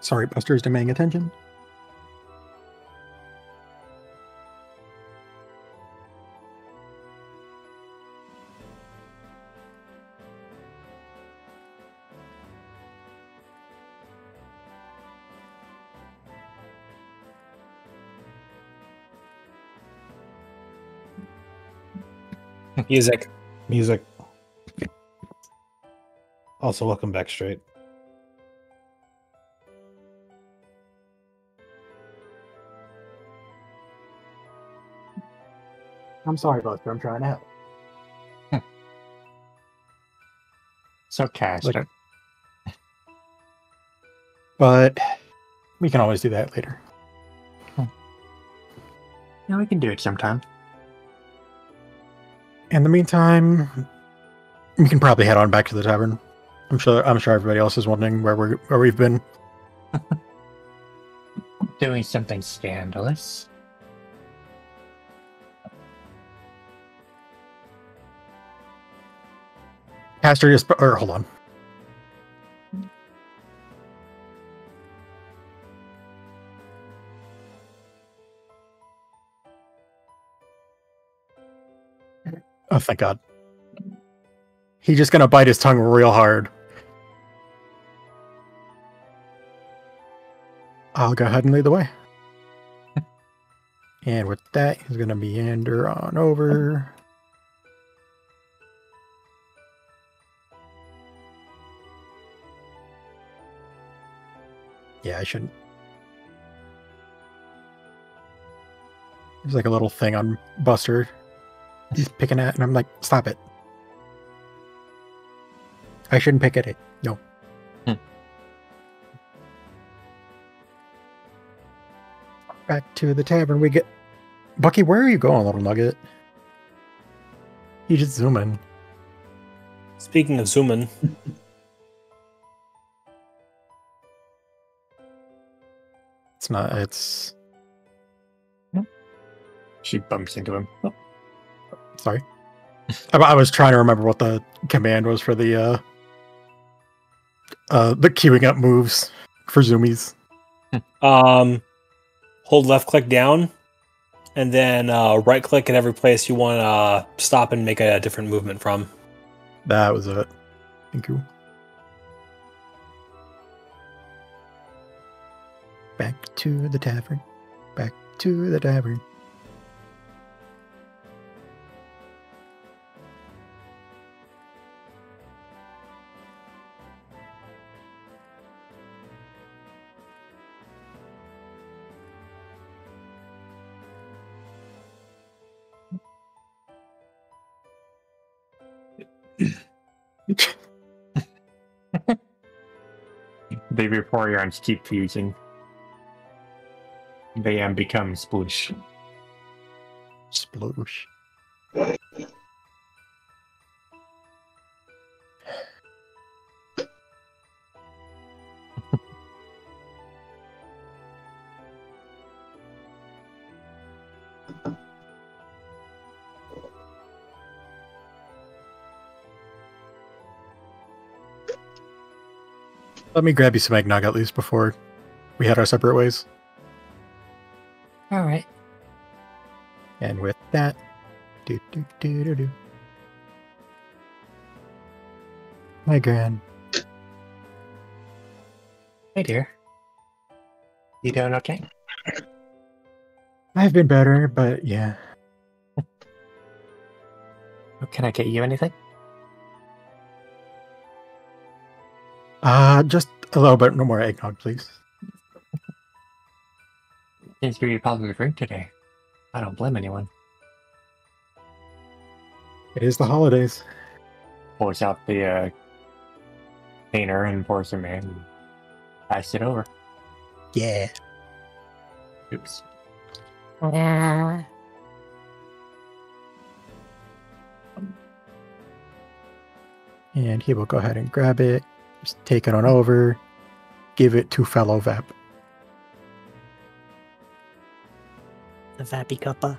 Sorry, Buster's demanding attention. Music. Music. Also, welcome back, Straight. I'm sorry, Buster. I'm trying to help. So Caster. But we can always do that later. Yeah, we can do it sometime. In the meantime, we can probably head on back to the tavern. I'm sure everybody else is wondering where we've been. Doing something scandalous. Caster just hold on. Oh, thank God. He's just gonna bite his tongue real hard. I'll go ahead and lead the way. And with that, he's gonna meander on over. Yeah, I shouldn't. There's like a little thing on Buster. He's picking at, and I'm like, stop it. I shouldn't pick at it. No. Back to the tavern we get. Bucky, where are you going, little nugget? You just zoom in. Speaking of zooming, It's not, it's... She bumps into him. Oh. Sorry. I was trying to remember what the command was for the queuing up moves for zoomies. hold left click down, and then right click at every place you want to stop and make a different movement from. That was it. Thank you. Back to the tavern. Back to the tavern. The Vaporeons keep fusing. They become sploosh. Sploosh. Let me grab you some eggnog at least before we head our separate ways. All right. And with that, do. My gran. Hey, dear. You doing okay? I've been better, but yeah. Can I get you anything? Just a little bit more eggnog, please. Seems to be a popular drink today. I don't blame anyone. It is the holidays. Pours out the container and pours some in and pass it over. Yeah. Oops. And he will go ahead and grab it. Just take it on over. Give it to fellow Vap. The Vappy Cuppa.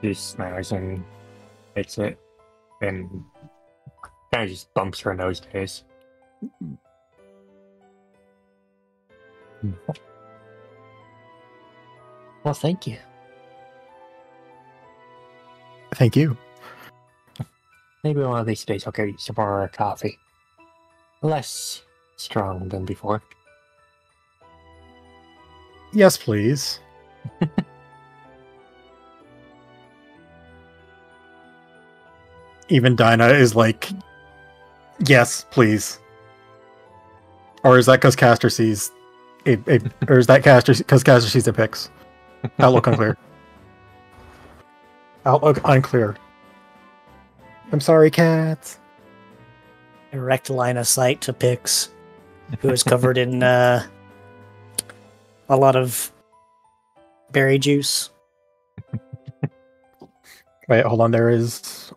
She smiles and takes it and kind of just bumps her nose to his. Well, thank you. Thank you. Maybe one of these days I'll get you some more coffee. Less strong than before. Yes, please. Even Dinah is like, yes, please. Or is that because Caster sees or is that Caster because Caster sees the pics? Outlook unclear. Outlook unclear. I'm sorry, cats. Direct line of sight to Pix, who is covered in a lot of berry juice. Wait, hold on.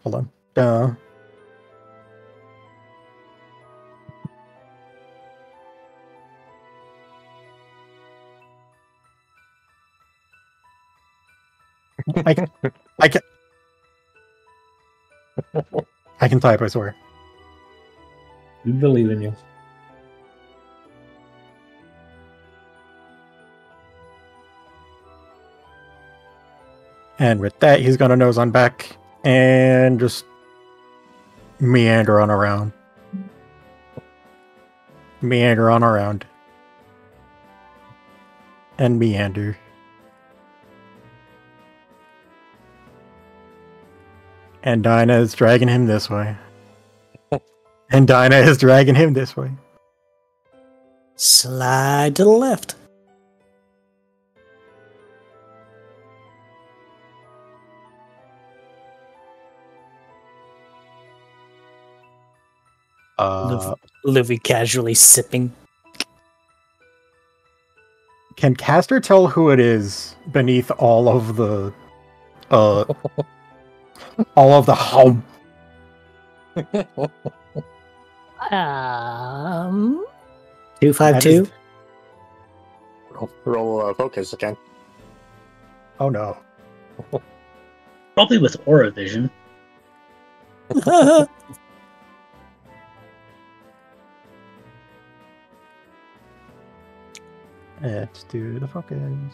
Hold on. I can type, I swear. We believe in you. And with that, he's gonna nose on back and just meander on around. Meander on around. And meander. And Dinah is dragging him this way. And Dinah is dragging him this way. Slide to the left. Livy casually sipping. Can Caster tell who it is beneath all of the all of the home? 252. Roll focus again. Oh no. Probably with aura vision. Let's do the focus.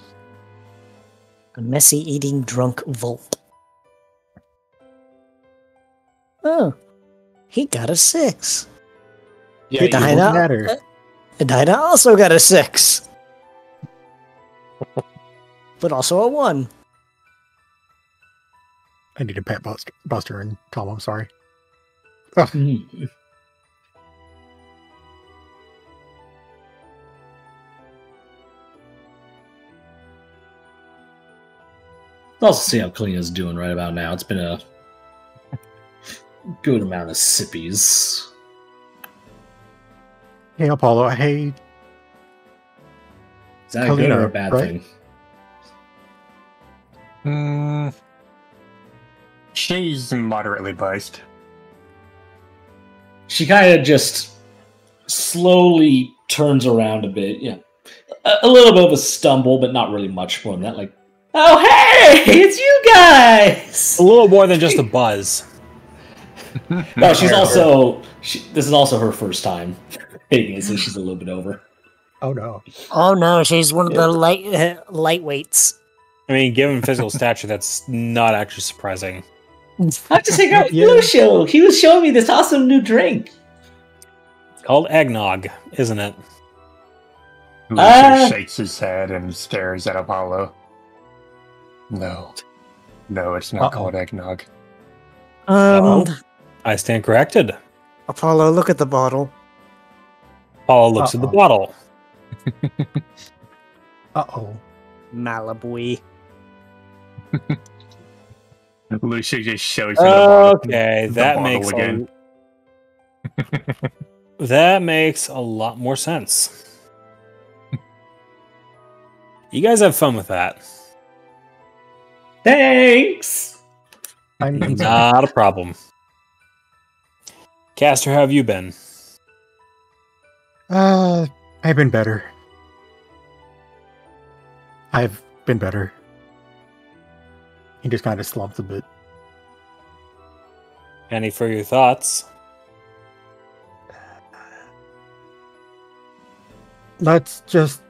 A messy eating drunk Volt. Oh, he got a 6. Yeah, Dinah also got a 6. But also a 1. I need to pet Buster and Tom, I'm sorry. Let's also see how Kalina's doing right about now. It's been a good amount of sippies. Hey, Apollo. Hey, Is that a good or a Kalina, bad right? thing? She's moderately buzzed. She kind of just slowly turns around a bit. Yeah, a little bit of a stumble, but not really much more than that. Like, oh hey, it's you guys. A little more than just a buzz. No, she's also. This is also her first time hitting it, so she's a little bit over. Oh no. Oh no, she's one of the lightweights. I mean, given physical stature, that's not actually surprising. I have to say, Lucio, he was showing me this awesome new drink. It's called eggnog, isn't it? Lucius shakes his head and stares at Apollo. No, it's not called eggnog. I stand corrected. Apollo, look at the bottle. Apollo looks at the bottle. Uh-oh. Malibu. Lucia just shows you the bottle. Okay, that makes again. That makes a lot more sense. You guys have fun with that. Thanks. Not a problem. Caster, how have you been? I've been better. I've been better. He just kind of slumps a bit. Any further thoughts? Let's just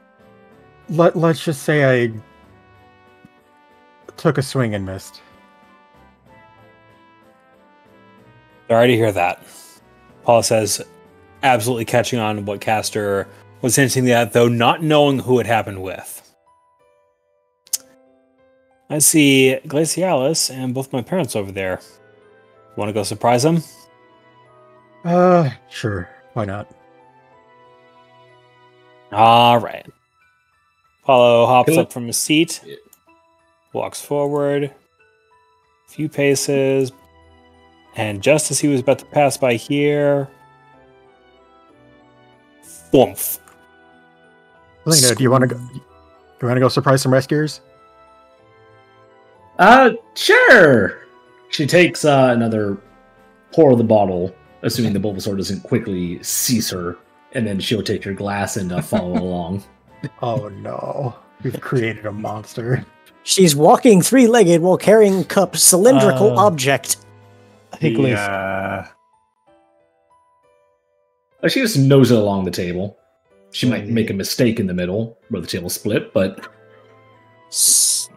say I took a swing and missed. Sorry to hear that. Paula says, absolutely catching on what Caster was hinting at, though not knowing who it happened with. I see Glacialis and both my parents over there. Want to go surprise them? Sure. Why not? All right. Apollo hops up from his seat, walks forward a few paces, and just as he was about to pass by here, Boomf. Lena, do you want to go? Do you want to go surprise some rescuers? Sure. She takes another pour of the bottle, assuming the Bulbasaur doesn't quickly seize her, and then she'll take her glass and follow along. Oh no, we've created a monster. She's walking three-legged while carrying cup cylindrical object. Hickles. She just knows it along the table. She might make a mistake in the middle where the table split, but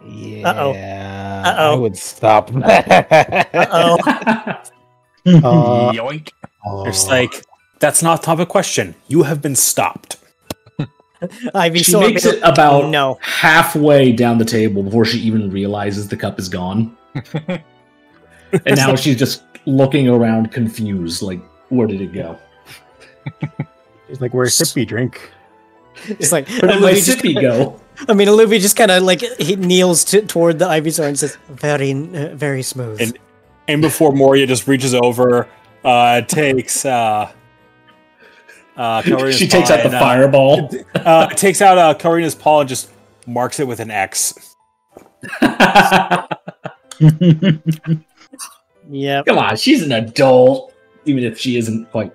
Yeah, Uh-oh. I would stop. Uh-oh. Yoink. It's like, that's not the topic question. You have been stopped. Ivysaur she makes it about no. halfway down the table before she even realizes the cup is gone. And now she's just looking around confused, like, where did it go? She's like, "Where's Sippy drink?" It's like, Where did my Olivia just- sippy go? I mean, Olivia just kind of like he kneels toward the Ivysaur and says, "Very smooth." And before Moria just reaches over, takes Karina's She takes paw out the and, fireball. takes out Karina's paw and just marks it with an X. Yep. Come on, she's an adult, even if she isn't quite.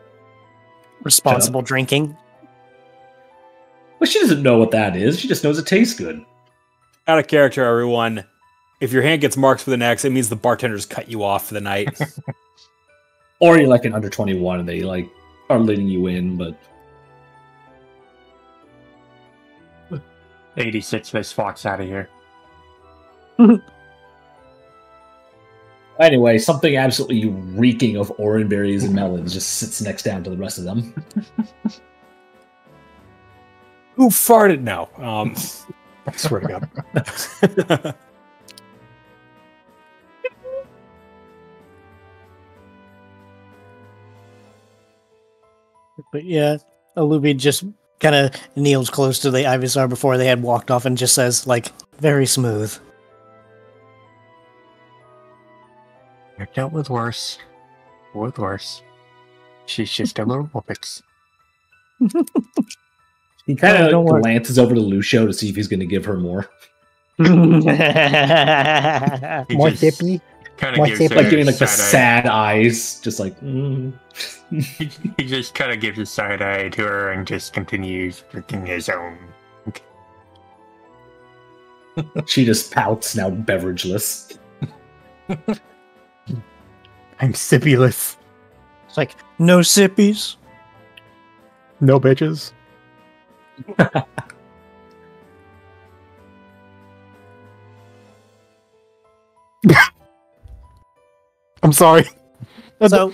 Responsible drinking. Well, she doesn't know what that is. She just knows it tastes good. Out of character, everyone. If your hand gets marked with an X, it means the bartenders cut you off for the night. Or you're like an under 21 and they like are letting you in, but 86 Miss Fox out of here. anyway, something absolutely reeking of orange berries and melons just sits next down to the rest of them. Who farted? No. I swear to God. But yeah, Alubi just kind of kneels close to the Ivysaur before they had walked off and just says, like, very smooth. I've dealt with worse. With worse. She's just a little Vulpix. He kind Oh, don't of worry. glances over to Lucio to see if he's going to give her more. He More just Sippy. Kind More of gives Sippy. her Like giving like the side-eye. sad eyes, just like. He just kind of gives a side eye to her and just continues drinking his own. She just pouts, now beverageless. I'm Sippyless. It's like, no sippies. No bitches. I'm sorry. So,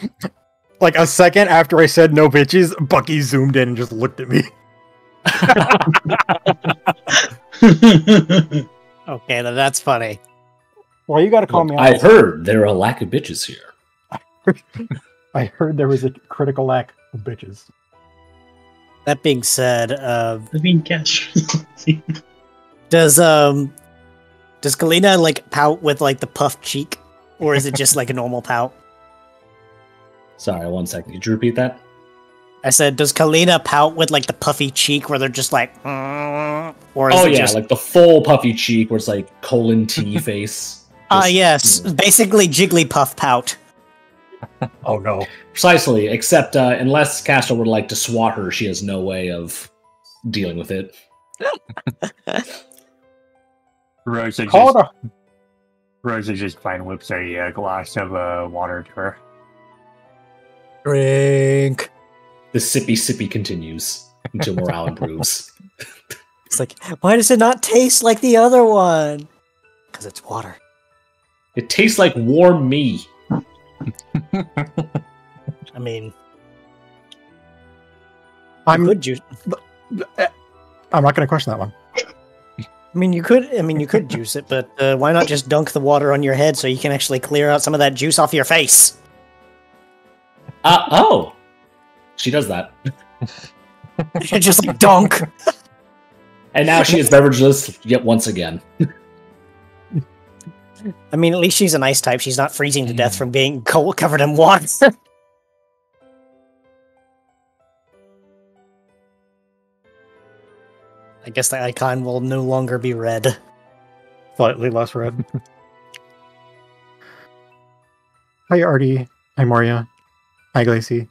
Like a second after I said no bitches, Bucky zoomed in and just looked at me. okay, now that's funny. Well, you gotta call me I out. heard there are a lack of bitches here. I heard there was a critical lack of bitches. That being said, I mean, gosh. does Kalina like pout with like the puffed cheek, or is it just like a normal pout? Sorry, 1 second. Could you repeat that? I said, does Kalina pout with like the puffy cheek where they're just like, or is Oh it yeah, just? like the full puffy cheek where it's like colon T face. Just, Yes, basically Jigglypuff pout. Oh no. Precisely, except unless Castor would like to swat her, she has no way of dealing with it. Rosa Call just, it Rosa just fine whips a glass of water to her. Drink. The sippy continues until morale improves. It's like, why does it not taste like the other one? Because it's water. It tastes like warm me. I mean, I'm you could juice. I'm not gonna question that one. You could juice it, but why not just dunk the water on your head so you can actually clear out some of that juice off your face? Oh! She does that. Just like dunk. And now she is beverageless yet once again. I mean, at least she's an ice type. She's not freezing to death from being covered in water. I guess the icon will no longer be red. Slightly less red. Hi, Artie. Hi, Moria. Hi, Glacy.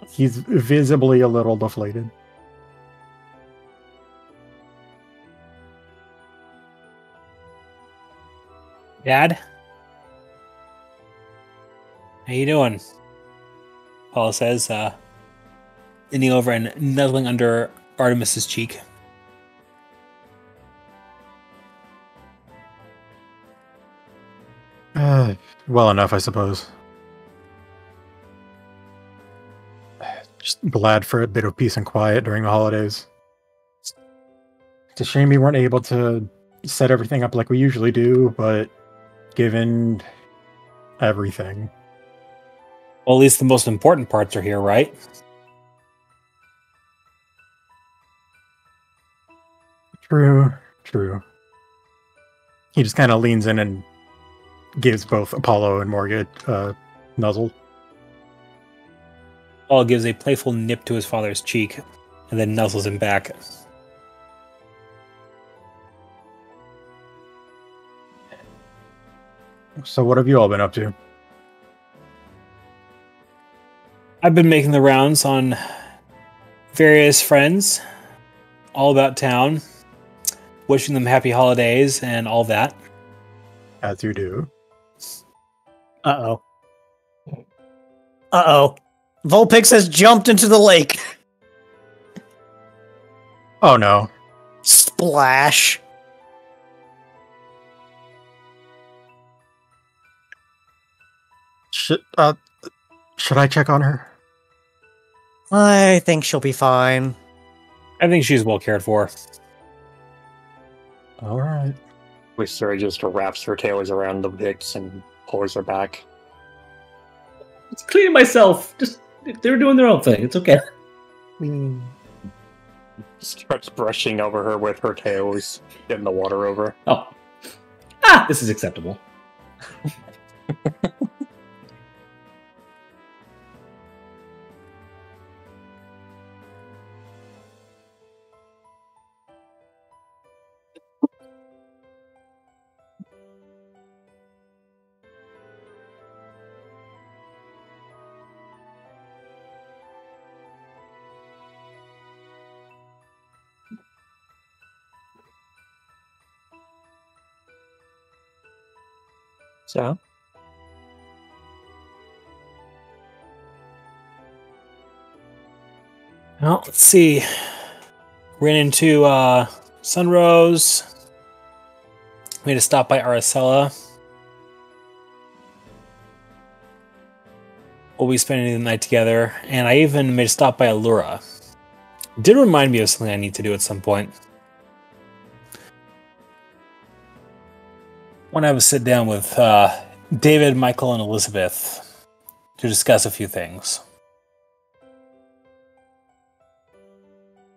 He's visibly a little deflated. Dad? How you doing? Paula says, leaning over and nuzzling under Artemis's cheek. Well enough, I suppose. Just glad for a bit of peace and quiet during the holidays. It's a shame we weren't able to set everything up like we usually do, but given everything. Well, at least the most important parts are here, right? True. He just kind of leans in and gives both Apollo and Morgan a nuzzle. Paul gives a playful nip to his father's cheek and then nuzzles him back. So what have you all been up to? I've been making the rounds on various friends all about town, wishing them happy holidays and all that. As you do. Uh-oh. Uh-oh. Vulpix has jumped into the lake. Oh no. Splash. Should I check on her? I think she'll be fine. I think she's well cared for. Alright. Whistler just wraps her tails around the Vix and pulls her back. It's cleaning myself. Just they're doing their own thing. It's okay. Starts brushing over her with her tails, getting the water over. Oh. This is acceptable. So? Well, let's see. Ran into Sunrose. We had to stop by Aracella. We'll be spending the night together. And I even made a stop by Allura. It did remind me of something I need to do at some point. I want to have a sit down with David, Michael, and Elizabeth to discuss a few things.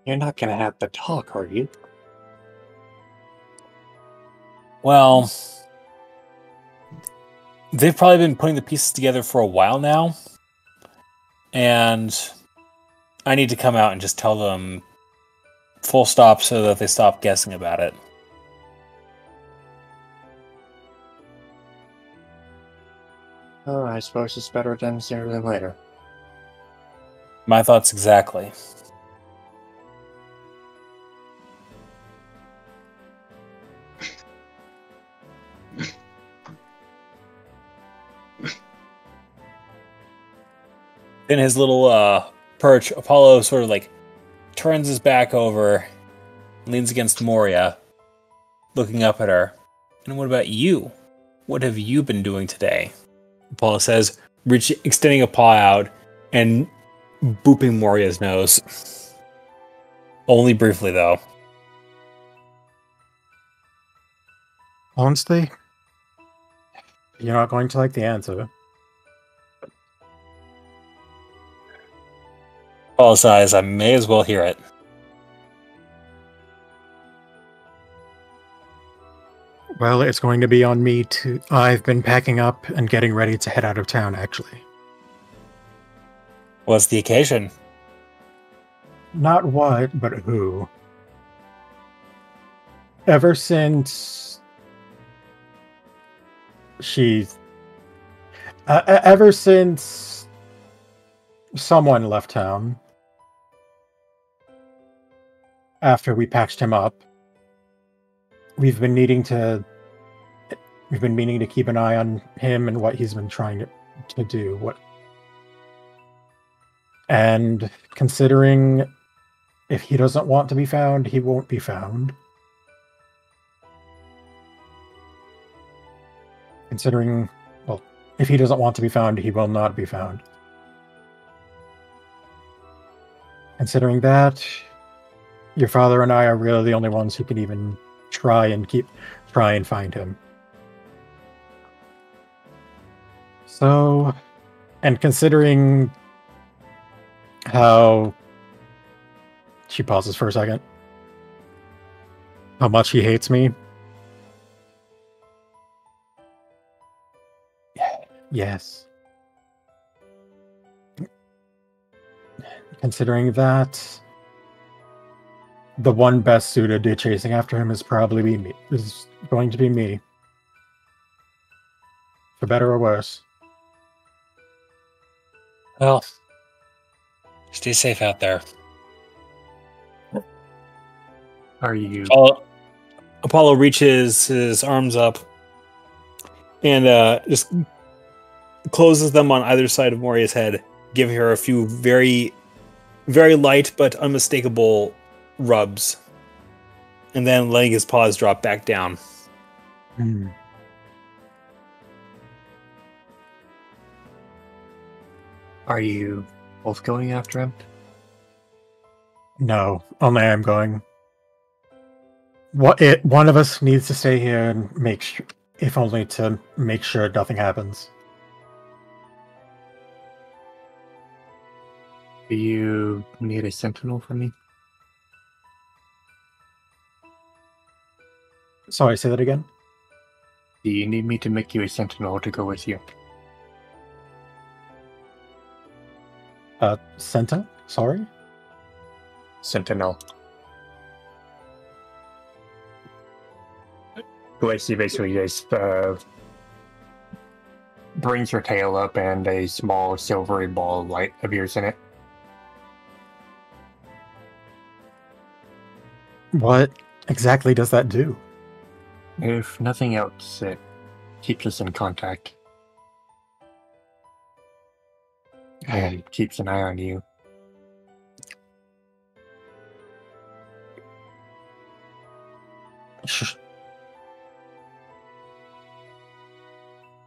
You're not gonna have to talk, are you? Well, they've probably been putting the pieces together for a while now. And I need to come out and just tell them full stop so that they stop guessing about it. Oh, I suppose it's better done sooner than later. My thoughts exactly. In his little perch, Apollo sort of like turns his back over, leans against Moria, looking up at her. And what about you? What have you been doing today? Apollo says, extending a paw out and booping Moria's nose. Only briefly, though. Honestly, you're not going to like the answer. Apollo sighs, I may as well hear it. Well, it's going to be on me to... I've been packing up and getting ready to head out of town, actually. What's the occasion? Not what, but who. Ever since ever since someone left town after we patched him up, we've been meaning to keep an eye on him and what he's been trying to do. And considering if he doesn't want to be found, he won't be found. Considering, well, if he doesn't want to be found, he will not be found. Considering that, your father and I are really the only ones who can even try and find him. So, and considering how she pauses for a second, how much he hates me. Yes. Considering that, the one best suited to chasing after him is going to be me. For better or worse. Well, stay safe out there. Are you? Apollo reaches his arms up and just closes them on either side of Moria's head, giving her a few very, very light but unmistakable rubs, and then letting his paws drop back down. Are you both going after him? No, only I'm going. One of us needs to stay here and make sure, if only to make sure nothing happens. Do you need a sentinel from me? Sorry, say that again? Do you need me to make you a sentinel to go with you? Senta? Sorry? Sentinel. Lacey basically just brings her tail up and a small silvery ball of light appears in it. What exactly does that do? If nothing else, it keeps us in contact. And keeps an eye on you.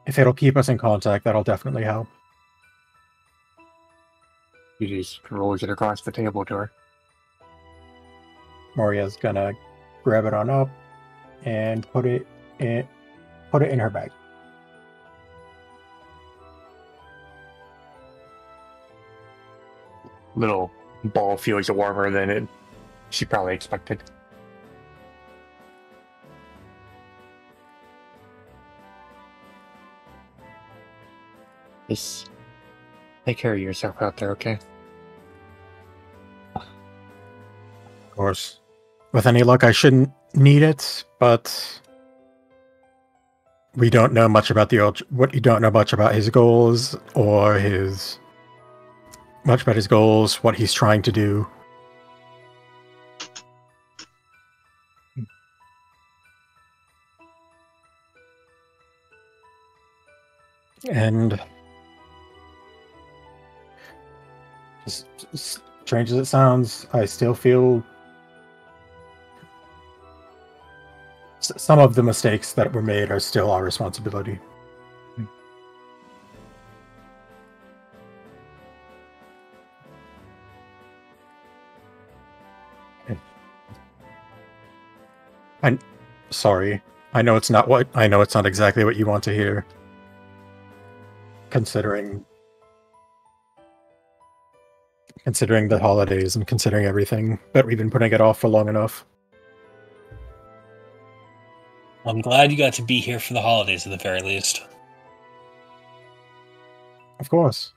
If it'll keep us in contact, that'll definitely help. You just rolls it across the table to her. Moria's gonna grab it on up and put it in her bag. Little ball feels warmer than she probably expected. Just take care of yourself out there, okay? Of course. With any luck, I shouldn't need it, but we don't know much about you don't know much about his goals or what he's trying to do. And as strange as it sounds, I still feel some of the mistakes that were made are still our responsibility. I'm sorry. I know it's not exactly what you want to hear. Considering the holidays and considering everything, but we've been putting it off for long enough. I'm glad you got to be here for the holidays at the very least. Of course.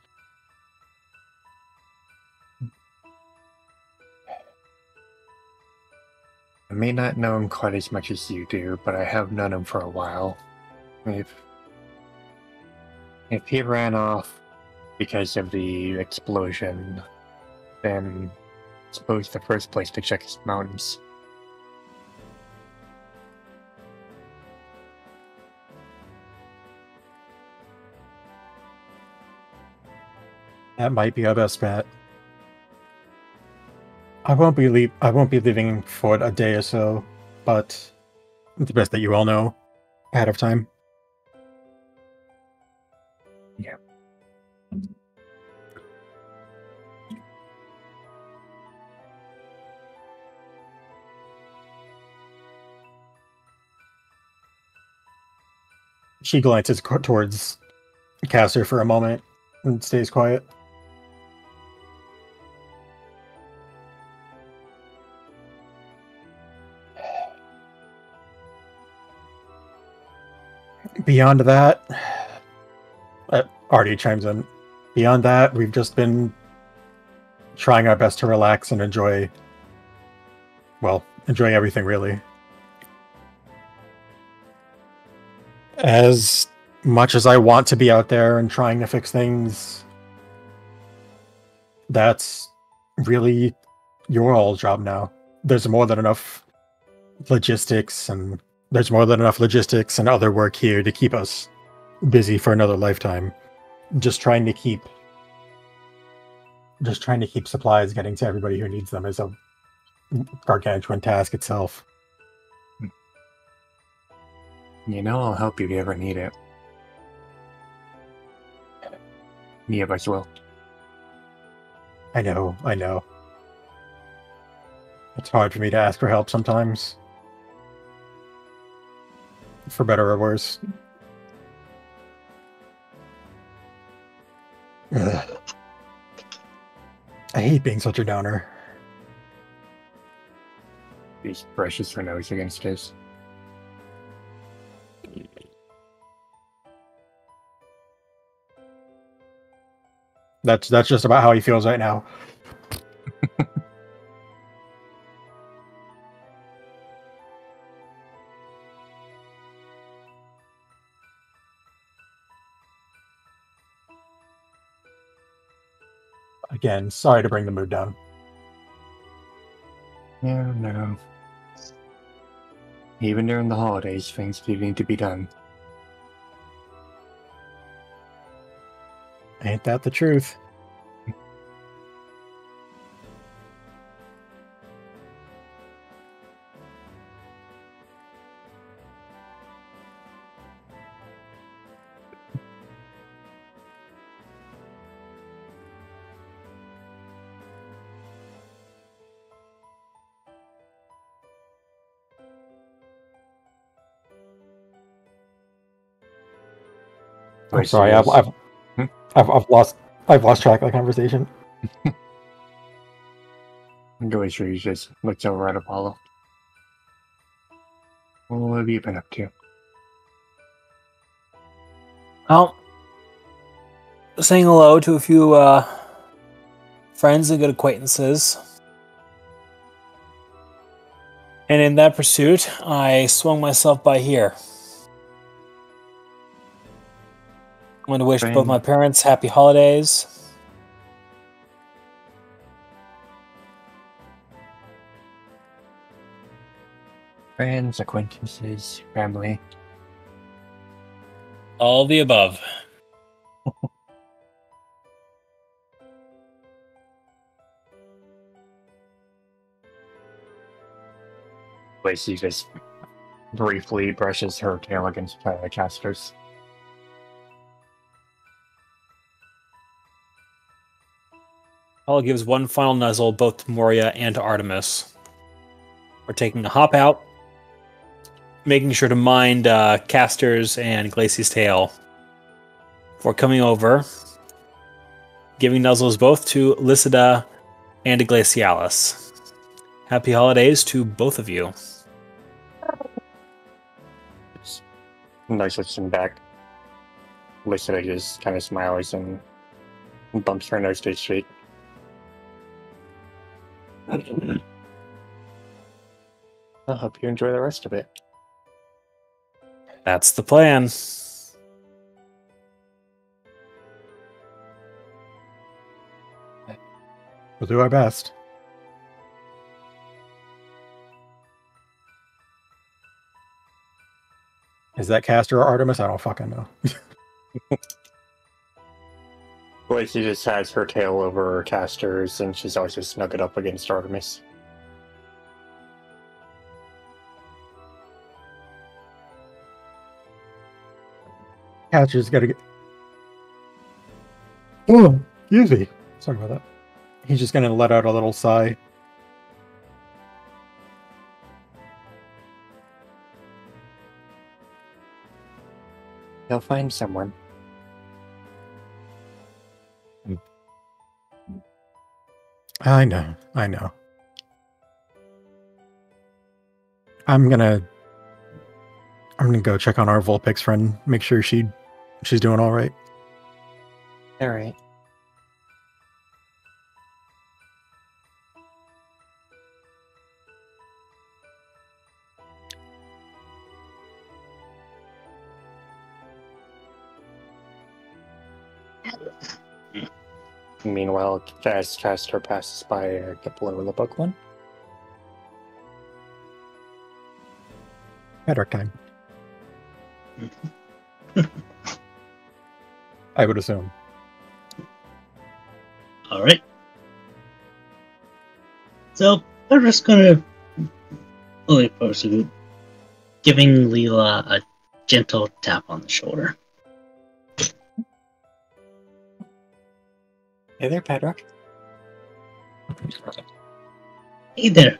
I may not know him quite as much as you do, but I have known him for a while. If he ran off because of the explosion, then I suppose the first place to check is mountains. That might be our best bet. I won't be leaving for a day or so, but it's best that you all know ahead of time. Yeah. She glances towards Caster for a moment and stays quiet. Beyond that, Artie chimes in. Beyond that, we've just been trying our best to relax and enjoy everything, really. As much as I want to be out there and trying to fix things, that's really your all job now. There's more than enough logistics and other work here to keep us busy for another lifetime. Just trying to keep supplies getting to everybody who needs them is a gargantuan task itself. You know, I'll help you if you ever need it. Me of us will. I know. It's hard for me to ask for help sometimes. For better or worse. Ugh. I hate being such a downer. He brushes her nose against his. That's just about how he feels right now. Again, sorry to bring the mood down. Yeah, no. Even during the holidays, things do need to be done. Ain't that the truth? I'm sorry, I've lost track of the conversation. Glacier just looks over at Apollo. What have you been up to? Well, saying hello to a few friends and good acquaintances. And in that pursuit, I swung myself by here. I want to wish both my parents happy holidays. Friends, acquaintances, family. All the above. Lacey just briefly brushes her tail against Caster's. Paul gives one final nuzzle both to Moria and to Artemis. We're taking a hop out, making sure to mind Caster's and Glacey's tail before coming over, giving nuzzles both to Lysida and to Glacialis. Happy holidays to both of you. Nice looking back. Lysida just kind of smiles and bumps her nose to his cheek. I hope you enjoy the rest of it. That's the plan. We'll do our best. Is that Castor or Artemis? I don't fucking know. Well, she just has her tail over her casters, and she's always just snuggled up against Artemis. Castor's gotta get. Oh, excuse me. Sorry about that. He's just gonna let out a little sigh. He'll find someone. I know. I'm gonna go check on our Vulpix friend, make sure she's doing all right. All right. Meanwhile, as Castor passes by a couple of the book one. Hedrick time. I would assume. All right. So we're just gonna fully proceed, giving Leela a gentle tap on the shoulder. Hey there, Padrock. Hey there.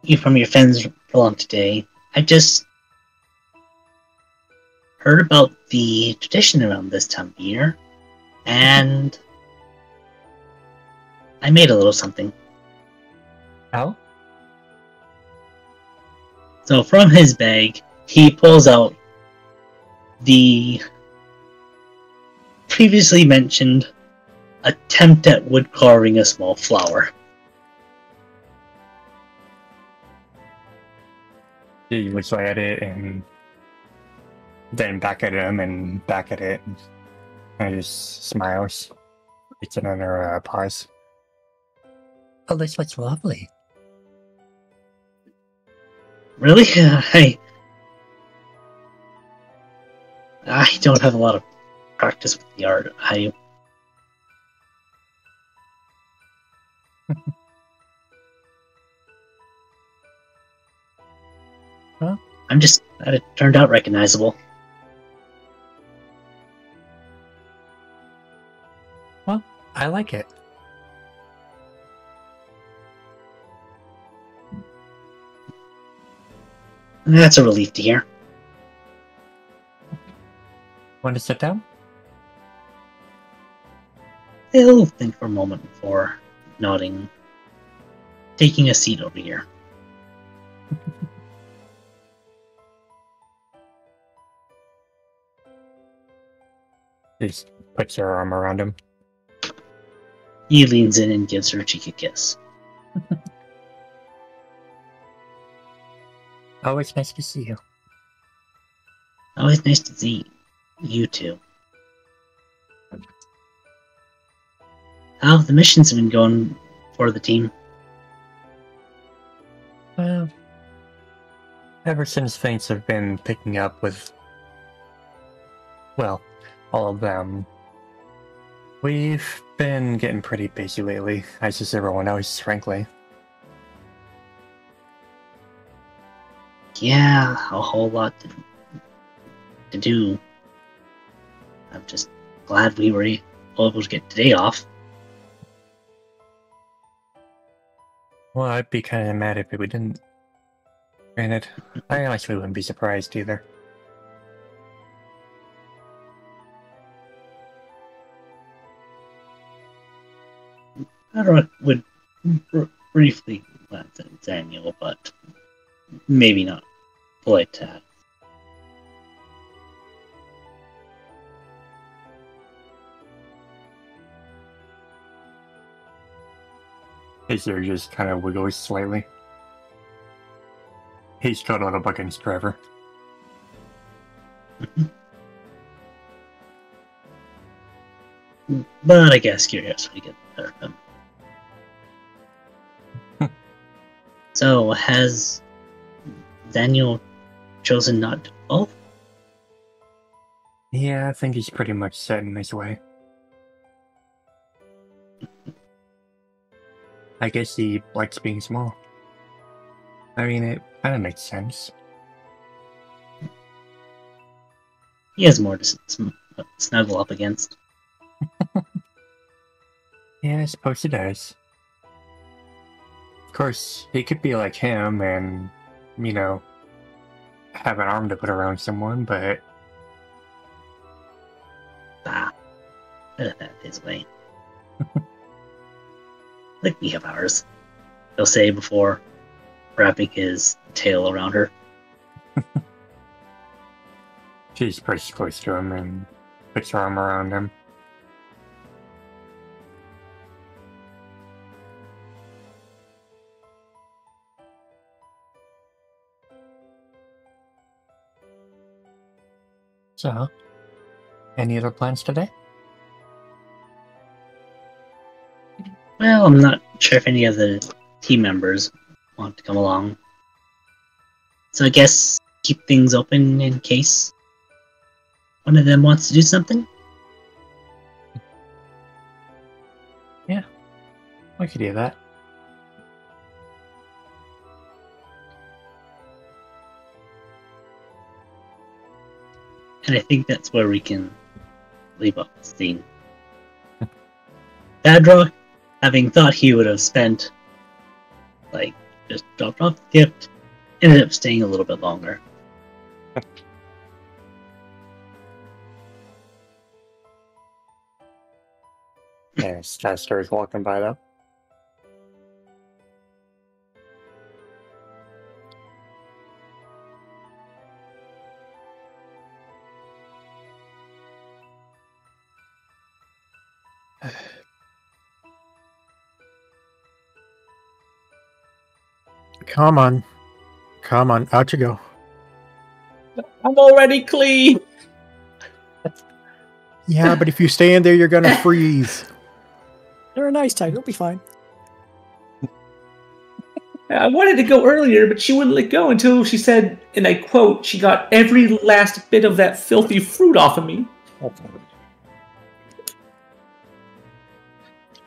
You from your friends along today. I just heard about the tradition around this time of year, and I made a little something. Oh? So from his bag, he pulls out the previously mentioned attempt at wood carving a small flower. He looks at it and then back at him and back at it and just smiles. It's another pause. Oh, this looks lovely. Really? I don't have a lot of practice with the art. Huh? I'm just glad it turned out recognizable. Well, I like it. That's a relief to hear. Want to sit down? He'll think for a moment before nodding, taking a seat over here. She puts her arm around him. He leans in and gives her a cheeky kiss. Always nice to see you. Always nice to see you too. How have the missions been going for the team? Well, ever since things have been picking up with, well, all of them, we've been getting pretty busy lately, as is everyone else, frankly. Yeah, a whole lot to do. I'm just glad we were able to get today off. Well, I'd be kind of mad if we didn't. Granted, I honestly wouldn't be surprised either. I would briefly glance at Daniel, but maybe not polite to ask. His ear just kind of wiggles slightly. He's cuddled up against Trevor. But I guess curiosity gets the better of him. So, has Daniel chosen not to evolve? Yeah, I think he's pretty much set in his way. I guess he likes being small. I mean, it kind of makes sense. He has more to snuggle up against. Yeah, I suppose it does. Of course, he could be like him and, you know, have an arm to put around someone, but... Let that his way. Like we have ours. He'll say before wrapping his tail around her. She's pretty close to him and puts her arm around him. So, any other plans today? Well, I'm not sure if any of the team members want to come along. So I guess keep things open in case one of them wants to do something. Yeah, we could do that. And I think that's where we can leave off the scene. Badrock, having thought he would have spent, like, just dropped off the gift, ended up staying a little bit longer. Yeah, Chester is walking by though. Come on. Come on. Out you go. I'm already clean. Yeah, but if you stay in there, you're going to freeze. You're a nice type. You'll be fine. I wanted to go earlier, but she wouldn't let go until she said, and I quote, she got every last bit of that filthy fruit off of me.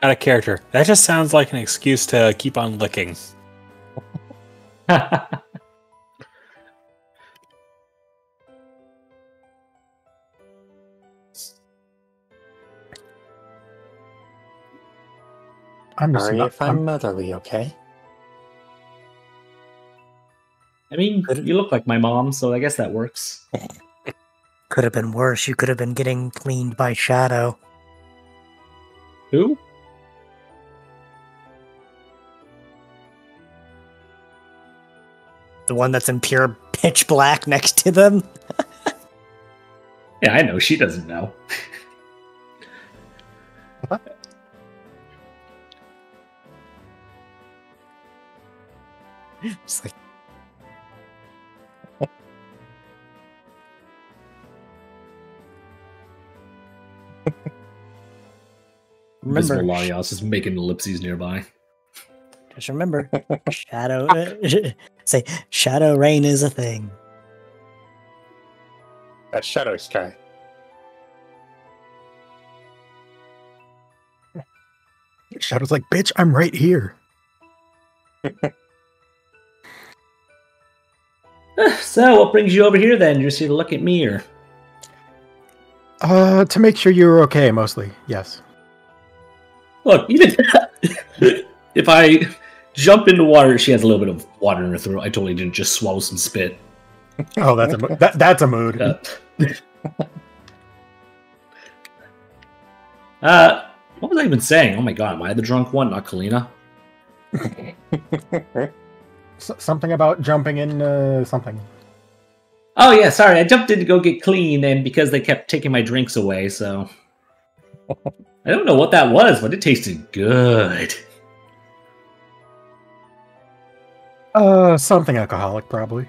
Out of character. That just sounds like an excuse to keep on licking. I'm just Sorry not. if I'm motherly, okay? I mean, you look like my mom, so I guess that works. Could have been worse. You could have been getting cleaned by Shadow. Who? The one that's in pure pitch black next to them. Yeah, I know. She doesn't know. It's like, Miss remember, Malarios is making ellipses nearby. just remember, Shadow. Say, Shadow Rain is a thing. That's Shadow Sky. Shadow's like, bitch, I'm right here. So, what brings you over here then? You're just here to look at me, or? To make sure you're okay, mostly. Yes. Look, even if I jump into water, she has a little bit of water in her throat. I totally didn't just swallow some spit. Oh, that's a that's a mood. What was I even saying? Oh my god, am I the drunk one, not Kalina? Something about jumping in something. Oh yeah, sorry, I jumped in to go get clean, and because they kept taking my drinks away, so... I don't know what that was, but it tasted good. Something alcoholic, probably.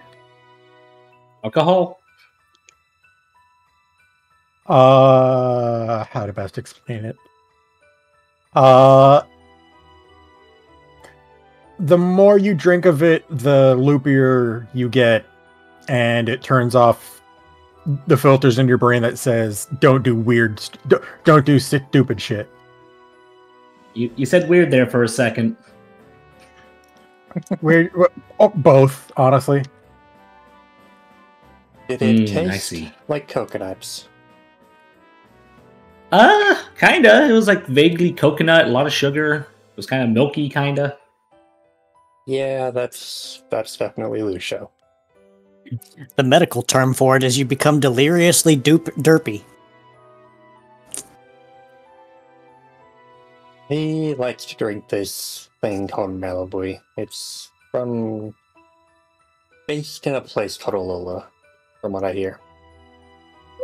Alcohol? How to best explain it? The more you drink of it, the loopier you get, and it turns off the filters in your brain that says, "Don't do don't do stupid shit." You said weird there for a second. Weird, both, honestly. Did it I taste see. like coconuts? Kinda. It was like vaguely coconut, a lot of sugar. It was kind of milky, kinda. Yeah, that's definitely Lucio. The medical term for it is you become deliriously derpy. He likes to drink this thing called Malibu. It's based in a place called Alola, from what I hear.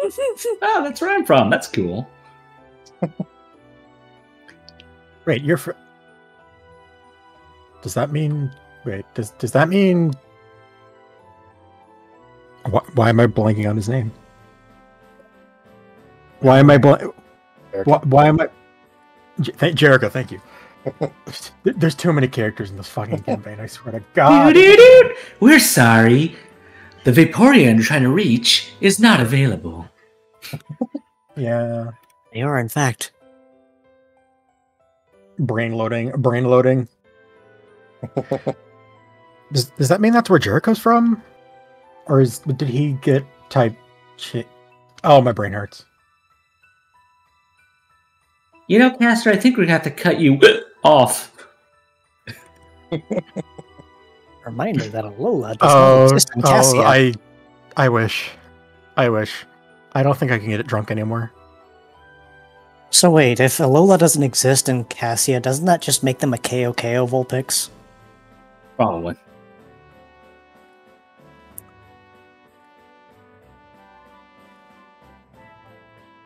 Oh, that's where I'm from. That's cool. Wait, does that mean? Wait, does that mean? Why am I blanking on his name? Why am I Why am I? Jericho, thank you. There's too many characters in this fucking campaign. I swear to God. Dude, we're sorry. The Vaporeon you're trying to reach is not available. Yeah. They are, in fact. Brain loading. Does that mean that's where Jericho's from? Or did he get type shit? Oh, my brain hurts. You know, Caster, I think we're going to have to cut you off. Reminder that Alola does not exist in Cassia. I wish. I don't think I can get it drunk anymore. So wait, if Alola doesn't exist in Cassia, doesn't that just make them a KO Vulpix? Probably.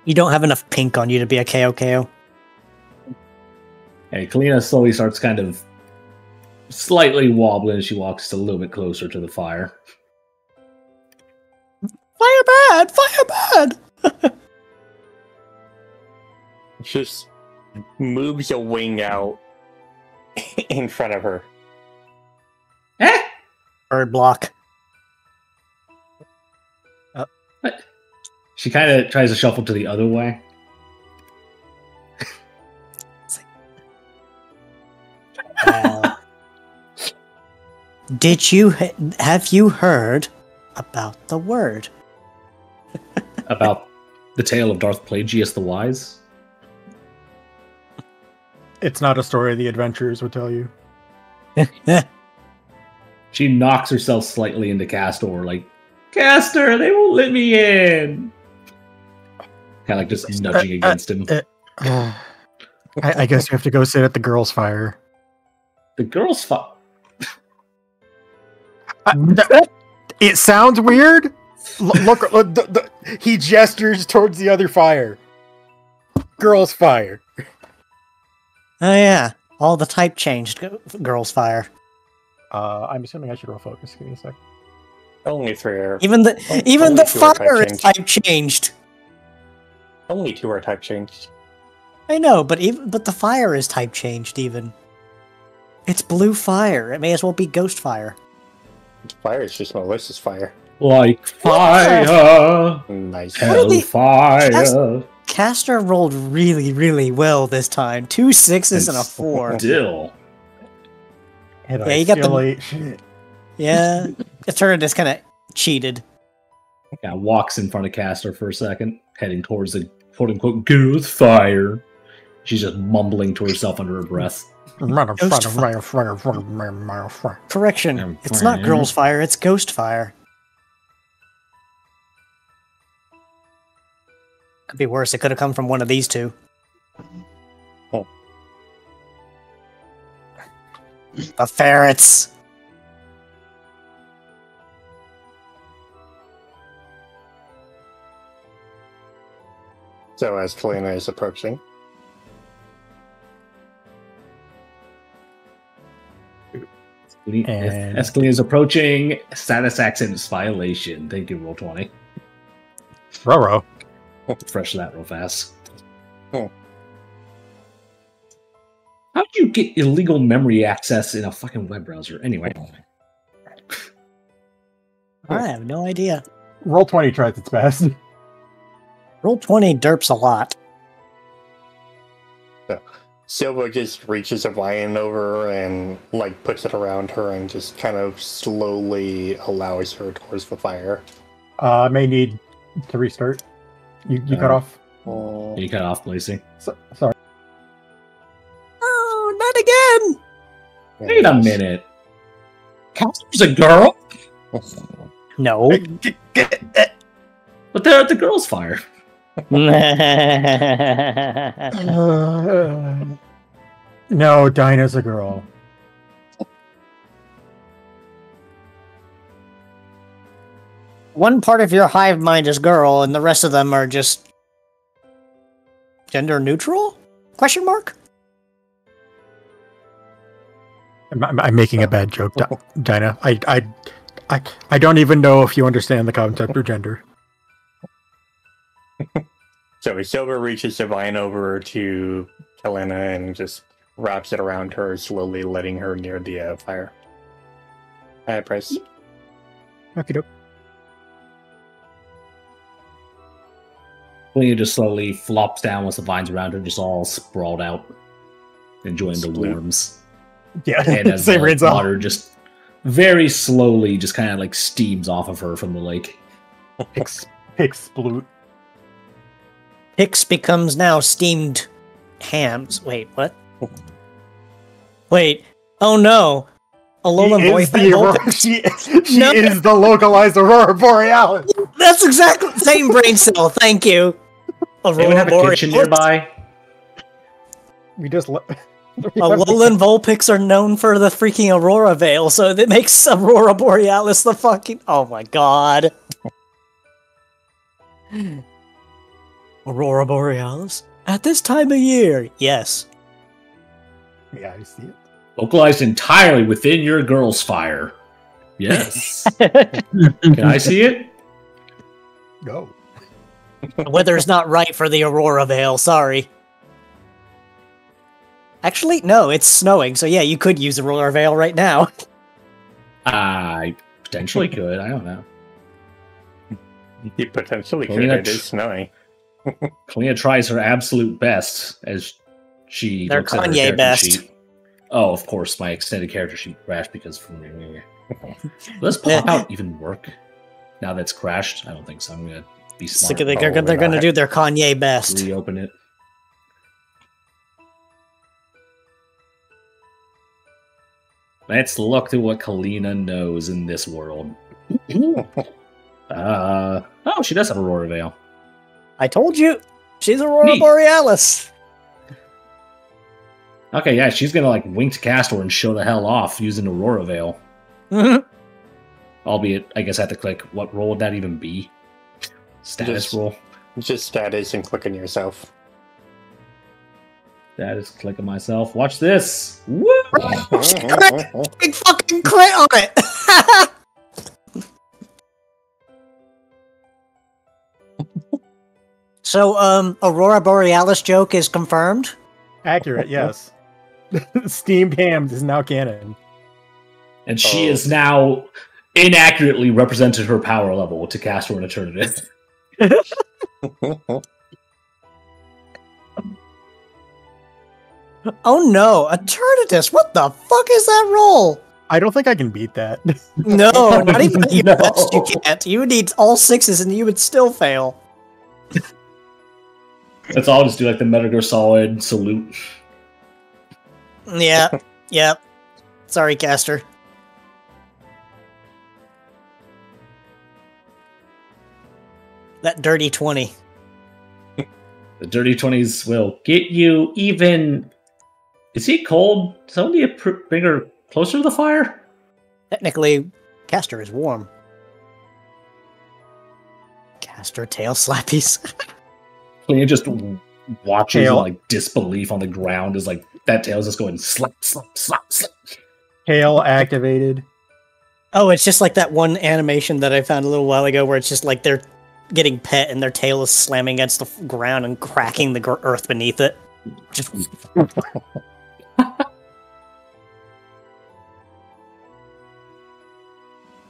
You don't have enough pink on you to be a KO. Hey, Kalina slowly starts kind of slightly wobbling as she walks a little bit closer to the fire. Fire bad! Just moves a wing out in front of her. Bird block. She kind of tries to shuffle to the other way. Have you heard about the word? About the tale of Darth Plagueis the Wise? It's not a story the adventurers would tell you. She knocks herself slightly into Castor, like, Castor, they won't let me in! Kind of like just nudging against him. I guess you have to go sit at the girls' fire. The girls' fire? It sounds weird. Look, he gestures towards the other fire. Girls' fire. Oh yeah, all the type changed girls' fire. I'm assuming I should roll focus. Give me a sec. Only 3 are. Even the fire is type changed. Only 2 are type changed. I know, but the fire is type changed. Even it's blue fire. It may as well be ghost fire. Fire is just Melissa's fire. Like fire! Nice. Hellfire! Castor rolled really, really well this time. 2 6s and a 4. Still. And Yeah, you got the. Yeah, Eterna just kind of cheated. Yeah, walks in front of Castor for a second, heading towards the quote-unquote girls' fire. She's just mumbling to herself under her breath. Correction, it's not girls' fire, it's ghost fire. Could be worse, it could have come from one of these two. Oh. The ferrets. So as Kalina is approaching, And- Escalade is approaching. Status accent violation. Thank you, roll 20. Roro. Fresh that real fast. Oh. How do you get illegal memory access in a fucking web browser? Anyway. I have no idea. Roll 20 tries its best. Roll 20 derps a lot. Silva just reaches a vine over and like puts it around her and just kind of slowly allows her towards the fire. May need to restart. You cut off. You cut off, Lacey. Sorry. Oh, not again! Wait a minute. Casper's a girl? No. But they're at the girls' fire. No, Dinah's a girl. One part of your hive mind is girl, and the rest of them are just gender neutral? Question mark? I'm making a bad joke, Dinah. I don't even know if you understand the concept of gender. So Silva reaches the vine over to Helena and just wraps it around her, slowly letting her near the fire. Price. Okie doke. Selena just slowly flops down once the vines around her just all sprawled out, enjoying the warms. Yeah, And as same the rains off. water just very slowly just kind of like steams off of her from the lake. Explode. Pix becomes now steamed hams. Wait, what? Wait. Oh no. Alolan boyfriend. She No. is the localized Aurora Borealis. That's exactly same brain cell. Thank you. Anyone have a kitchen nearby? We just Alolan Vulpix are known for the freaking Aurora Veil, so that makes Aurora Borealis the fucking. Oh my god. Aurora Borealis? At this time of year, yes. Yeah, I see it. Localized entirely within your girl's fire. Yes. Can I see it? Go. The weather's not right for the Aurora Veil, sorry. Actually, no, it's snowing, so yeah, you could use Aurora Veil right now. I potentially could. I don't know. You potentially could. Kalina It is snowing. Kalina tries her absolute best as she They're looks at her Kanye character best. sheet. Oh, of course, my extended character sheet crashed because. Does pop out even work now that's crashed? I don't think so. I'm gonna be smart. They're gonna do their Kanye best. Reopen it. Let's look at what Kalina knows in this world. Oh, she does have Aurora Veil. I told you, she's Aurora Neat. Borealis. Okay, yeah, she's gonna like wink to Castor and show the hell off using Aurora Veil. Mhm. Albeit, I guess I have to click. What role would that even be? Status Just- roll. Just status and click on yourself. Status, click on myself. Watch this. Woo! Big fucking crit on it. So, Aurora Borealis joke is confirmed. Accurate, yes. Steamed hams is now canon. And she Oh. is now inaccurately represented her power level to Castor and Eternatus. Oh no, Eternatus! What the fuck is that roll? I don't think I can beat that. No, not even at your No. best you can't. You would need all sixes and you would still fail. Let's all just do like the Metal Gear Solid salute. Yeah, yep. Sorry, Caster. That dirty 20. The Dirty 20s will get you even. Is he cold? Somebody bring her closer to the fire? Technically, Caster is warm. Caster tail slappies. Kalina just watches in Tail. like disbelief on the ground as like that tail is just going slap, slap, slap, slap. Tail activated. Oh, it's just like that one animation that I found a little while ago where it's just like they're getting pet and their tail is slamming against the ground and cracking the earth beneath it. Just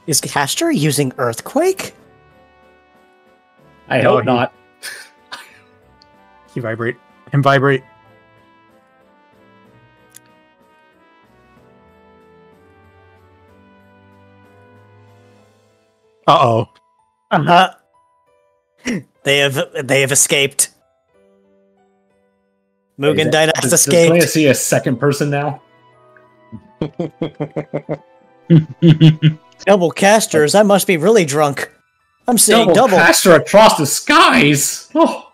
Is Castor using Earthquake? I hope not. He vibrate. Him vibrate. Uh-oh. Uh-huh. They have escaped. Mugen Daina has Does Clea escaped. see a second person now? Double casters, I must be really drunk. I'm seeing double. Caster across the skies! Oh.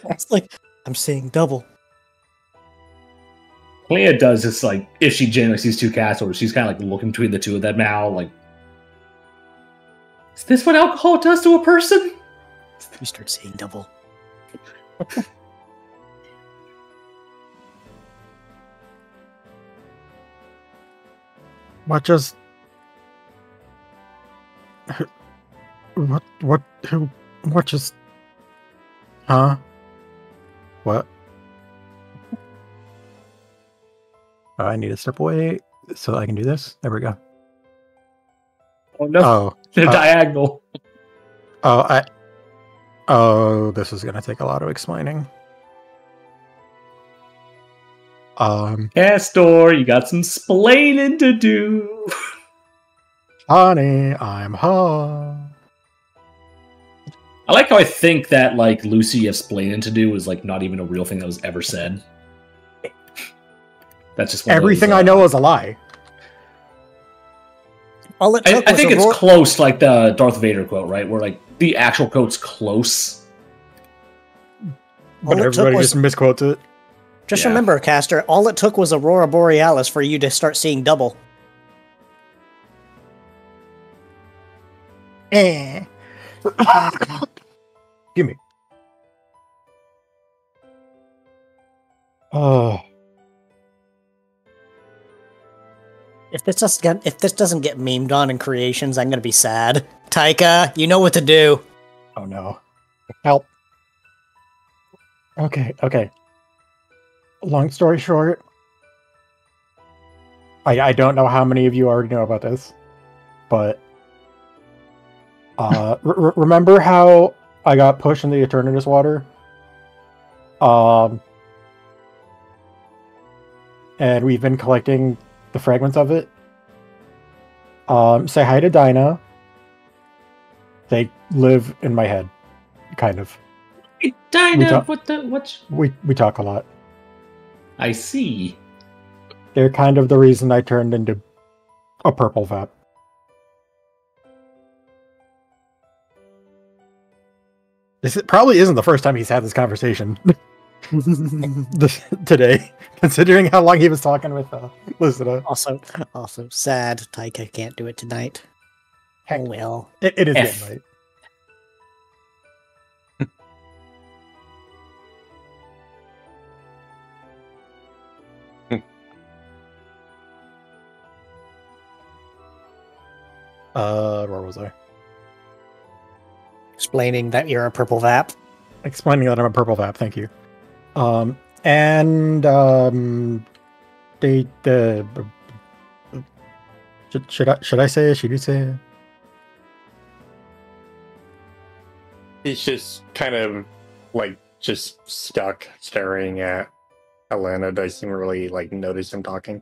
It's like, I'm seeing double. Clea does this, like, if she genuinely sees two casters, she's kind of like looking between the two of them now, like, is this what alcohol does to a person? You start seeing double. What just... What just... Huh? What? Oh, I need to step away so I can do this. There we go. Oh no, Oh, they're diagonal. Oh, this is gonna take a lot of explaining. Castor, you got some splaining to do. Honey, I'm home. I like how I think that, like, Lucy explaining to do is, like, not even a real thing that was ever said. That's just one of Everything those, I know is a lie. All it took I was think a it's roar- close, like the Darth Vader quote, right? Where, like, the actual quote's close. But all it took everybody was- just misquotes it. Just Yeah. remember, Castor, all it took was Aurora Borealis for you to start seeing double. Give me. Oh. If this doesn't get memed on in creations, I'm gonna be sad. Taika, you know what to do. Oh no. Help. Okay. Long story short, I don't know how many of you already know about this, but remember how I got pushed in the Eternatus water? And we've been collecting the fragments of it. Say hi to Dinah. They live in my head, kind of. Hey, Dinah, what? We talk a lot. I see. They're kind of the reason I turned into a purple vap. Probably isn't the first time he's had this conversation today, considering how long he was talking with Lizada. Also sad. Taika can't do it tonight. Heck, Oh well. it is F. getting late. Where was I? Explaining that you're a purple vap. Explaining that I'm a purple vap. Thank you. Should I say it? Should you say it? He's just kind of like just stuck staring at Elena. Doesn't really like notice him talking.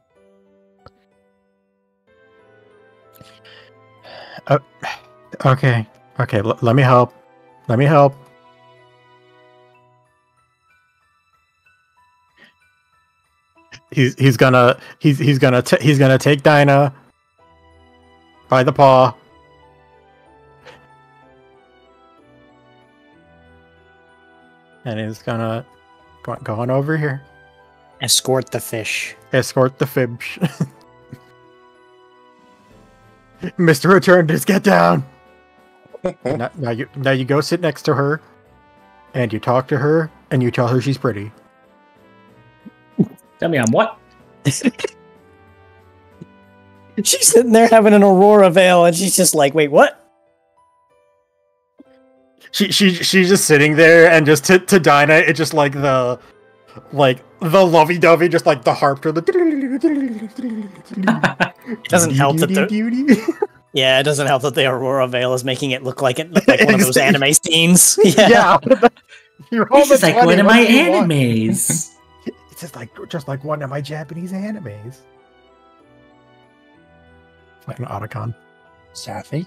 Okay. Let me help. He's gonna take Dinah by the paw. And he's gonna go on over here. Escort the fish. Escort the fibs. Mr. Eternus, get down. now you go sit next to her, and you talk to her, and you tell her she's pretty. Tell me I'm what? She's sitting there having an Aurora Veil, and she's just like, "Wait, what?" She's just sitting there, and just to Dinah, it's just like the lovey-dovey, just like the harp to the. Doesn't help that yeah, it doesn't help that the Aurora Veil is making it look like one of those anime scenes. Yeah. This is like one of my animes. It's just like one of my Japanese animes. Like an Otacon. Safi?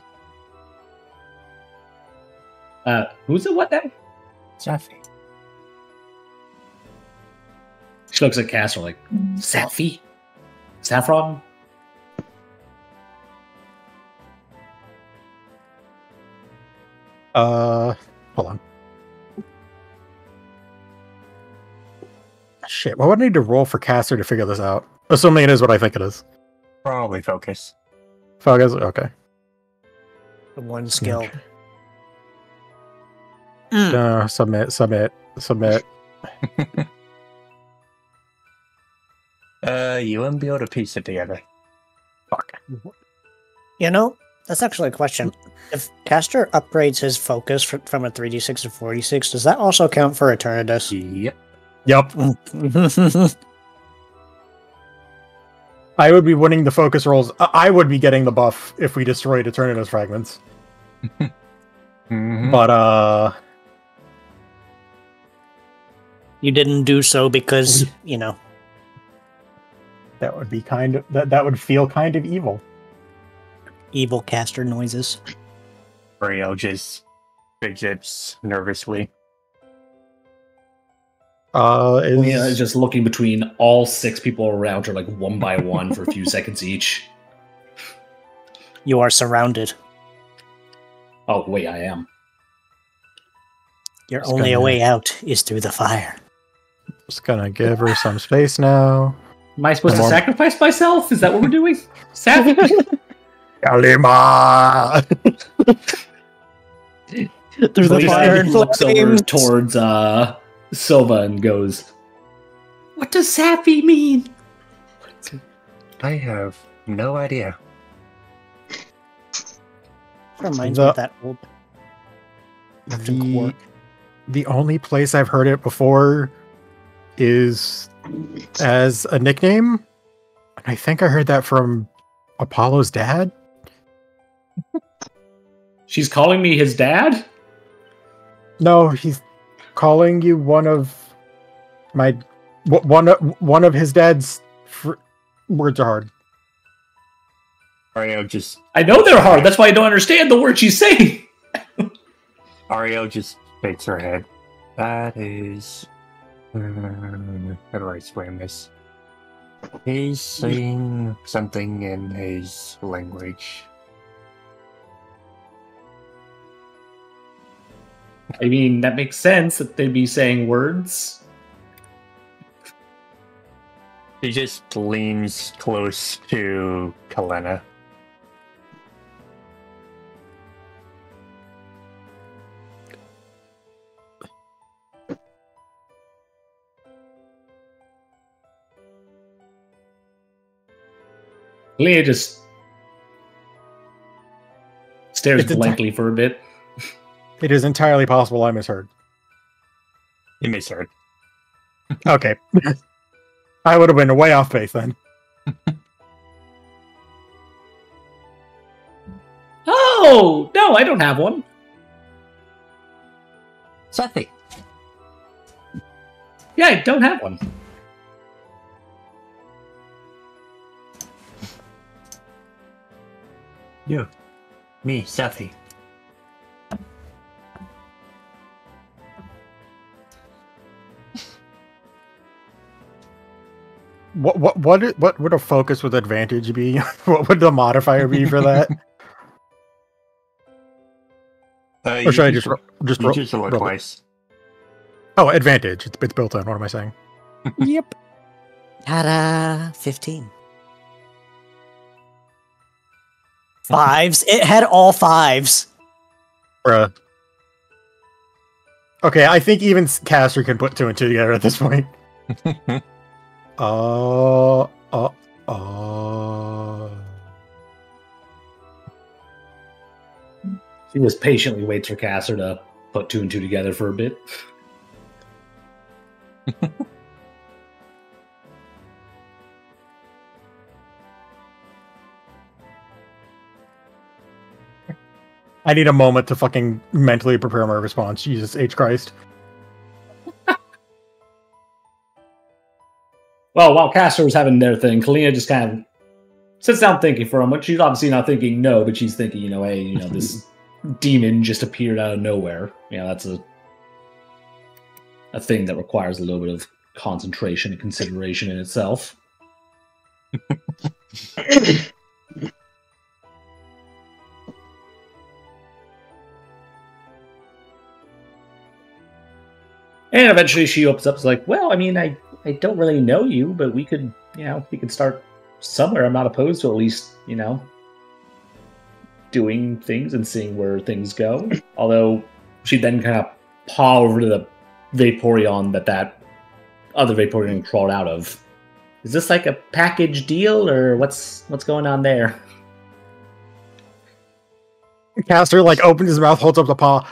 Who's it? What now? Safi. She looks at Castor like, Safi? Saffron? Hold on. Shit, what would I need to roll for Caster to figure this out? Assuming it is what I think it is. Probably focus. Focus? Okay. The one skill. Submit. You wouldn't be able to piece it together. Fuck. You know, that's actually a question. If Castor upgrades his focus from a 3d6 to 46, does that also count for Eternatus? Yep. I would be winning the focus rolls. I would be getting the buff if we destroyed Eternatus fragments. But, you didn't do so because, that would be that would feel kind of evil. Evil Castor noises. Ariel just fidgets nervously. Leah is just looking between all 6 people around her, like one by one, for a few seconds each. You are surrounded. Oh, wait, I am. Your only way out is through the fire. Just gonna give her some space now. Am I supposed to sacrifice myself? Is that what we're doing? Kalima! Through the fire and looks over towards Silva and goes, "What does Safi mean?" I have no idea. Reminds me of that old the only place I've heard it before is as a nickname. And I think I heard that from Apollo's dad. She's calling me his dad? No, he's calling you one of his dad's words are hard. Ariel just... I know they're hard, that's why I don't understand the words she's saying. Ariel just shakes her head. That is... how do I explain this? He's saying something in his language. I mean, that makes sense that they'd be saying words. He just leans close to Kalena. Leah just stares blankly for a bit. It is entirely possible I misheard. You misheard. Okay. I would have been way off base then. Oh, no, I don't have one. Safi. Yeah, I don't have one. You. Me, Safi. What would a focus with advantage be? What would the modifier be for that? Or should I just roll twice? Oh, advantage. It's built in. What am I saying? Yep. Ta-da! 15. 5s. It had all 5s. Bruh. Okay, I think even Caster can put 2 and 2 together at this point. She just patiently waits for Castor to put 2 and 2 together for a bit. I need a moment to fucking mentally prepare my response. Jesus H. Christ. Well, while Castor was having their thing, Kalina just kind of sits down thinking for a moment. She's obviously not thinking no, but she's thinking, hey, this demon just appeared out of nowhere. That's a thing that requires a little bit of concentration and consideration in itself. And eventually she opens up, is like, well, I don't really know you, but we could start somewhere. I'm not opposed to at least, doing things and seeing where things go. Although she then kind of paw over to the Vaporeon that other Vaporeon crawled out of. Is this like a package deal, or what's going on there? Castor opens his mouth, holds up the paw.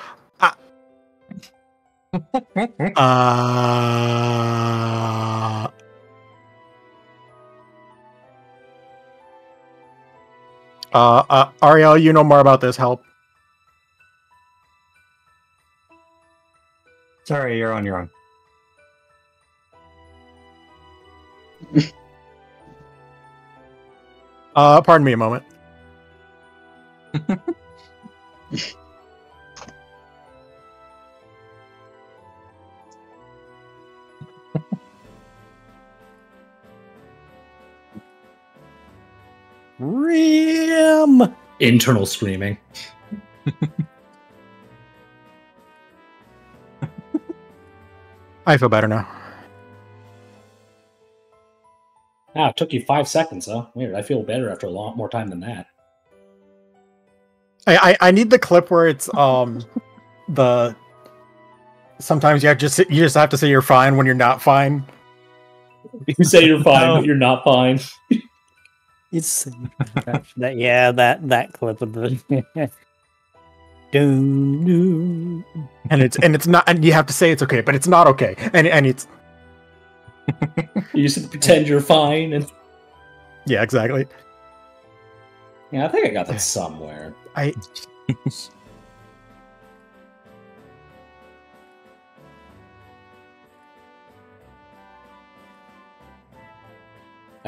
Ariel, you know more about this. Help. Sorry, you're on your own. Pardon me a moment. Ram! Internal screaming. I feel better now. It took you 5 seconds, huh? Weird. I feel better after a lot more time than that. I need the clip where it's the sometimes you just have to say you're fine when you're not fine. You say you're fine, but you're not fine. It's that clip of the doom, and it's not, and you have to say it's okay, but it's not okay, and it's you just pretend you're fine, and yeah, exactly. Yeah, I think I got that somewhere. I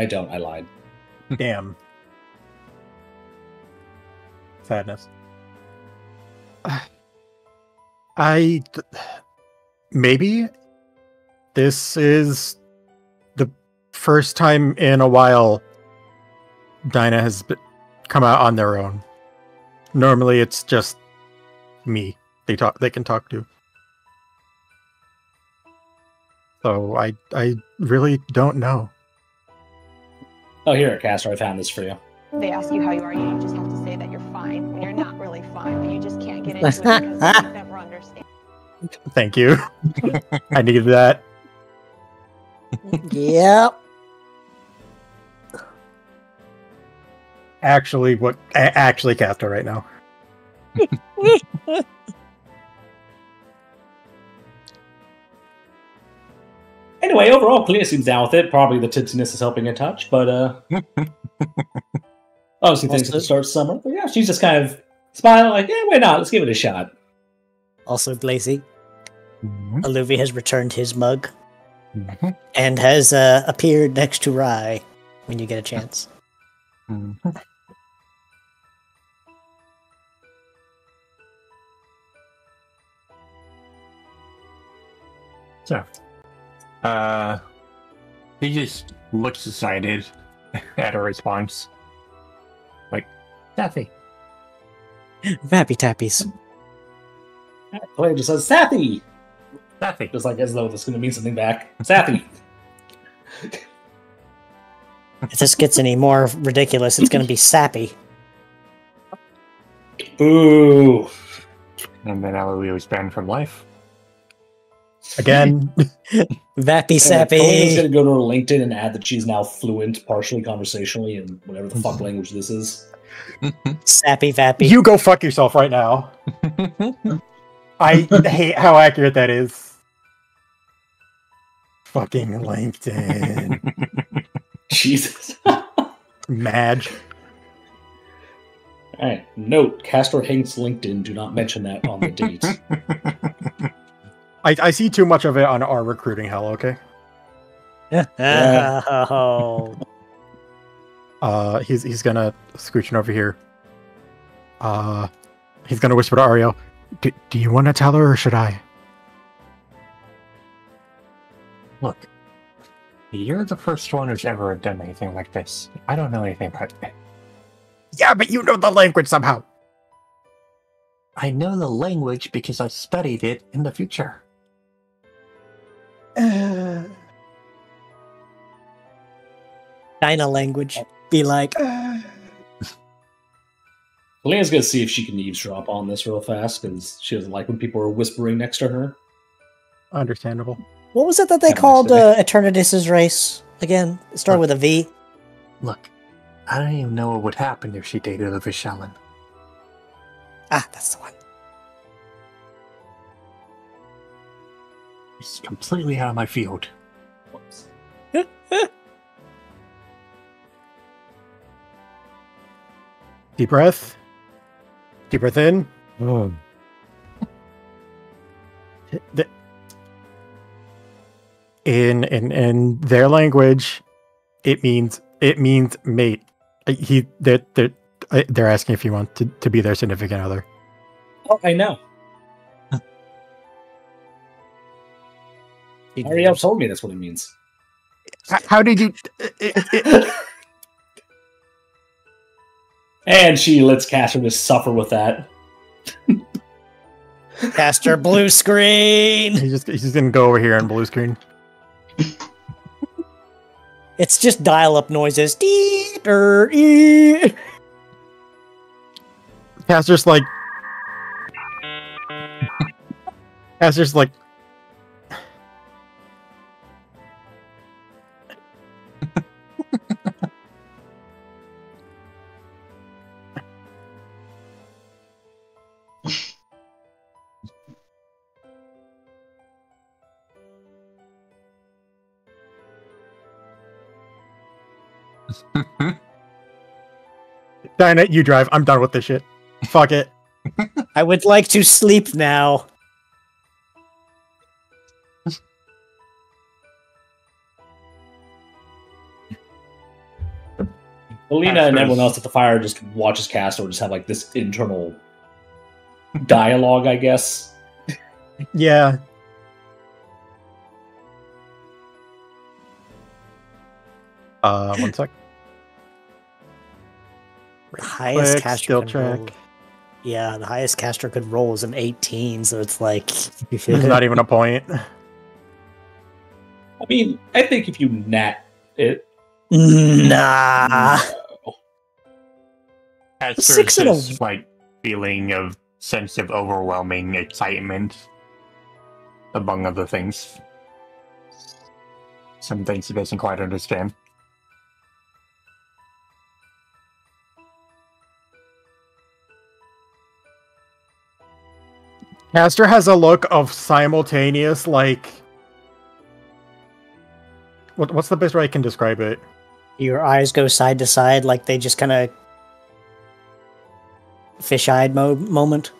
don't. I lied. Damn. Sadness. Maybe this is the first time in a while Dinah has come out on their own. Normally it's just me they can talk to. So I really don't know. Oh, here, Castor, I found this for you. They ask you how you are, you just have to say that you're fine when you're not really fine, but you just can't get into it because you never understand. Thank you. I needed that. Yep. Actually, Castor right now. Anyway, overall, Kalina seems down with it. Probably the tipsiness is helping a touch, but obviously things can start summer. But yeah, she's just kind of smiling like, yeah, why not? Let's give it a shot. Also, Blazy, Olivia has returned his mug and has appeared next to Rye when you get a chance. So, he just looks excited at her response. Like, Sappy. Vappy tappies. Kalina just says, Sappy! Sappy. Just like as though this is going to mean something back. Sappy! If this gets any more ridiculous, it's going to be sappy. Ooh. And then Eloise was banned from life. Again. Vappy sappy. Kalina's going to go to her LinkedIn and add that she's now fluent, partially conversationally, in whatever the fuck language this is. Sappy Vappy. You go fuck yourself right now. I hate how accurate that is. Fucking LinkedIn. Jesus. Madge. All right. Note: Castor hates LinkedIn. Do not mention that on the date. I see too much of it on our recruiting hell, okay? Oh. He's gonna scooch over here. He's gonna whisper to Ariel, do you want to tell her or should I? Look, you're the first one who's ever done anything like this. I don't know anything about it. Yeah, but you know the language somehow. I know the language because I studied it in the future. China language. Be like. Lena's gonna see if she can eavesdrop on this real fast because she doesn't like when people are whispering next to her. Understandable. What was it that they called Eternatus' race again? It started with a V. Look, I don't even know what would happen if she dated a Vishalan. Ah, that's the one. It's completely out of my field. Deep breath. Deep breath in. In their language, it means mate. They're asking if you want to be their significant other. Oh, I know. Ariel told me that's what it means. How did you? And she lets Castor just suffer with that. Castor blue screen. He's just gonna go over here on blue screen. It's just dial-up noises. Castor's like. Castor's like. Dinah, you drive. I'm done with this shit. Fuck it. I would like to sleep now. Alina and everyone else at the fire just watches Castor just have like this internal dialogue, I guess. Yeah. One sec. The highest Quick, Castor skill could check. roll. Yeah, the highest Castor could roll is an 18, so it's like It's not even a point. I mean, I think if you nat it, nah. Castor's 6 and a- just like feeling of sense of overwhelming excitement, among other things. Some things he doesn't quite understand. Castor has a look of simultaneous, like... What's the best way I can describe it? Your eyes go side to side, like they just kind of fish-eyed moment.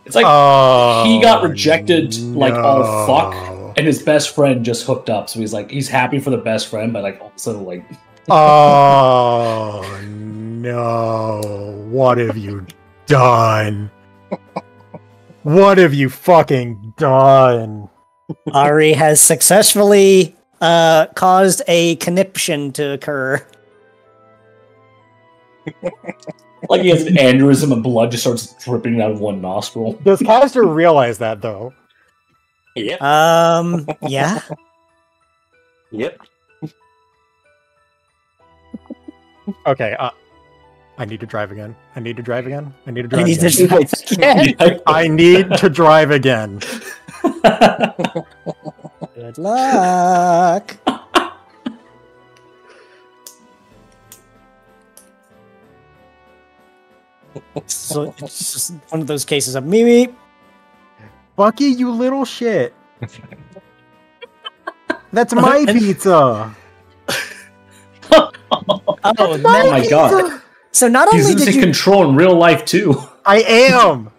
it's like he got rejected, like all fuck, and his best friend just hooked up. So he's happy for the best friend, but like all of a sudden, like, Oh, no. What have you done? What have you fucking done? Ari has successfully caused a conniption to occur. like he has an aneurysm and blood just starts dripping out of one nostril. Does Castor realize that, though? Yep. Yeah. Yep. Okay, I need to drive again. I need to drive again. I need to drive again. I need to drive again. Good luck. So it's just one of those cases of me. Bucky, you little shit. That's my pizza. Oh my God. So not He's only did losing you control in real life too. I am.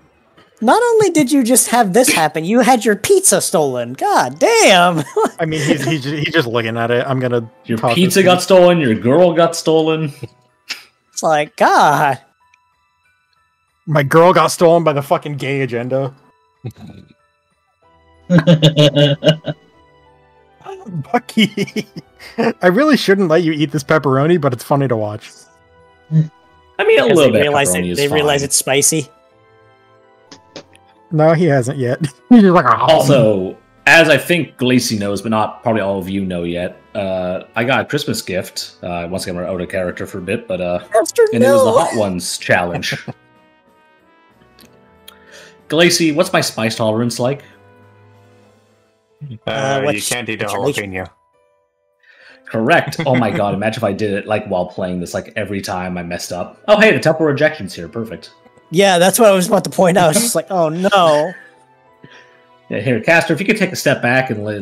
not only did you just have this happen, you had your pizza stolen. God damn. I mean, he's just looking at it. I'm gonna. Your toss pizza this got stolen. Your girl got stolen. It's like, God. My girl got stolen by the fucking gay agenda. Bucky, I really shouldn't let you eat this pepperoni, but it's funny to watch. I mean, a Because little they bit. realize, Pepperoni is they realize fine. it's spicy. No, he hasn't yet. He's just like, "Oh." Also, as I think Glacy knows, but not probably all of you know yet, I got a Christmas gift. Once again, we're out of character for a bit, but Master, and it was the no. Hot Ones challenge. Glacy, what's my spice tolerance like? You what's- can't eat a what's your jalapeno. Correct. Oh my god, imagine if I did it like while playing this, like every time I messed up. Oh hey, the temple rejection's here. Perfect. Yeah, that's what I was about to point out. I was just like, oh no. Yeah, here, Caster, if you could take a step back and let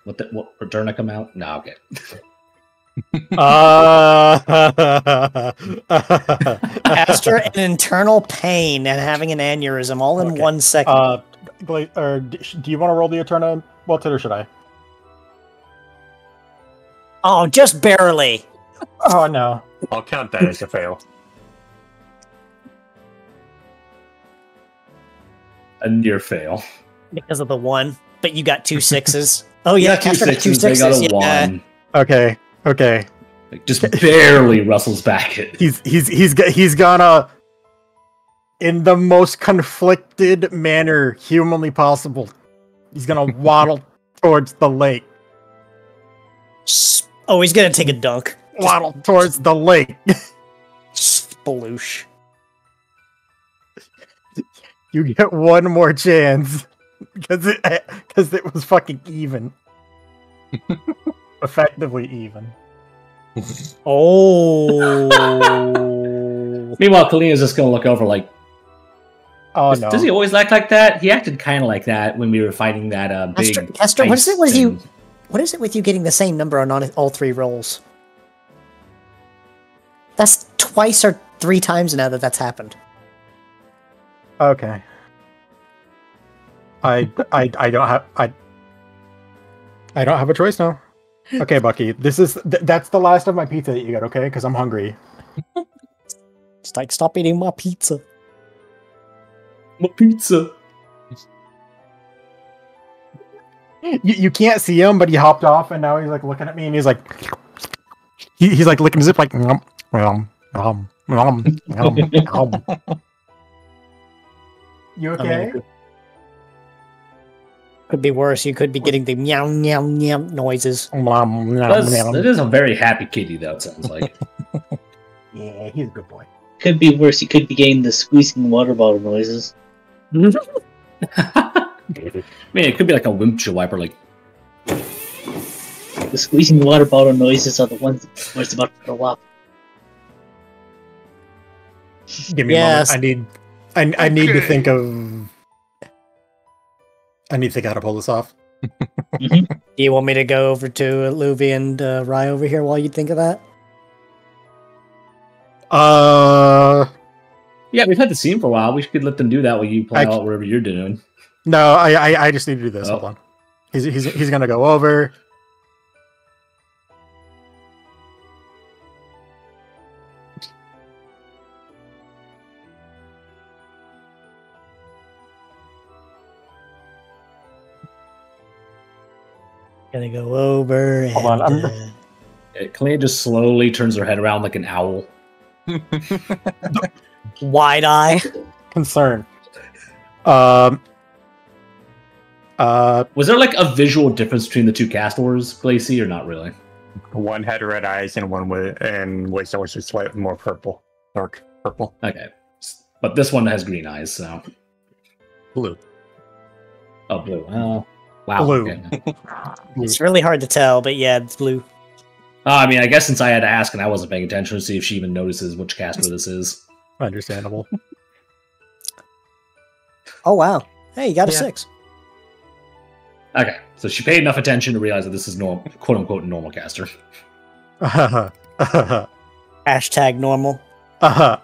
what Returna come out? No, okay. After an internal pain and having an aneurysm all in Okay. 1 second. Do you want to roll the Eterna Wilted, or should I? Oh, just barely. Oh no. I'll count that as a fail. A near fail. Because of the 1. But you got 2 6s. Oh yeah, You got two Castor got 2 sixes, they got a 6s. Yeah. 1. Okay. Like, just barely rustles back it. He's gonna, in the most conflicted manner humanly possible, he's gonna waddle towards the lake. Oh, he's gonna take a dunk. Waddle towards the lake. Sploosh. You get one more chance because it was fucking even, effectively even. Oh. Meanwhile, Kalina's just gonna look over like, Oh no. does he always act like that? He acted kind of like that when we were fighting that big. Castor, what is ice it with you? thing. What is it with you getting the same number on all 3 rolls? That's twice or 3 times now that that's happened. Okay. I don't have a choice now. Okay, Bucky, that's the last of my pizza that you get, okay? Because I'm hungry. It's like, stop eating my pizza. My pizza. You can't see him, but he hopped off, and now he's like looking at me, and he's like, he's like licking his lip, like, nom, nom, nom, nom, nom, nom. You okay? Could be worse. You could be getting the meow meow meow noises. Nom, nom, nom. That is a very happy kitty, though, it sounds like. Yeah, he's a good boy. Could be worse. You could be getting the squeezing water bottle noises. I mean, it could be like a windshield wiper, like. The squeezing water bottle noises are the ones where it's about to throw up. Give me Yes. a moment. I need to think of. I need to think how to pull this off. Do you want me to go over to Luvi and Rye over here while you think of that? Yeah, we've had the scene for a while. We could let them do that while you play out whatever you're doing. No, I just need to do this. Oh. Hold on. He's gonna go over. Gonna go over. And, Hold on, Kalina just slowly turns her head around like an owl. wide eye. Concern. Was there like a visual difference between the two castors, Glacy, or not really? One had red eyes and one was also slightly more purple. Dark purple. Okay. But this one has green eyes, so. Blue. Oh, blue. Oh, wow. Blue. Okay. It's really hard to tell, but yeah, it's blue. I mean, I guess since I had to ask and I wasn't paying attention to see if she even notices which caster this is. Understandable. Oh wow! Hey, you got a Yeah. 6. Okay, so she paid enough attention to realize that this is normal, quote unquote, normal caster. Hashtag normal. There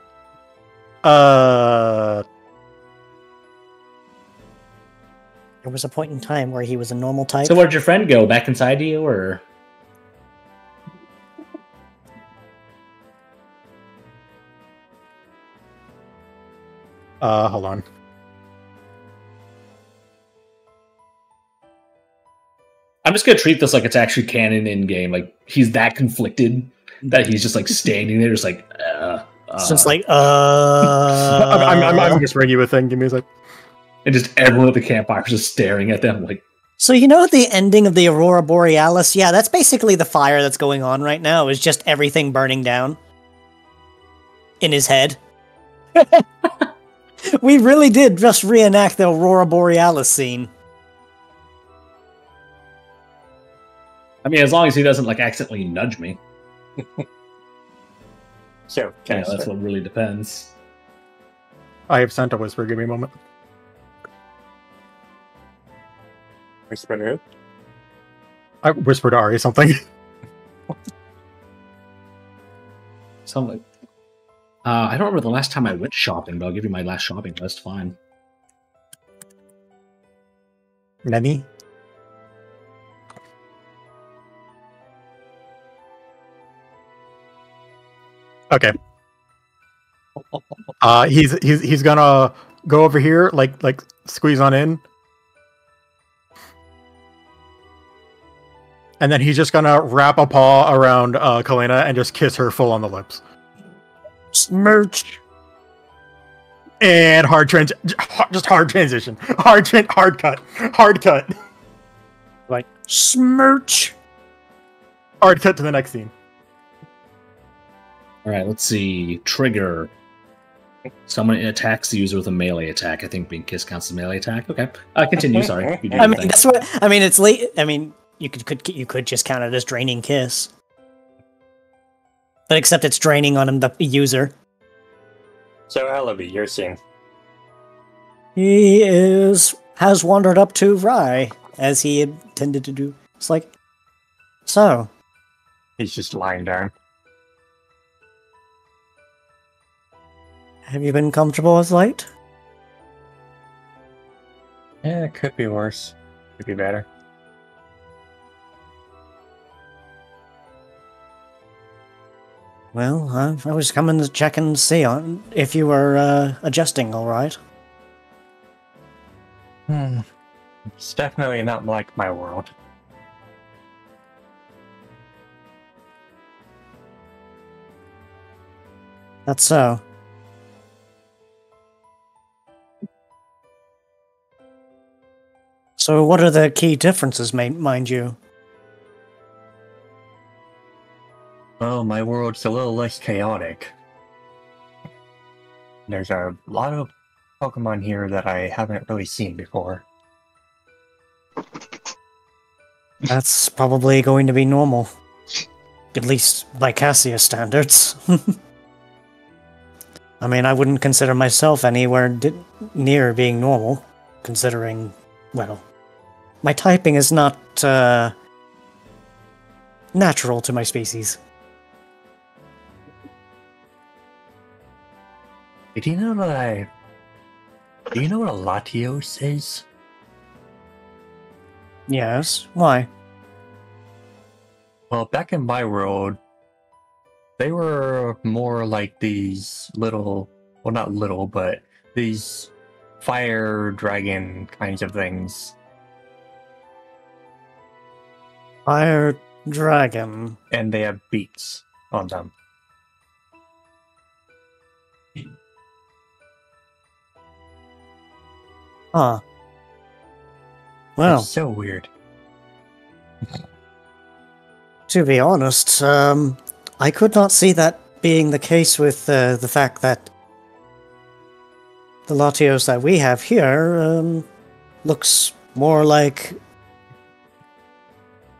was a point in time where he was a normal type. So where'd your friend go? Back inside you, or? Hold on. I'm just gonna treat this like it's actually canon in game. Like he's that conflicted that he's just like standing there, just like. So it's like, I'm whispering you a thing. Give me a sec. And just everyone at the campfire is just staring at them, like. So you know the ending of the Aurora Borealis? Yeah, that's basically the fire that's going on right now. Is just everything burning down in his head. We really did just reenact the Aurora Borealis scene. I mean, as long as he doesn't like accidentally nudge me. So, Yeah, that's what really depends. I have sent a whisper. Give me a moment. Whisper who? I whispered to Ari something. Something. I don't remember the last time I went shopping, but I'll give you my last shopping list. Fine. Nani? Okay. He's gonna go over here, like squeeze on in, and then he's just gonna wrap a paw around Kalena and just kiss her full on the lips. Smirch. And hard transition, hard cut, Like smirch. hard cut to the next scene. All right, let's see. Trigger. Someone attacks the user with a melee attack. I think being kissed counts as melee attack. Okay. Continue. Sorry. You do I your mean, thing. that's what I mean. It's late. I mean, you could just count it as draining kiss, but except it's draining on him, the user. So, Ellaby, you're seeing. He has wandered up to Rye as he intended to do. It's like, so He's just lying down. have you been comfortable as late? Yeah, it could be worse. Could be better. Well, I was coming to check and see on if you were adjusting all right. It's definitely not like my world. That's so. So what are the key differences, mind you? Well, my world's a little less chaotic. There's a lot of Pokemon here that I haven't really seen before. That's probably going to be normal. At least by Cassia standards. I mean, I wouldn't consider myself anywhere near being normal, considering, well, my typing is not natural to my species. Do you know what Do you know what a Latios is? Yes, why? Well, back in my world, they were more like these little, well, not little, but these fire dragon kinds of things. Fire dragon. And they have beaks on them. Huh. Well, That's so weird. to be honest, I could not see that being the case with the fact that the Latios that we have here looks more like,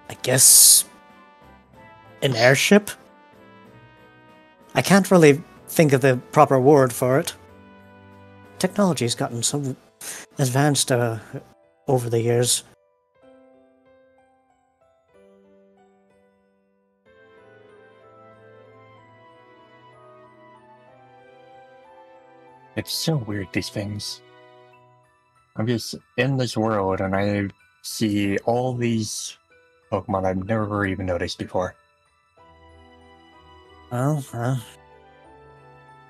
I guess, an airship. I can't really think of the proper word for it. Technology's gotten so advanced over the years. It's so weird, these things. I'm just in this world and I see all these Pokemon I've never even noticed before. Well,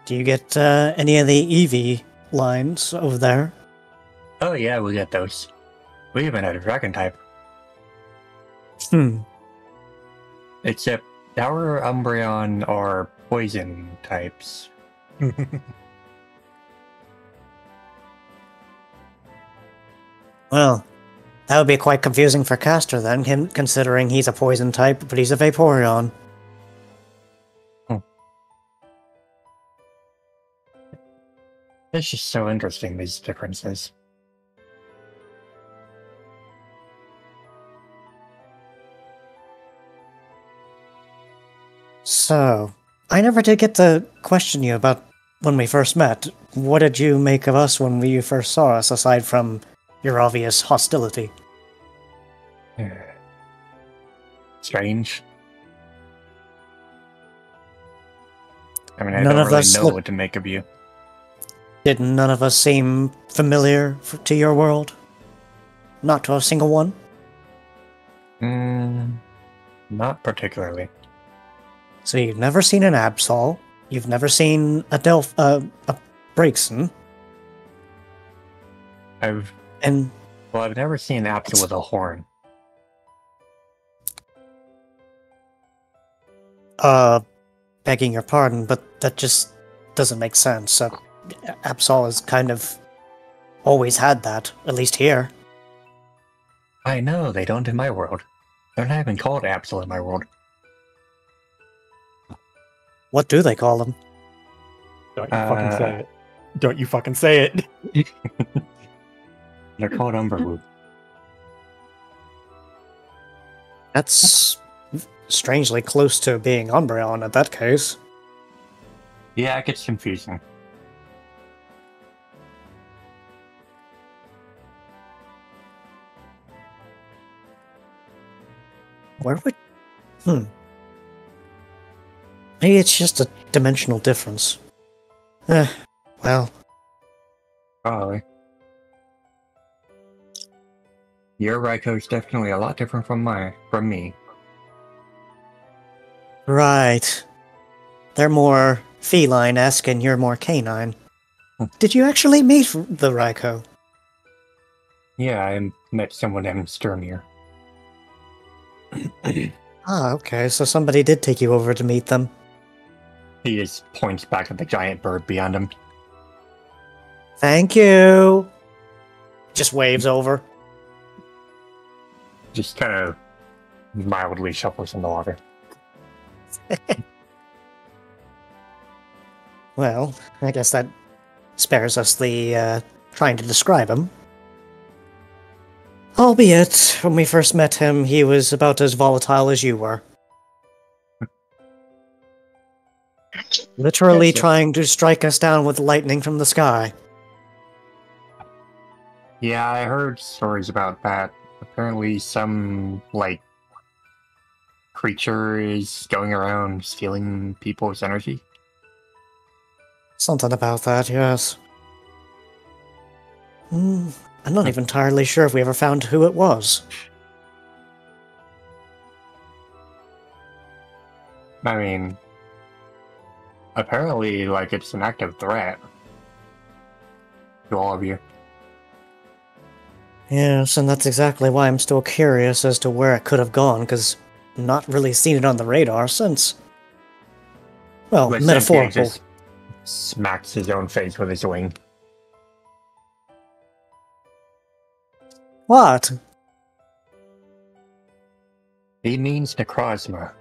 do you get any of the Eevee lines over there? Oh yeah, we get those. We even had a dragon type. Except our Umbreon are poison types. Well, that would be quite confusing for Castor then, him considering he's a poison type, but he's a Vaporeon. It's just so interesting, these differences. So, I never did get to question you about when we first met. What did you make of us when you first saw us, aside from your obvious hostility? Strange. I mean, I None don't of really us know look- what to make of you. Did none of us seem familiar to your world? Not to a single one? Not particularly. So you've never seen an Absol, you've never seen a Braixen, I've and never seen an Absol with a horn. begging your pardon, but that just doesn't make sense. Absol has kind of always had that, at least here. I know, they don't in my world. They're not even called Absol in my world. What do they call them? Don't you fucking say it. Don't you fucking say it. They're called Umberwood. That's strangely close to being Umbreon in that case. Yeah, it gets confusing. Where would... Maybe it's just a dimensional difference. Well... Probably. Your Raikou is definitely a lot different from me. Right. They're more feline-esque and you're more canine. Did you actually meet the Raikou? Yeah, I met someone named Sturmir. Okay, so somebody did take you over to meet them. He just points back at the giant bird beyond him. Thank you! Just waves over. Just kind of mildly shuffles in the water. Well, I guess that spares us the trying to describe him. Albeit, when we first met him, he was about as volatile as you were. Literally trying to strike us down with lightning from the sky. Yeah, I heard stories about that. Apparently some, creature is going around stealing people's energy. Something about that, yes. I'm not even entirely sure if we ever found who it was. I mean, apparently, it's an active threat to all of you. Yes, and that's exactly why I'm still curious as to where it could have gone, because I've not really seen it on the radar since. Well, But metaphorical. Sentient just smacks his own face with his wing. What? He means Necrozma.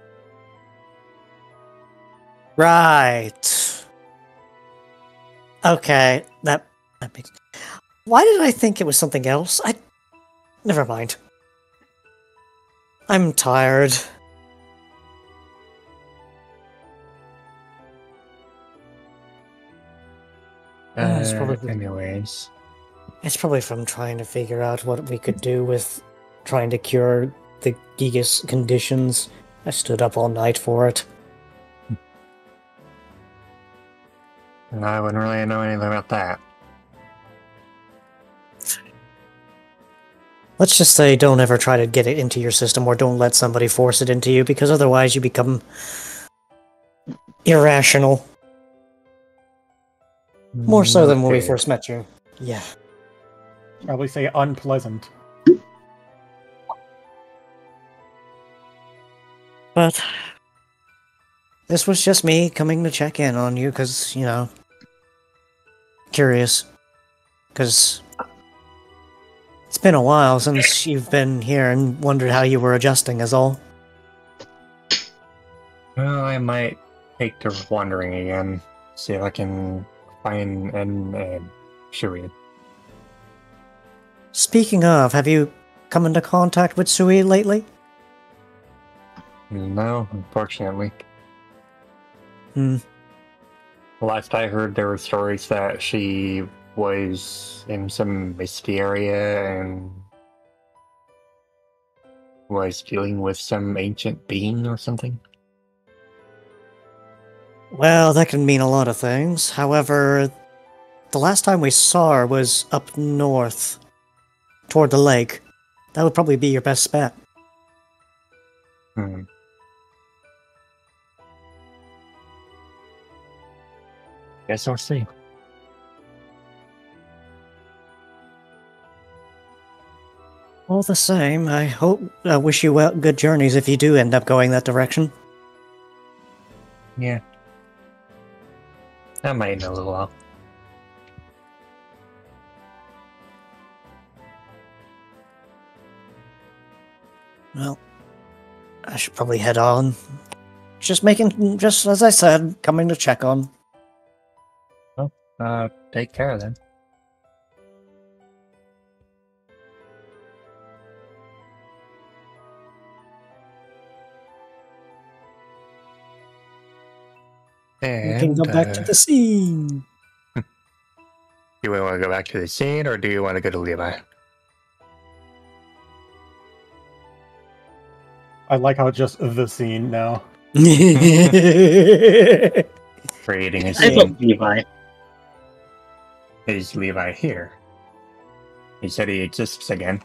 Right. Okay, that makes... Why did I think it was something else? Never mind. I'm tired. It's probably- Anyways. It's probably from trying to figure out what we could do with trying to cure the Gigas conditions. I stood up all night for it. I wouldn't really know anything about that. Let's just say don't ever try to get it into your system, or don't let somebody force it into you, because otherwise you become irrational. More so than when we Okay. first met you. Yeah. Probably say unpleasant. But this was just me coming to check in on you, because, curious. Because it's been a while since you've been here, and wondered how you were adjusting is all. Well, I might take to wandering again. See if I can find and Shui. Speaking of, have you come into contact with Sui lately? No, unfortunately. Hmm. Last I heard, there were stories that she was in some misty area and was dealing with some ancient being or something. Well, that can mean a lot of things. However, the last time we saw her was up north, toward the lake. That would probably be your best bet. Hmm. Guess we'll see. All the same, I wish you good journeys if you do end up going that direction. Yeah. I might in a little while. Well, I should probably head on. Just as I said, coming to check on. Take care then. We can go back to the scene. Do you want to go back to the scene, or do you want to go to Levi? I like how it's just the scene now. Creating a I scene. vote Levi. Is Levi here? He said he exists again.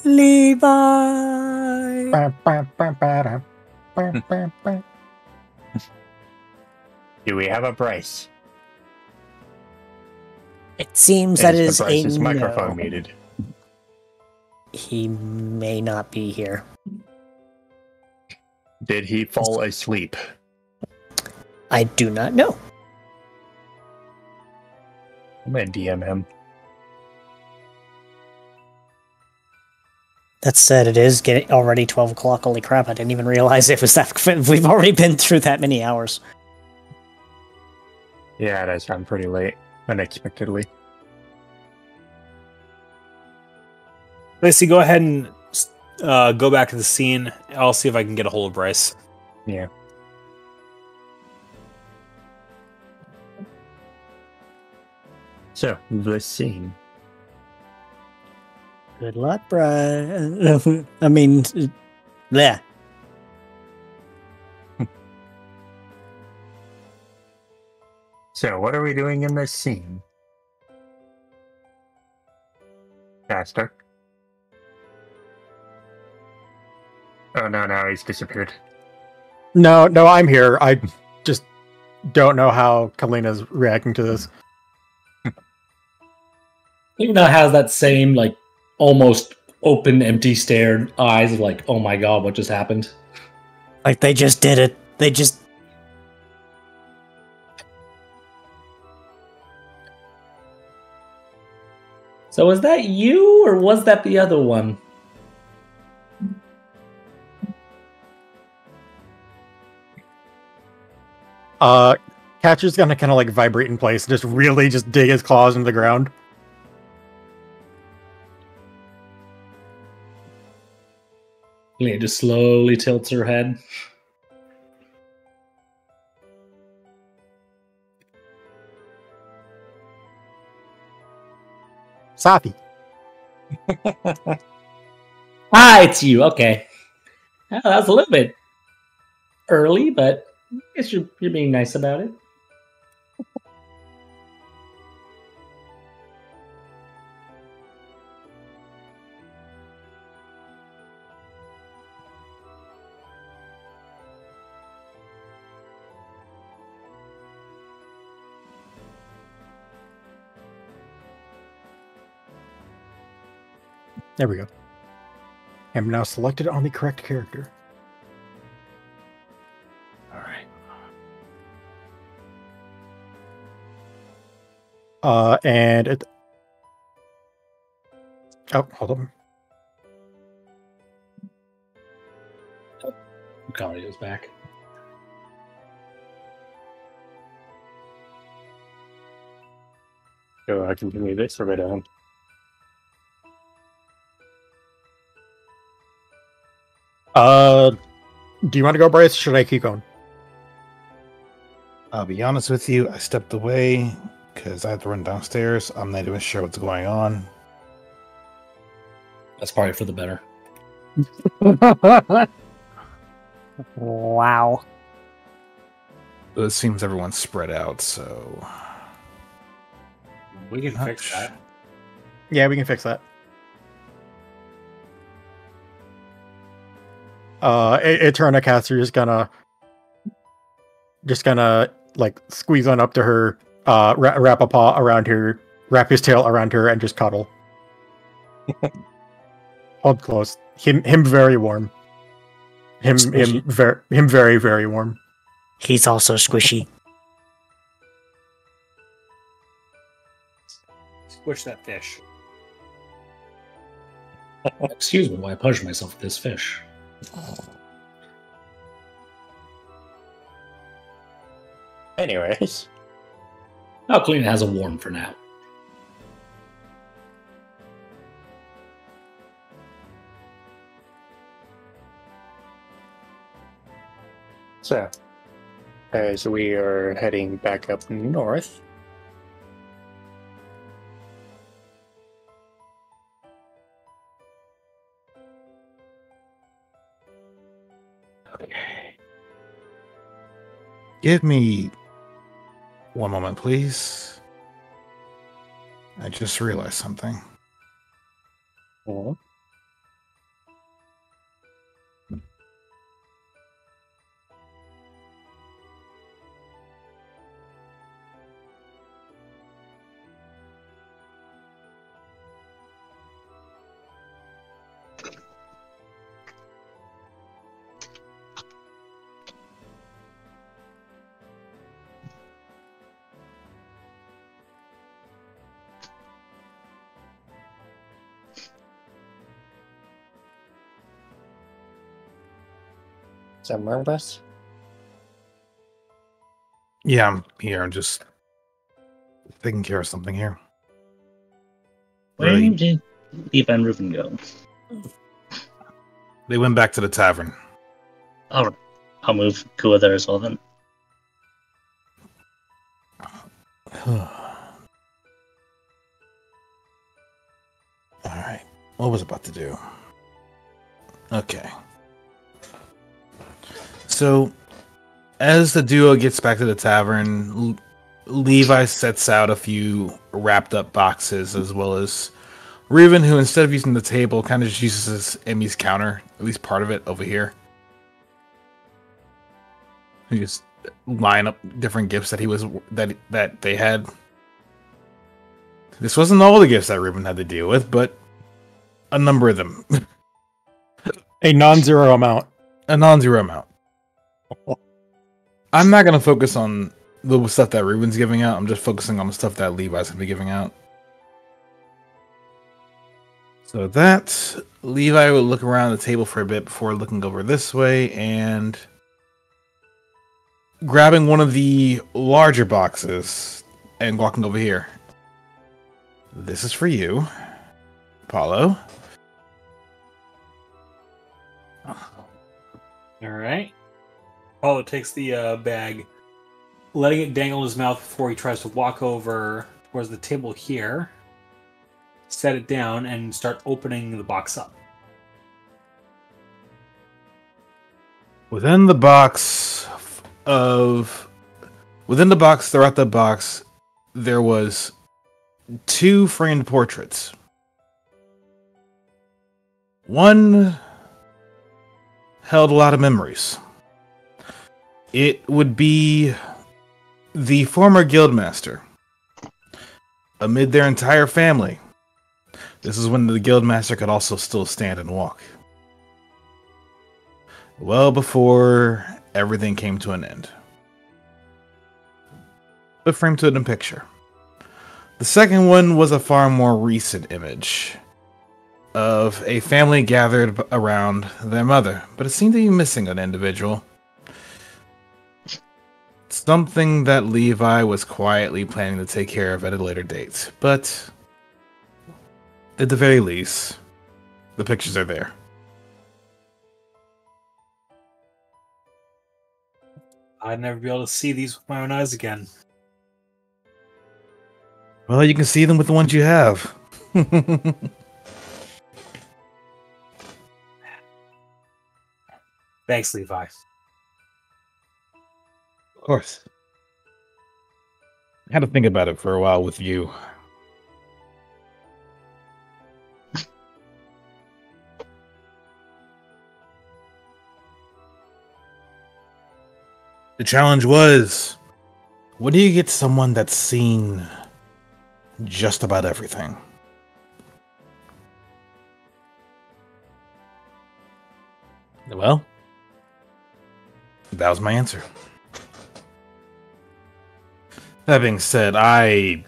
Levi! Bam, bam, bam, bam, bam, bam, bam. Do we have a Bryce? It seems that Is is the a Bryce's no. microphone muted? He may not be here. Did he fall asleep? I do not know. I'm gonna DM him. That said, it is getting already 12 o'clock. Holy crap, I didn't even realize it was that. We've already been through that many hours. Yeah, it does sound pretty late. Unexpectedly. Lacey, go ahead and go back to the scene. I'll see if I can get a hold of Bryce. Yeah. So, the scene. Good luck, Brian. I mean, yeah. So, what are we doing in this scene? Faster. Oh no, he's disappeared. No, I'm here. I just don't know how Kalina's reacting to this. Lena has that same, like, almost open, empty stared eyes of, like, oh my god, what just happened? Like, they just did it. They just... So was that you, or was that the other one? Catcher's gonna kind of like vibrate in place and just really just dig his claws into the ground. Lena just slowly tilts her head. Safi. Ah, it's you. Okay. Well, that was a little bit early, but I guess you're being nice about it. There we go. I'm now selected on the correct character. All right. And it. Oh, hold on. Lucario's back. So I continue this or right on. Do you want to go, Bryce? Should I keep going? I'll be honest with you. I stepped away because I have to run downstairs. I'm not even sure what's going on. That's probably for the better. Wow. It seems everyone's spread out, so We can fix that. Yeah, we can fix that. Eternacaster is just gonna like squeeze on up to her, wrap a paw around her, wrap his tail around her, and just cuddle. Hold close. Him very warm. Him very very warm. He's also squishy. Squish that fish. Excuse me while I punch myself with this fish. Anyways, Alcalina has a warm for now. so as we are heading back up north, give me one moment, please. I just realized something. somewhere with us. Yeah, I'm here. I'm just taking care of something here. Where Really? did Levi and Reuben go? They went back to the tavern. Alright. I'll move Kua there as well then. Alright. What was I about to do? Okay. So, as the duo gets back to the tavern, Levi sets out a few wrapped up boxes, as well as Reuben, who instead of using the table, kind of just uses Emmy's counter, at least part of it over here. He just line up different gifts that they had. This wasn't all the gifts that Reuben had to deal with, but a number of them. A non-zero amount. A non-zero amount. I'm not going to focus on the stuff that Reuben's giving out. I'm just focusing on the stuff that Levi's going to be giving out. So that, Levi will look around the table for a bit before looking over this way and grabbing one of the larger boxes and walking over here. This is for you, Paulo. All right. Paulo takes the bag, letting it dangle in his mouth before he tries to walk over towards the table here. set it down and start opening the box up. Within the box, throughout the box, there was 2 framed portraits. One held a lot of memories. It would be the former guildmaster. Amid their entire family. This is when the guildmaster could also still stand and walk. Well before everything came to an end. But framed to it in picture. The second one was a far more recent image of a family gathered around their mother, but it seemed to be missing an individual. Something that Levi was quietly planning to take care of at a later date, but at the very least, the pictures are there. I'd never be able to see these with my own eyes again. Well, you can see them with the ones you have. Thanks, Levi. Of course. I had to think about it for a while with you. The challenge was, what do you get someone that's seen just about everything? Well, that was my answer. That being said, I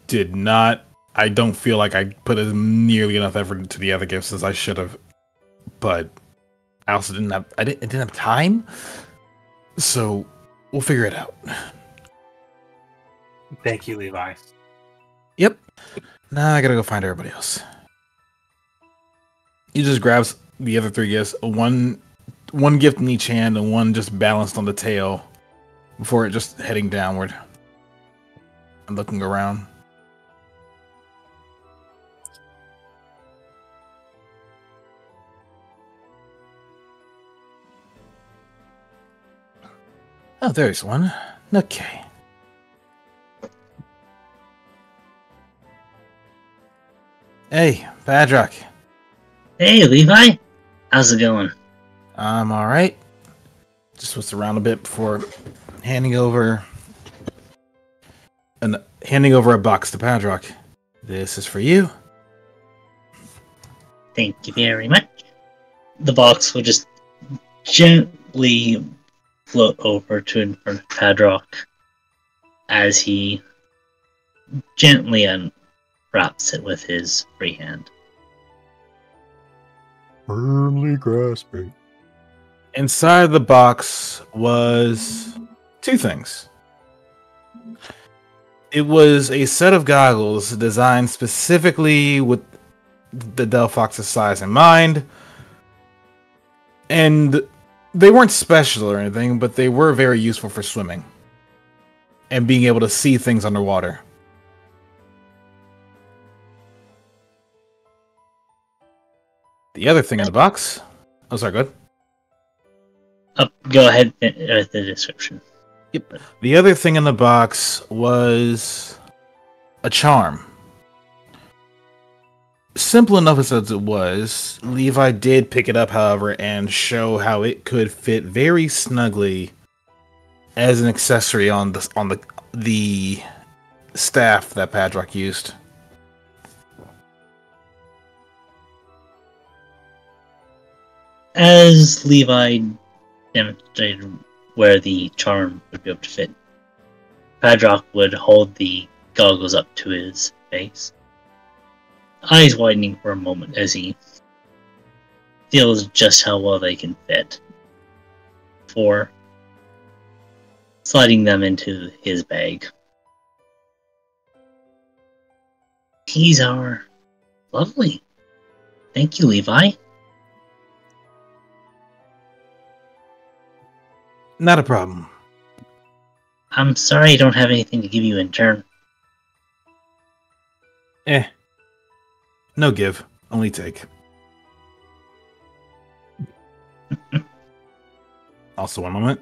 don't feel like I put as nearly enough effort into the other gifts as I should have, but I also didn't have time, so we'll figure it out. Thank you, Levi. Yep. Now I gotta go find everybody else. He just grabs the other 3 gifts, one gift in each hand and one just balanced on the tail before it just heading downward and looking around. Oh, there's one. Okay. Hey, Badrock. Hey, Levi. How's it going? I'm alright. Just was around a bit before handing over a box to Padrock. This is for you. Thank you very much. The box will just gently float over to in front of Padrock as he gently unwraps it with his free hand. Firmly grasping. Inside the box was 2 things. It was a set of goggles designed specifically with the Delphox's size in mind. And they weren't special or anything, but they were very useful for swimming and being able to see things underwater. The other thing in the box... Oh, sorry, go ahead. Go ahead with the description. Yep. The other thing in the box was a charm. Simple enough as it was, Levi did pick it up, however, and show how it could fit very snugly as an accessory on the staff that Padrock used. As Levi demonstrated where the charm would be able to fit, Padrock would hold the goggles up to his face, eyes widening for a moment as he feels just how well they can fit, before sliding them into his bag. These are lovely. Thank you, Levi. Not a problem. I'm sorry I don't have anything to give you in turn. No give, only take. Also, one moment.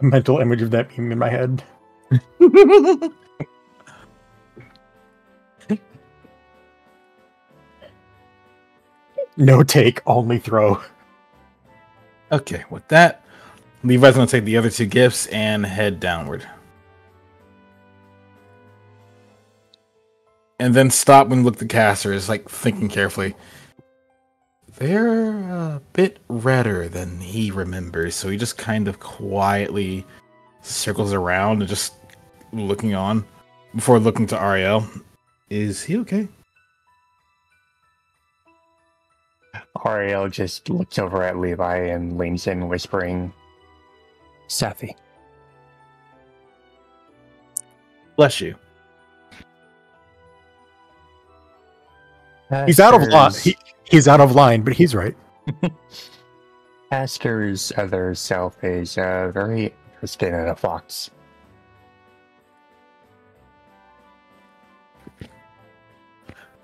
A mental image of that meme in my head. No take, only throw. Okay, with that, Levi's going to take the other 2 gifts and head downward. And then stop and look at the casters, like thinking carefully. They're a bit redder than he remembers, so he just kind of quietly circles around and just looking on before looking to Ariel. Is he okay? Ariel just looks over at Levi and leans in, whispering, Safi. Bless you. He's out of line. He's out of line, but he's right. Aster's other self is very interested in a fox.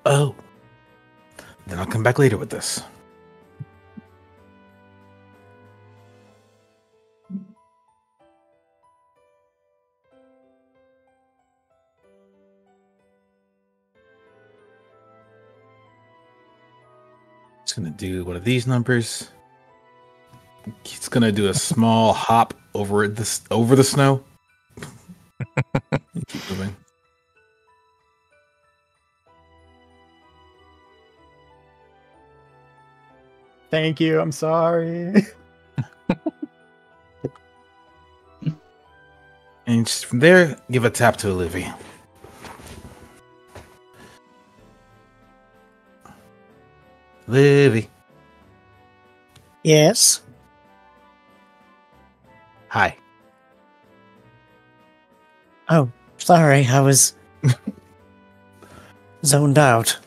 Oh. Then I'll come back later with this. It's gonna do one of these numbers. It's gonna do a small hop over the snow. Keep moving. Thank you. I'm sorry. And just from there, give a tap to Olivia. Livy. Yes. Hi. Oh, sorry, I was zoned out.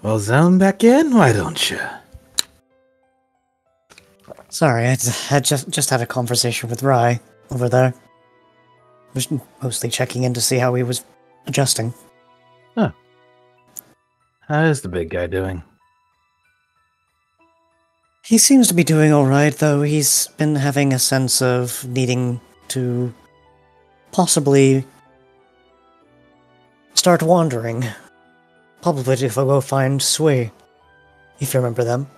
Well, zone back in, why don't you? Sorry, I just had a conversation with Rye over there. Was mostly checking in to see how he was adjusting. Huh. How is the big guy doing? He seems to be doing alright, though he's been having a sense of needing to possibly start wandering. Probably to go find Sui, if you remember them.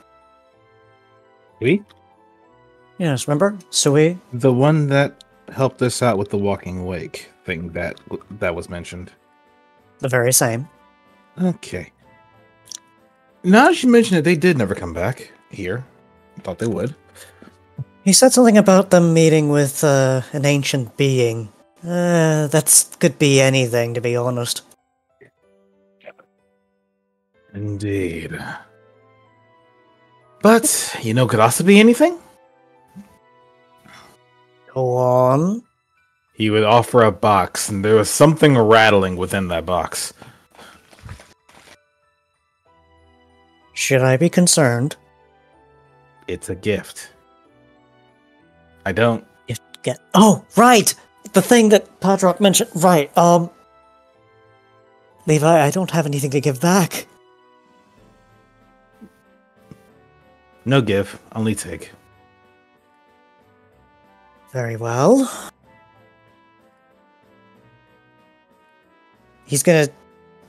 We? Yes, remember? Sui? The one that helped us out with the walking wake thing that was mentioned. The very same. Okay. Now that you mention it, they did never come back here. I thought they would. He said something about them meeting with an ancient being. That could be anything, to be honest. Indeed. But, could also be anything? Go on. He would offer a box, and there was something rattling within that box. Should I be concerned? It's a gift. I don't... Oh, right! The thing that Padrock mentioned. Right, Levi, I don't have anything to give back. No give, only take. Very well. He's gonna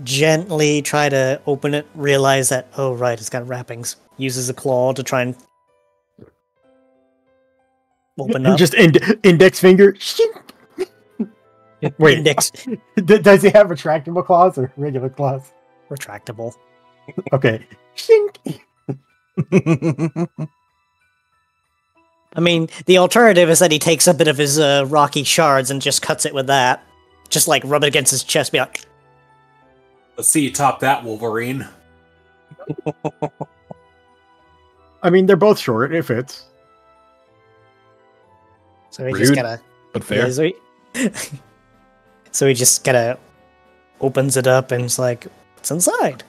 gently try to open it, realize that, oh right, it's got wrappings. Uses a claw to try and open up. Just index finger. Wait, Index. Does he have retractable claws or regular claws? Retractable. Okay. Shink. I mean, the alternative is that he takes a bit of his rocky shards and just cuts it with that. Just like rub it against his chest, be like... Let's see you top that, Wolverine. I mean, they're both short. It fits. So he Rude, just gotta... but fair. So he just kinda opens it up and it's like, what's inside?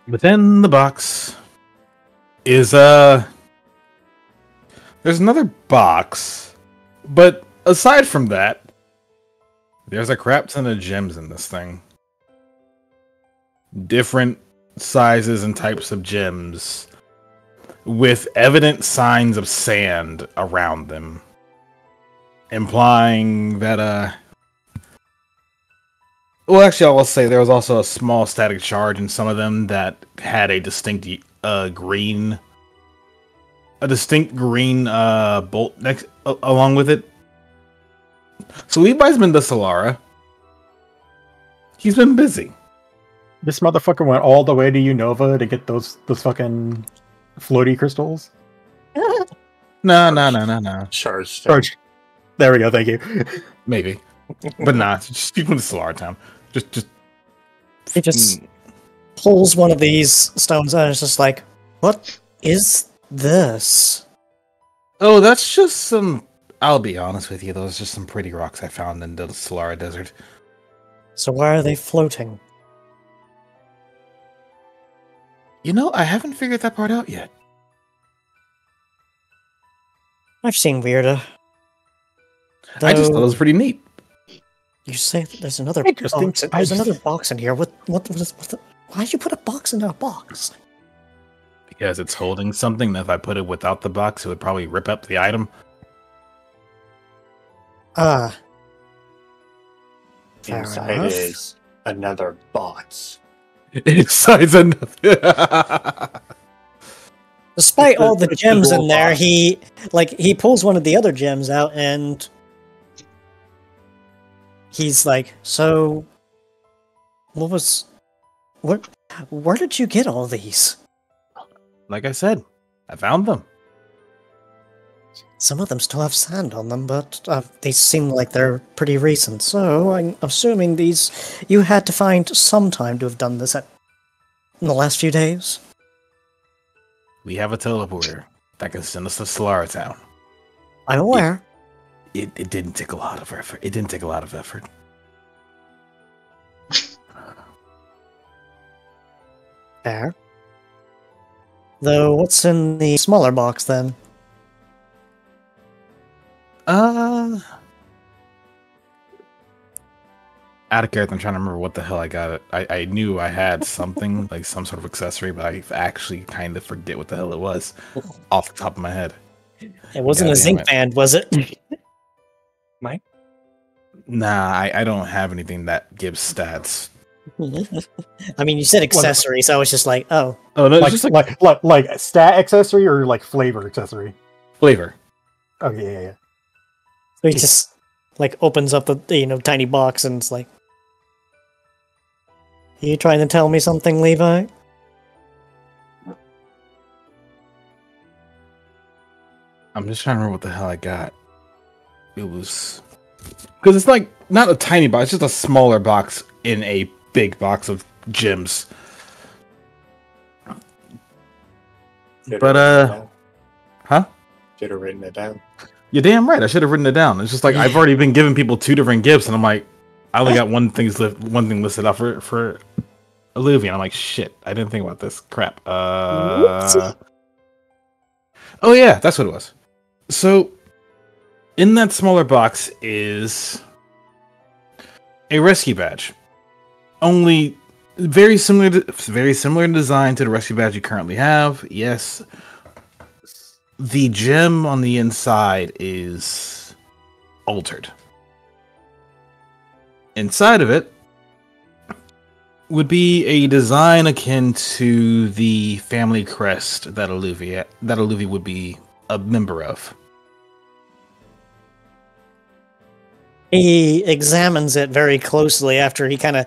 Within the box is there's another box, but aside from that, There's a crap ton of gems in this thing. Different sizes and types of gems with evident signs of sand around them, implying that well, actually, I will say there was also a small static charge in some of them that had a distinct green bolt next along with it. So Levi's been to Solara. He's been busy. This motherfucker went all the way to Unova to get those fucking floaty crystals. No. Charge. There we go. Thank you. Maybe, but nah. Just keep him to Solara Town. Just. He just pulls one of these stones out and is just like, "What is this?" Oh, that's just some. I'll be honest with you. Those are just some pretty rocks I found in the Solara Desert. So why are they floating? You know, I haven't figured that part out yet. I've seen weirder. I just thought it was pretty neat. You say that there's another Interesting. box. There's another box in here. What why'd you put a box in a box? Because it's holding something that if I put it without the box, it would probably rip up the item. Fair Inside enough. is another box. Inside's another. Despite all the It's gems dual in there, box. he pulls one of the other gems out and he's like, "So, where did you get all these?" Like I said, I found them. Some of them still have sand on them, but they seem like they're pretty recent. So I'm assuming you had to find some time to have done this in the last few days. We have a teleporter that can send us to Solara Town. I'm aware. It didn't take a lot of effort. It didn't take a lot of effort. Fair. Though, what's in the smaller box then? Out of character, I'm trying to remember what the hell I got. I knew I had something, like some sort of accessory, but I actually kind of forget what the hell it was off the top of my head. It wasn't a Goddamn zinc it. band, was it? Mike? Nah, I don't have anything that gives stats. I mean, you said accessory, so I was just like, oh. Oh, no, it's Like, just like like stat accessory or like flavor accessory? flavor. Oh yeah. So he just like opens up the tiny box and it's like, "Are you trying to tell me something, Levi?" I'm just trying to remember what the hell I got. It was because it's like not a tiny box, it's just a smaller box in a big box of gems. But huh? Should have written it down. You're damn right. I should have written it down. It's just like I've already been giving people 2 different gifts, and I'm like, I only got one thing listed up for Olivia. I'm like, shit, I didn't think about this. Crap. Oh yeah, that's what it was. So, in that smaller box is a rescue badge. Only very similar in design to the rescue badge you currently have. Yes. The gem on the inside is altered. Inside of it would be a design akin to the family crest that Olivia would be a member of. He examines it very closely after he kind of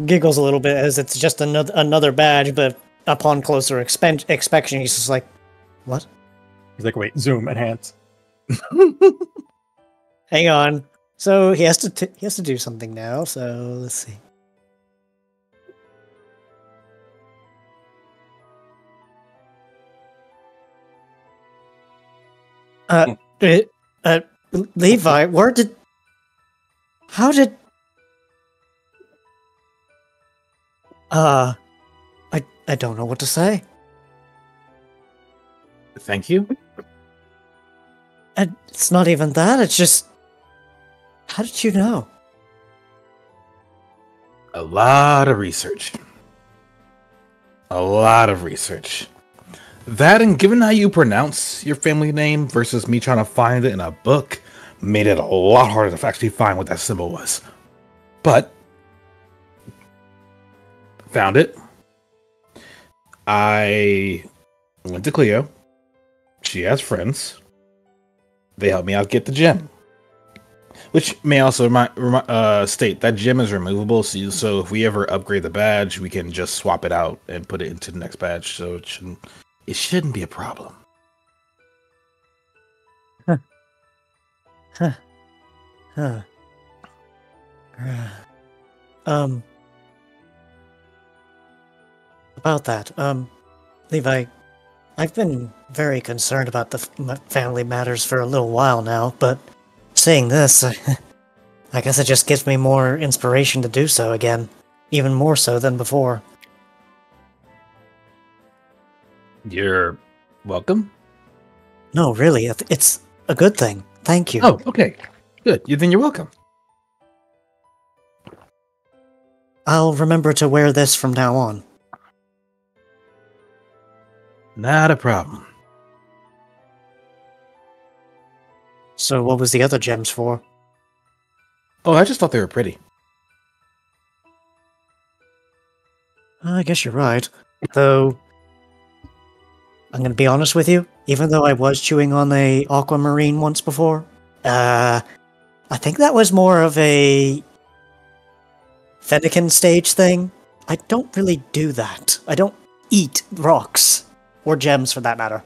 giggles a little bit as it's just another badge, but upon closer inspection, he's just like, "What?" He's like, wait, zoom, enhance. Hang on. So he has to do something now. So let's see. Levi, how did I don't know what to say. Thank you. And it's not even that, it's just How did you know? A lot of research. A lot of research. That, and given how you pronounce your family name versus me trying to find it in a book, made it a lot harder to actually find what that symbol was. But found it. I went to Cleo. She has friends. They helped me out get the gem. Which may also state that gem is removable, so if we ever upgrade the badge, we can just swap it out and put it into the next badge. So it shouldn't be a problem. Huh. About that, Levi, I've been very concerned about the family matters for a little while now, but seeing this, I guess it just gives me more inspiration to do so again, even more so than before. You're welcome? No, really, it's a good thing. Thank you. Oh, okay. Good. Then you're welcome. I'll remember to wear this from now on. Not a problem. So what was the other gems for? Oh, I just thought they were pretty. I guess you're right. Though, I'm going to be honest with you, even though I was chewing on a aquamarine once before, I think that was more of a Fennekin stage thing. I don't really do that. I don't eat rocks, or gems for that matter.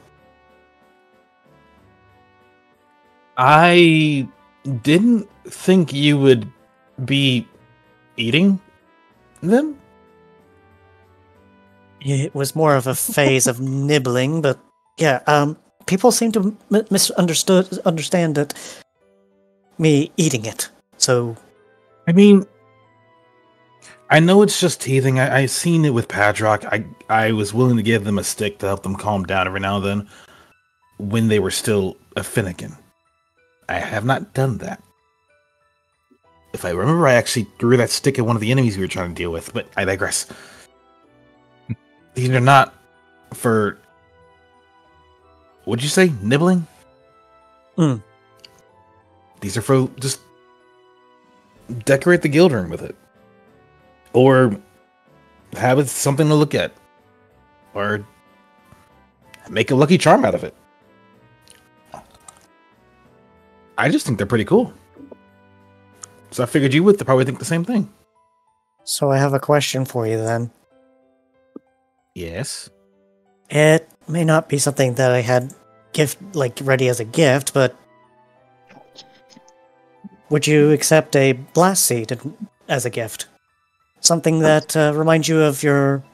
I didn't think you would be eating them. It was more of a phase of nibbling, but yeah, people seem to understand that me eating it. So, I mean, I know it's just teething. I seen it with Padrock. I was willing to give them a stick to help them calm down every now and then when they were still a Fennekin. I have not done that. If I remember, I actually threw that stick at one of the enemies we were trying to deal with, but I digress. These are not for... What'd you say? Nibbling? These are for just... decorate the guild room with it. Or have it something to look at. Or make a lucky charm out of it. I just think they're pretty cool. So I figured you would probably think the same thing. So I have a question for you then. Yes? It may not be something that I had ready as a gift, but would you accept a blast seed as a gift? Something that reminds you of your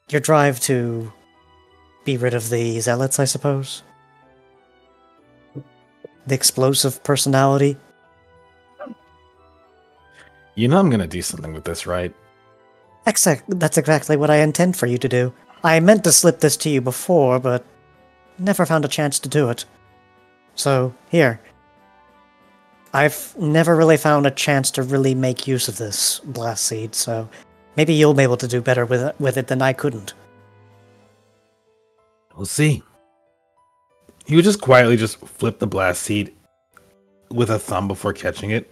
drive to be rid of the zealots, I suppose? The explosive personality? You know I'm gonna do something with this, right? That's exactly what I intend for you to do. I meant to slip this to you before, but never found a chance to do it. So, here. I've never really found a chance to really make use of this blast seed, so maybe you'll be able to do better with it than I couldn't. We'll see. He would just quietly flip the blast seed with a thumb before catching it.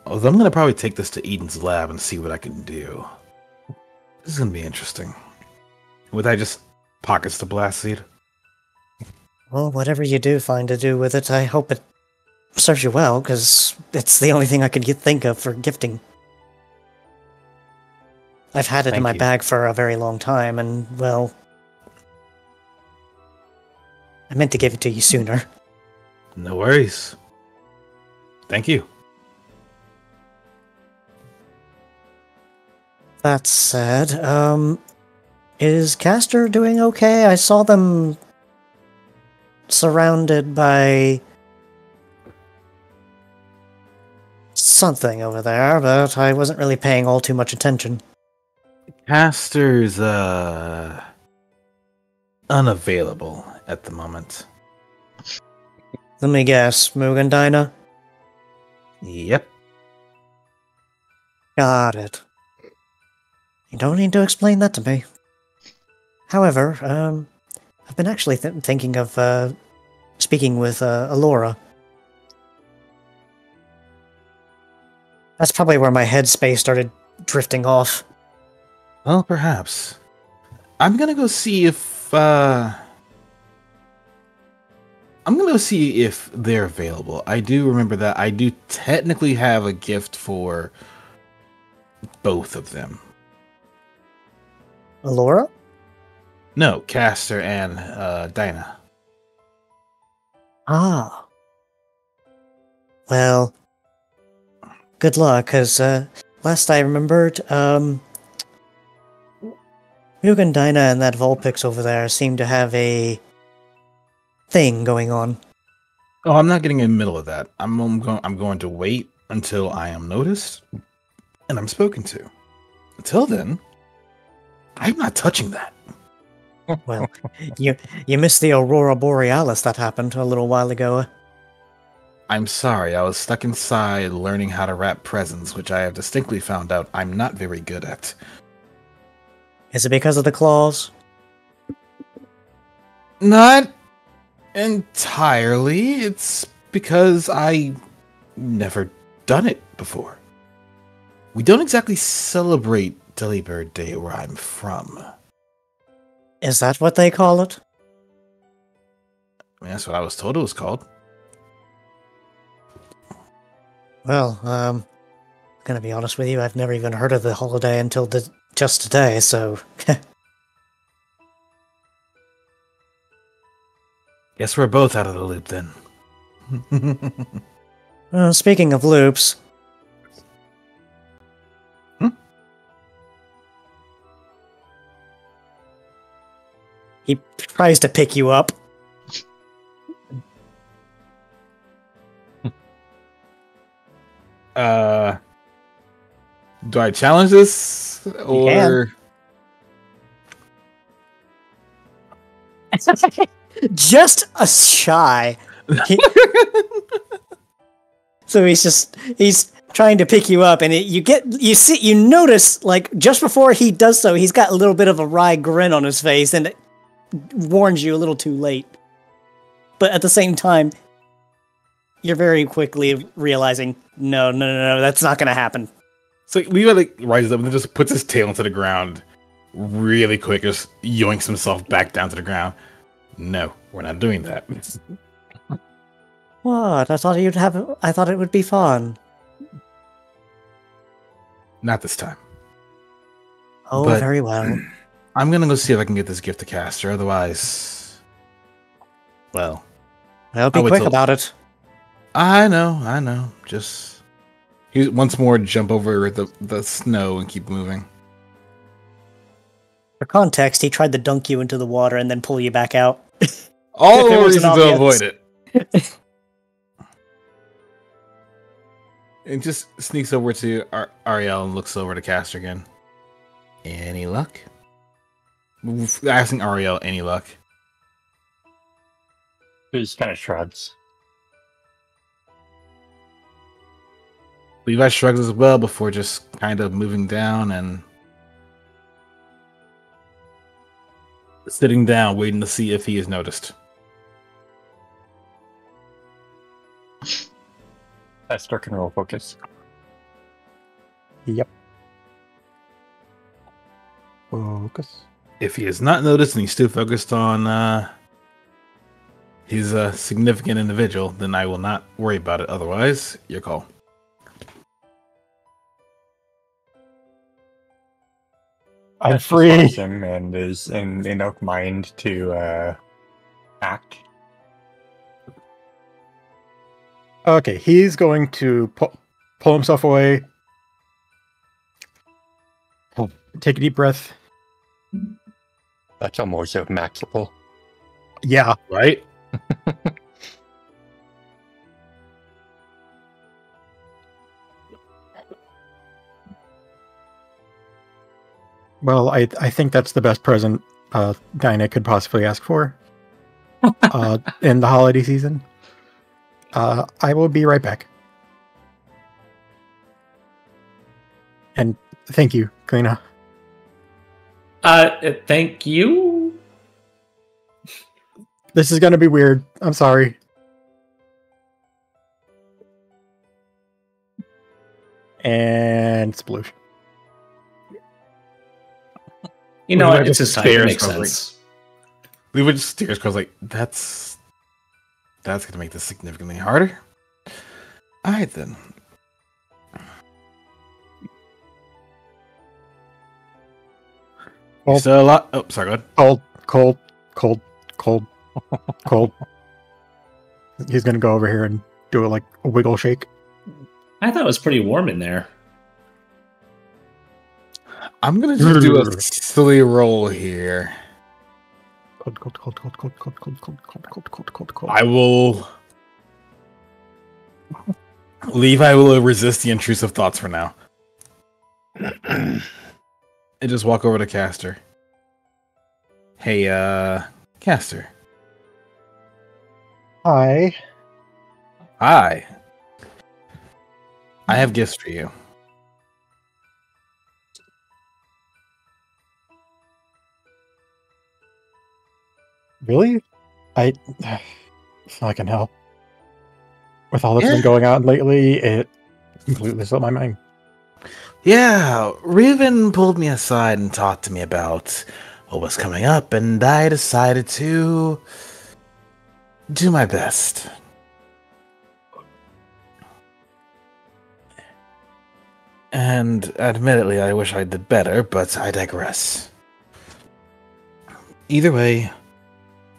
Although I'm going to probably take this to Eden's lab and see what I can do. This is going to be interesting. Would I just pockets the blast seed? Well, whatever you do find to do with it, I hope it serves you well, because it's the only thing I could think of for gifting. I've had it in my bag for a very long time, and, well... I meant to give it to you sooner. No worries. Thank you. That said, is Castor doing okay? I saw them surrounded by something over there, but I wasn't really paying all too much attention. Castor's, unavailable at the moment. Let me guess, Mugen Dinah? Yep. Got it. You don't need to explain that to me. However, I've been actually thinking of speaking with Alora. That's probably where my headspace started drifting off. Well, perhaps. I'm gonna go see if they're available. I do remember that I do technically have a gift for both of them. Alora? No, Castor and Dinah. Ah. Well, good luck, because last I remembered, Mugen Dinah and that Vulpix over there seem to have a thing going on. Oh, I'm not getting in the middle of that. I'm going to wait until I am noticed and I'm spoken to. Until then, I'm not touching that. Well, you missed the Aurora Borealis that happened a little while ago. I'm sorry, I was stuck inside learning how to wrap presents, which I have distinctly found out I'm not very good at. Is it because of the claws? Not entirely. It's because I never done it before. We don't exactly celebrate Delibird Day where I'm from. Is that what they call it? I mean, that's what I was told it was called. Well, gonna be honest with you, I've never even heard of the holiday until just today, so... Guess we're both out of the loop then. Speaking of loops... He tries to pick you up. Do I challenge this? Or... Just a shy. So he's trying to pick you up, and you notice, like, just before he does so, he's got a little bit of a wry grin on his face, and it warns you a little too late. But at the same time, you're very quickly realizing, no, that's not going to happen. So Levi like rises up and then just puts his tail into the ground really quick, just yoinks himself back down to the ground. No, we're not doing that. What? I thought it would be fun. Not this time. Oh, But very well. I'm gonna go see if I can get this gift to Castor. Otherwise, well, I'll be I'll wait quick till- about it. I know. Just once more jump over the snow and keep moving. For context, he tried to dunk you into the water and then pull you back out. All If it the wasn't reasons to obvious. avoid it. And just sneaks over to Ariel and looks over to Castor again. Any luck? Asking Ariel, any luck? He just kind of shrugs. Levi shrugs as well before just kind of moving down and sitting down, waiting to see if he is noticed. Castor can roll focus. Yep. Focus. If he is not noticed and he's still focused on he's a significant individual, then I will not worry about it. Otherwise, your call. I'm Castor free. spots him and is in enough mind to act. Okay, he's going to pull himself away. Take a deep breath. That's almost a maxable. Yeah. Right? Well, I think that's the best present Dinah could possibly ask for in the holiday season. I will be right back. And thank you, Kalina. Thank you. This is gonna be weird. I'm sorry. And sploosh. You know Levi what? It's just just time. It stares makes over. sense. Levi just stares because like that's gonna make this significantly harder. All right then. Well, Still a lot. Oh, sorry. Go ahead. Cold. He's gonna go over here and do like a wiggle shake. I thought it was pretty warm in there. I'm gonna just do a silly roll here. Cold. I will. Levi will resist the intrusive thoughts for now. And just walk over to Caster. Hey, Caster. Hi. Hi. I have gifts for you. Really? If I can help. With all that's Yeah. been going on lately, it completely slipped my mind. Yeah, Raven pulled me aside and talked to me about what was coming up, and I decided to do my best. And admittedly, I wish I did better, but I digress. Either way,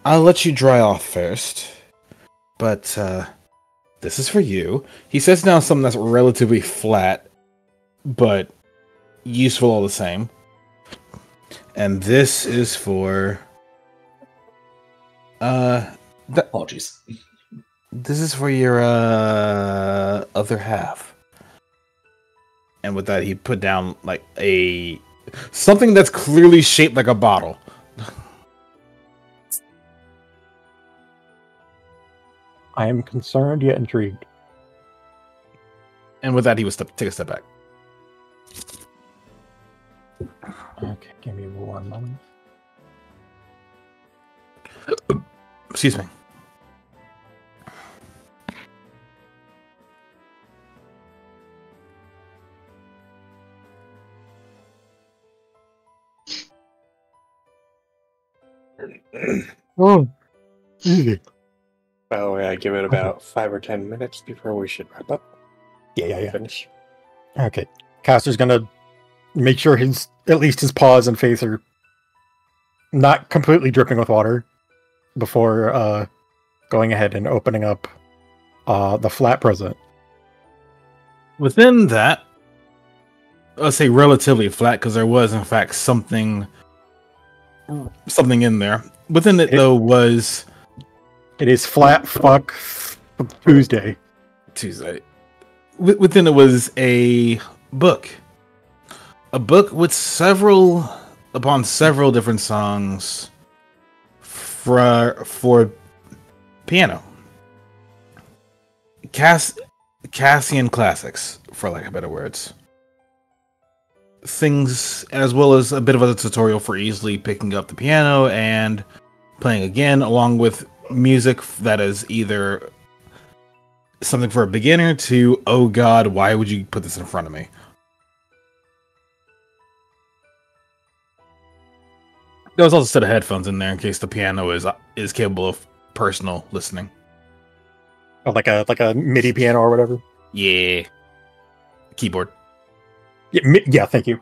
I'll let you dry off first. But, this is for you. He sets down something that's relatively flat, but useful all the same. And this is for... Apologies. This is for your, other half. And with that, he put down, like, something that's clearly shaped like a bottle. I am concerned yet intrigued. And with that, he would take a step back. Okay, give me one moment. Excuse me. Oh, easy. By the way, I give it about 5 or 10 minutes before we should wrap up. Yeah. Finish. Okay. Caster's gonna make sure at least his paws and face are not completely dripping with water before going ahead and opening up the flat present. Within that, let's say relatively flat, because there was in fact something in there. Within it, though, was... It is flat fuck Tuesday. Within it was a book. A book with several different songs for piano. Cassian classics, for lack of better words. Things, as well as a bit of a tutorial for easily picking up the piano and playing again, along with music that is either something for a beginner to, oh god, why would you put this in front of me? There was also a set of headphones in there in case the piano is capable of personal listening. Oh, like a MIDI piano or whatever. Yeah. Keyboard. Yeah, thank you.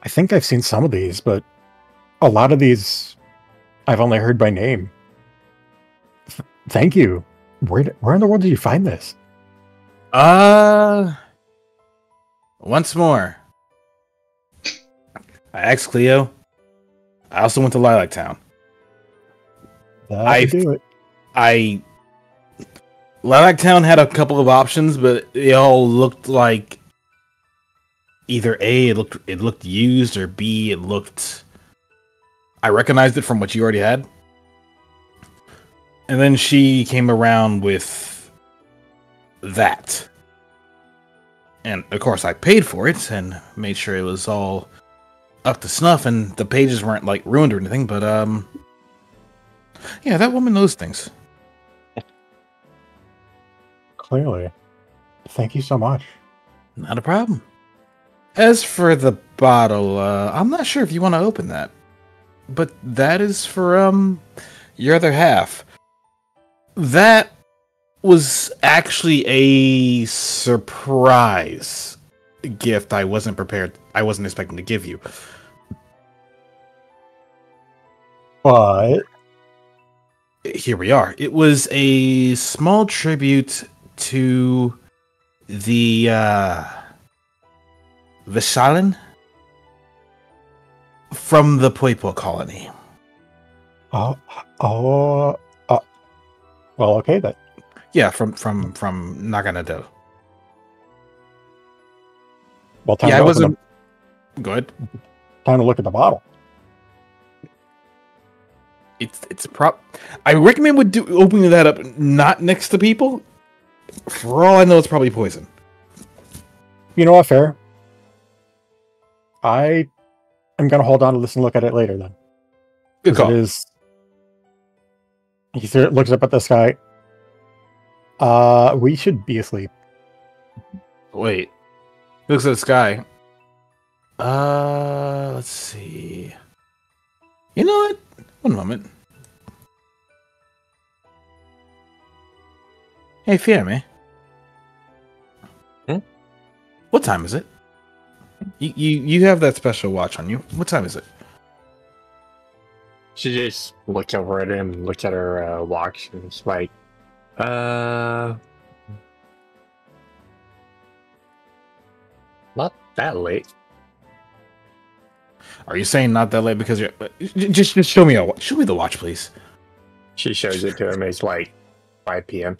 I think I've seen some of these, but a lot of these I've only heard by name. Thank you. Where in the world did you find this? Once more. I asked Cleo. I also went to Lilac Town. I do it. Lilac Town had a couple of options, but they all looked like either A, it looked used, or B, it looked I recognized it from what you already had. And then she came around with that. And of course I paid for it and made sure it was all up to snuff and the pages weren't like ruined or anything, but yeah, that woman knows things. Clearly. Thank you so much. Not a problem. As for the bottle, I'm not sure if you want to open that. But that is for your other half. That was actually a surprise gift I wasn't expecting to give you. But here we are. It was a small tribute to the Vishalan from the Poipo colony. Well, okay then. Yeah, from Naganado. Well, time Yeah, to I open wasn't good. Time to look at the bottle. It's a prop. I recommend opening that up not next to people. For all I know, it's probably poison. You know what? Fair. I am gonna hold on to this and look at it later then. Good call. It is. He looks up at the sky. We should be asleep. Wait. He looks at the sky. Let's see. You know what? One moment. Hey, Fiame. What time is it? You have that special watch on you. What time is it? She just looks over at him, looks at her watch, and it's like, not that late. Are you saying not that late because you're just show me show me the watch, please? She shows it to him. It's like 5 p.m.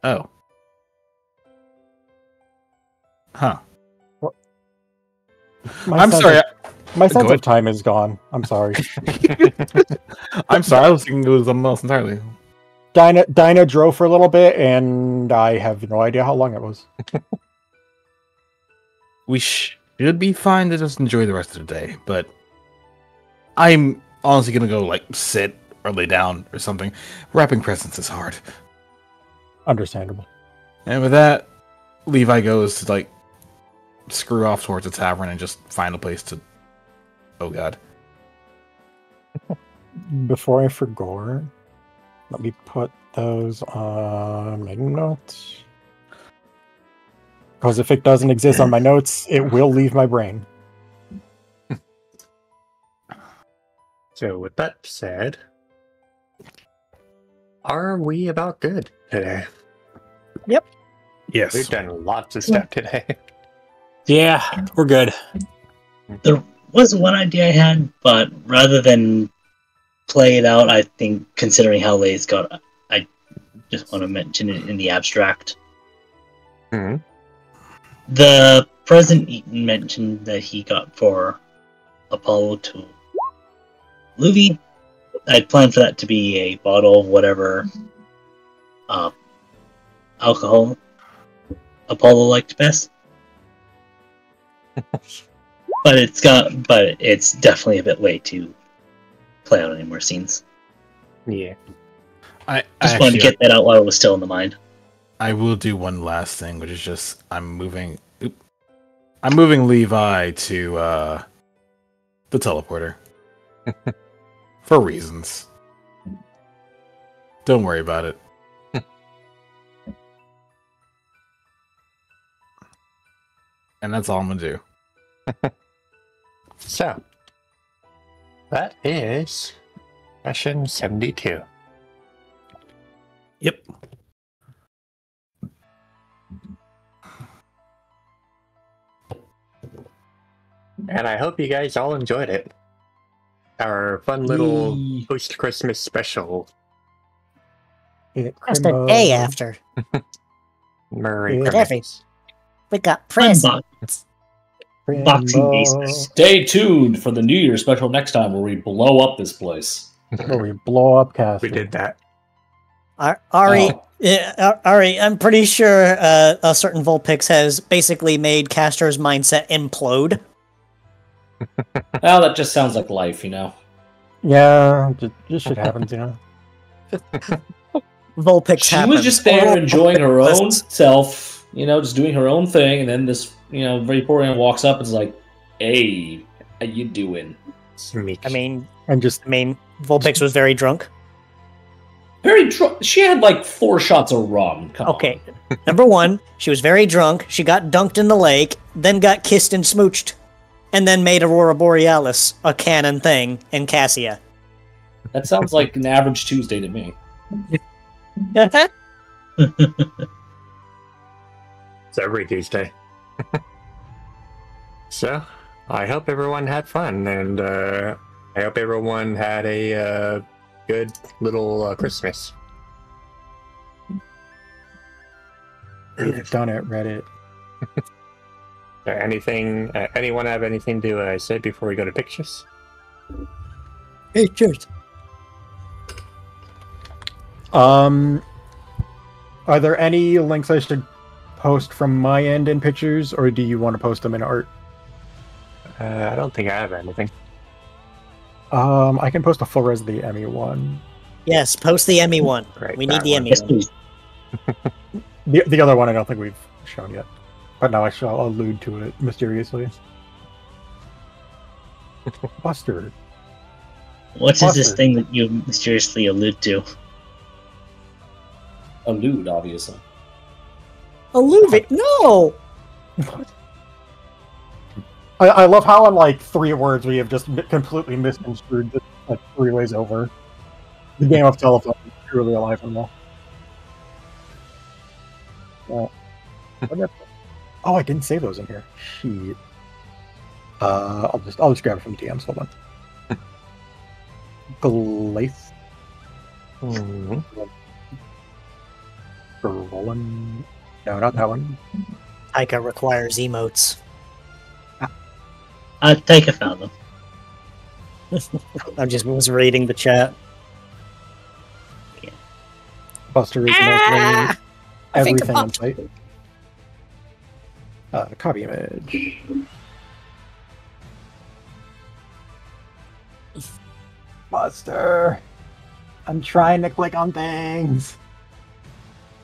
Oh. Huh. I'm sorry. My sense of time is gone. I'm sorry. I'm sorry. I was thinking it was something else entirely. Dinah drove for a little bit, and I have no idea how long it was. We should be fine to just enjoy the rest of the day, but I'm honestly gonna go like sit or lay down or something. Wrapping presents is hard. Understandable. And with that, Levi goes to like screw off towards the tavern and just find a place to. Oh God. Before I forget, let me put those on my notes. Because if it doesn't exist on my notes, it will leave my brain. So with that said, are we about good today? Yep. Yes. We've done lots of stuff today. Yeah, we're good. There was one idea I had, but rather than play it out, I think considering how late it's got, I just want to mention it in the abstract. Hmm. The present Eaton mentioned that he got for Apollo to Luvi. I'd planned for that to be a bottle of whatever alcohol Apollo liked best. But it's definitely a bit late to play out any more scenes. Yeah. I just wanted to get that out while it was still in the mind. I will do one last thing, which is just I'm moving Levi to the teleporter. For reasons. Don't worry about it. And that's all I'm gonna do. So, that is session 72. Yep. And I hope you guys all enjoyed it. Our fun little post-Christmas special. Just a day after. Merry But Christmas. we got presents. Boxing Crimbo. aces. Stay tuned for the New Year special next time where we blow up this place. Where we blow up Castor. We did that. Ari, Oh. Ari, I'm pretty sure a certain Vulpix has basically made Castor's mindset implode. Well, that just sounds like life, you know. Yeah, just shit happens, you know. Vulpix She happens. was just there All enjoying her own Vulpix. self, you know, just doing her own thing, and then this, you know, Vaporeon walks up and is like, "Hey, how you doing?" Sneak. I mean, And just Vulpix was very drunk. Very drunk. She had like 4 shots of rum. Come Okay, number one, she was very drunk. She got dunked in the lake, then got kissed and smooched, and then made Aurora Borealis a canon thing in Cassia. on. That sounds like an average Tuesday to me. It's every Tuesday. So, I hope everyone had fun, and I hope everyone had a good little Christmas. we've done it, Reddit. Anything? Anyone have anything to say before we go to pictures? Hey, cheers. Are there any links I should post from my end in pictures, or do you want to post them in art? I don't think I have anything. I can post a full res of the Emmy one. Yes, post the Emmy one. Right, We need that the one. Emmy Yes, one. please. The other one I don't think we've shown yet, but now I shall allude to it mysteriously. Buster. What is this Buster. thing that you mysteriously allude to? Allude, obviously. Alluvic, no! I love how in like 3 words we have just completely misconstrued this like 3 ways over. The game of telephone is truly alive and well. Oh, I didn't save those in here. Shit. I'll just grab it from DMs. Hold on. Glaith. Roland. No, not that one. Taika requires emotes. Take a found them. I just was reading the chat. Buster is the most I think everything it in sight. Copy image. Buster. I'm trying to click on things.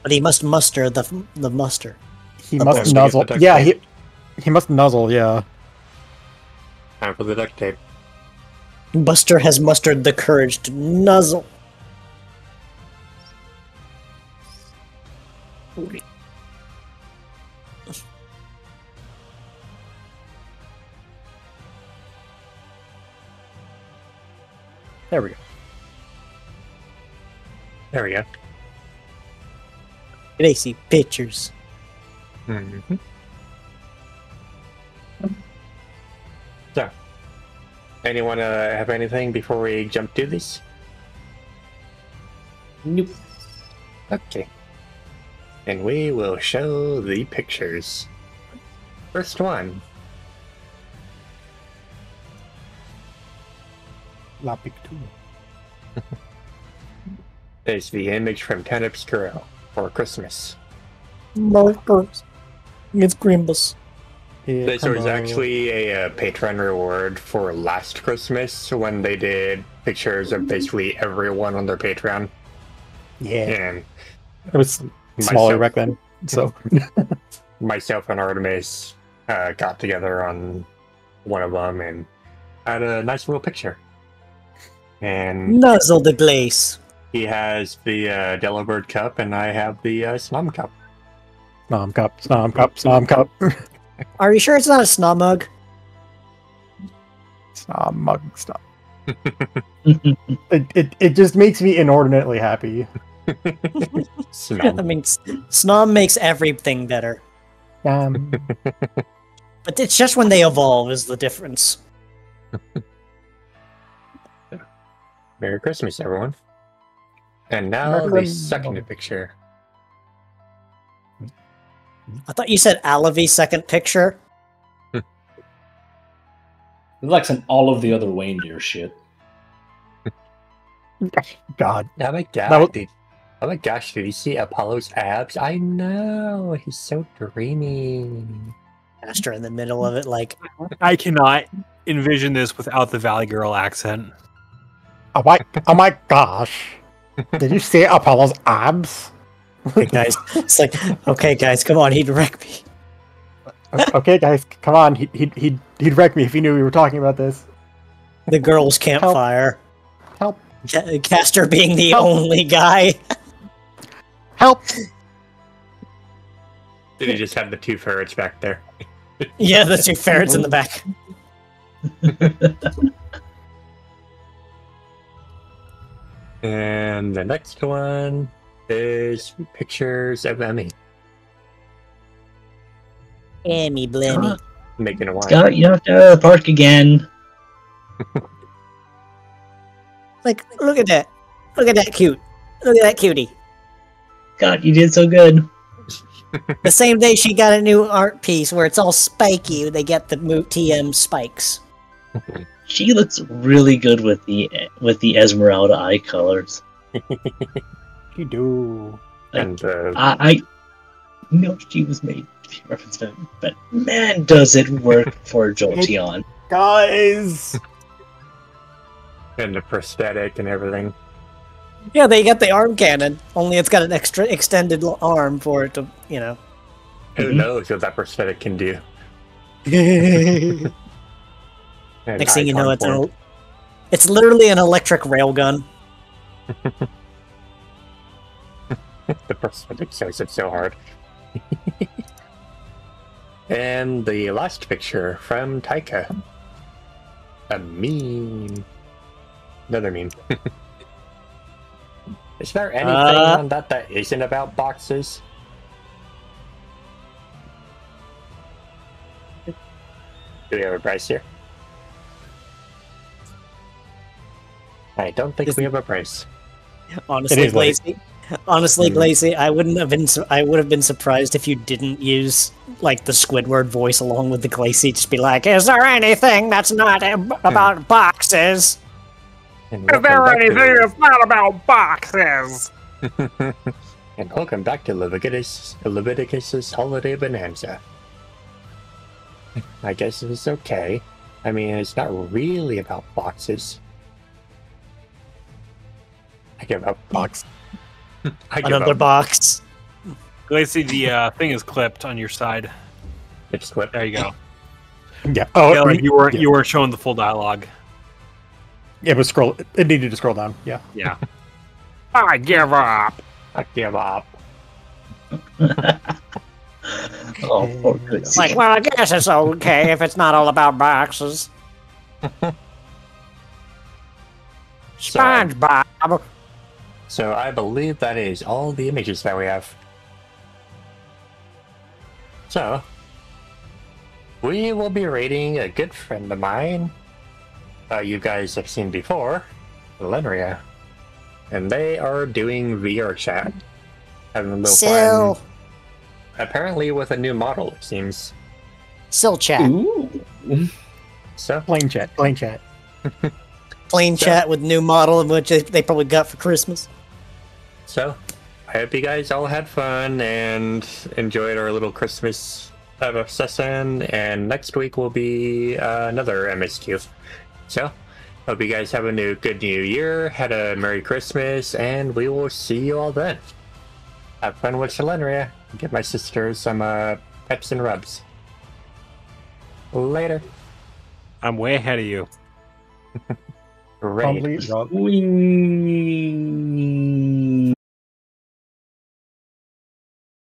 But he must muster the muster. He The must Buster. nuzzle. Get the duct Yeah, tape. he must nuzzle. Yeah. Time for the duct tape. Buster has mustered the courage to nuzzle. There we go. There we go. They see pictures. Mm-hmm. So, anyone have anything before we jump to this? Nope. Okay. And we will show the pictures. First one. La Picture. Is the image from Ten Obscuro for Christmas. Markers. It's Grimbus. This was actually a Patreon reward for last Christmas when they did pictures of basically everyone on their Patreon. Yeah. And It was smaller myself- back then. So myself and Artemis got together on one of them and had a nice little picture. And Nuzzle the glace. he has the Delibird cup, and I have the Snom cup. Snom cup, snom cup, snom cup. Are you sure it's not a snob mug? Snom mug stuff. It just makes me inordinately happy. Snom. I mean, snob makes everything better. But it's just when they evolve is the difference. Merry Christmas, everyone. And now Merry the Christmas. second picture. I thought you said Alavi's second picture. It's like some all of the other reindeer shit. God. Oh my god, That was- dude. Oh my gosh, did you see Apollo's abs? I know, he's so dreamy. Astra in the middle of it, like, I cannot envision this without the Valley Girl accent. Oh my gosh. Did you see Apollo's abs? hey guys, it's like, okay, guys, come on, he'd wreck me. Okay, guys, come on. He'd wreck me if he knew we were talking about this. The girls' campfire. Help. Castor being the only guy. Help! Did he just have the two ferrets back there? Yeah, the two ferrets in the back. And the next one is pictures of Emmy Emmy Blemmy. making a wine. Scott, you have to go to the park again. Like, look at that. Look at that cute. Look at that cutie. God, you did so good. The same day she got a new art piece where it's all spiky, they get the TM spikes. She looks really good with the Esmeralda eye colors. You do. And I know she was made to be referenced, but man, does it work for Jolteon. Guys! and the prosthetic and everything. Yeah, they got the arm cannon, only it's got an extra extended arm for it to, you know. Who knows what that prosthetic can do? And Next thing you know, icon it's literally an electric railgun. the prosthetic shows it so hard. And the last picture from Taika. A meme. Another meme. Is there anything on that isn't about boxes? Do we have a price here? I don't think we have a price. Honestly, Glacy, I would have been surprised if you didn't use like the Squidward voice along with the Glacy. Just be like, "Is there anything that's not about boxes? And Is there anything that's not about boxes?" And welcome back to Leviticus's Holiday Bonanza. I guess it's okay. I mean, it's not really about boxes. I give up. Box. I give Another up. box." Glacy, the thing is clipped on your side. It's clipped. There you go. Yeah. Oh, Yeah, like you yeah. weren't showing the full dialogue. It was scroll. It needed to scroll down. Yeah. Yeah. I give up. I give up. Oh, poor Glacy. Like, well, I guess it's okay if it's not all about boxes. SpongeBob. So I believe that is all the images that we have. So, we will be rating a good friend of mine you guys have seen before, Lenria. And they are doing VR chat. Having a little fun. Apparently with a new model, it seems. Still chat. Ooh. So, Plain chat. Plain chat with new model, which they probably got for Christmas. So, I hope you guys all had fun and enjoyed our little Christmas session. And next week will be another MSQ. So, hope you guys have a good new year, had a Merry Christmas, and we will see you all then. Have fun with Selendria. Give my sister some peps and rubs. Later. I'm way ahead of you. Great. Complete. Wing.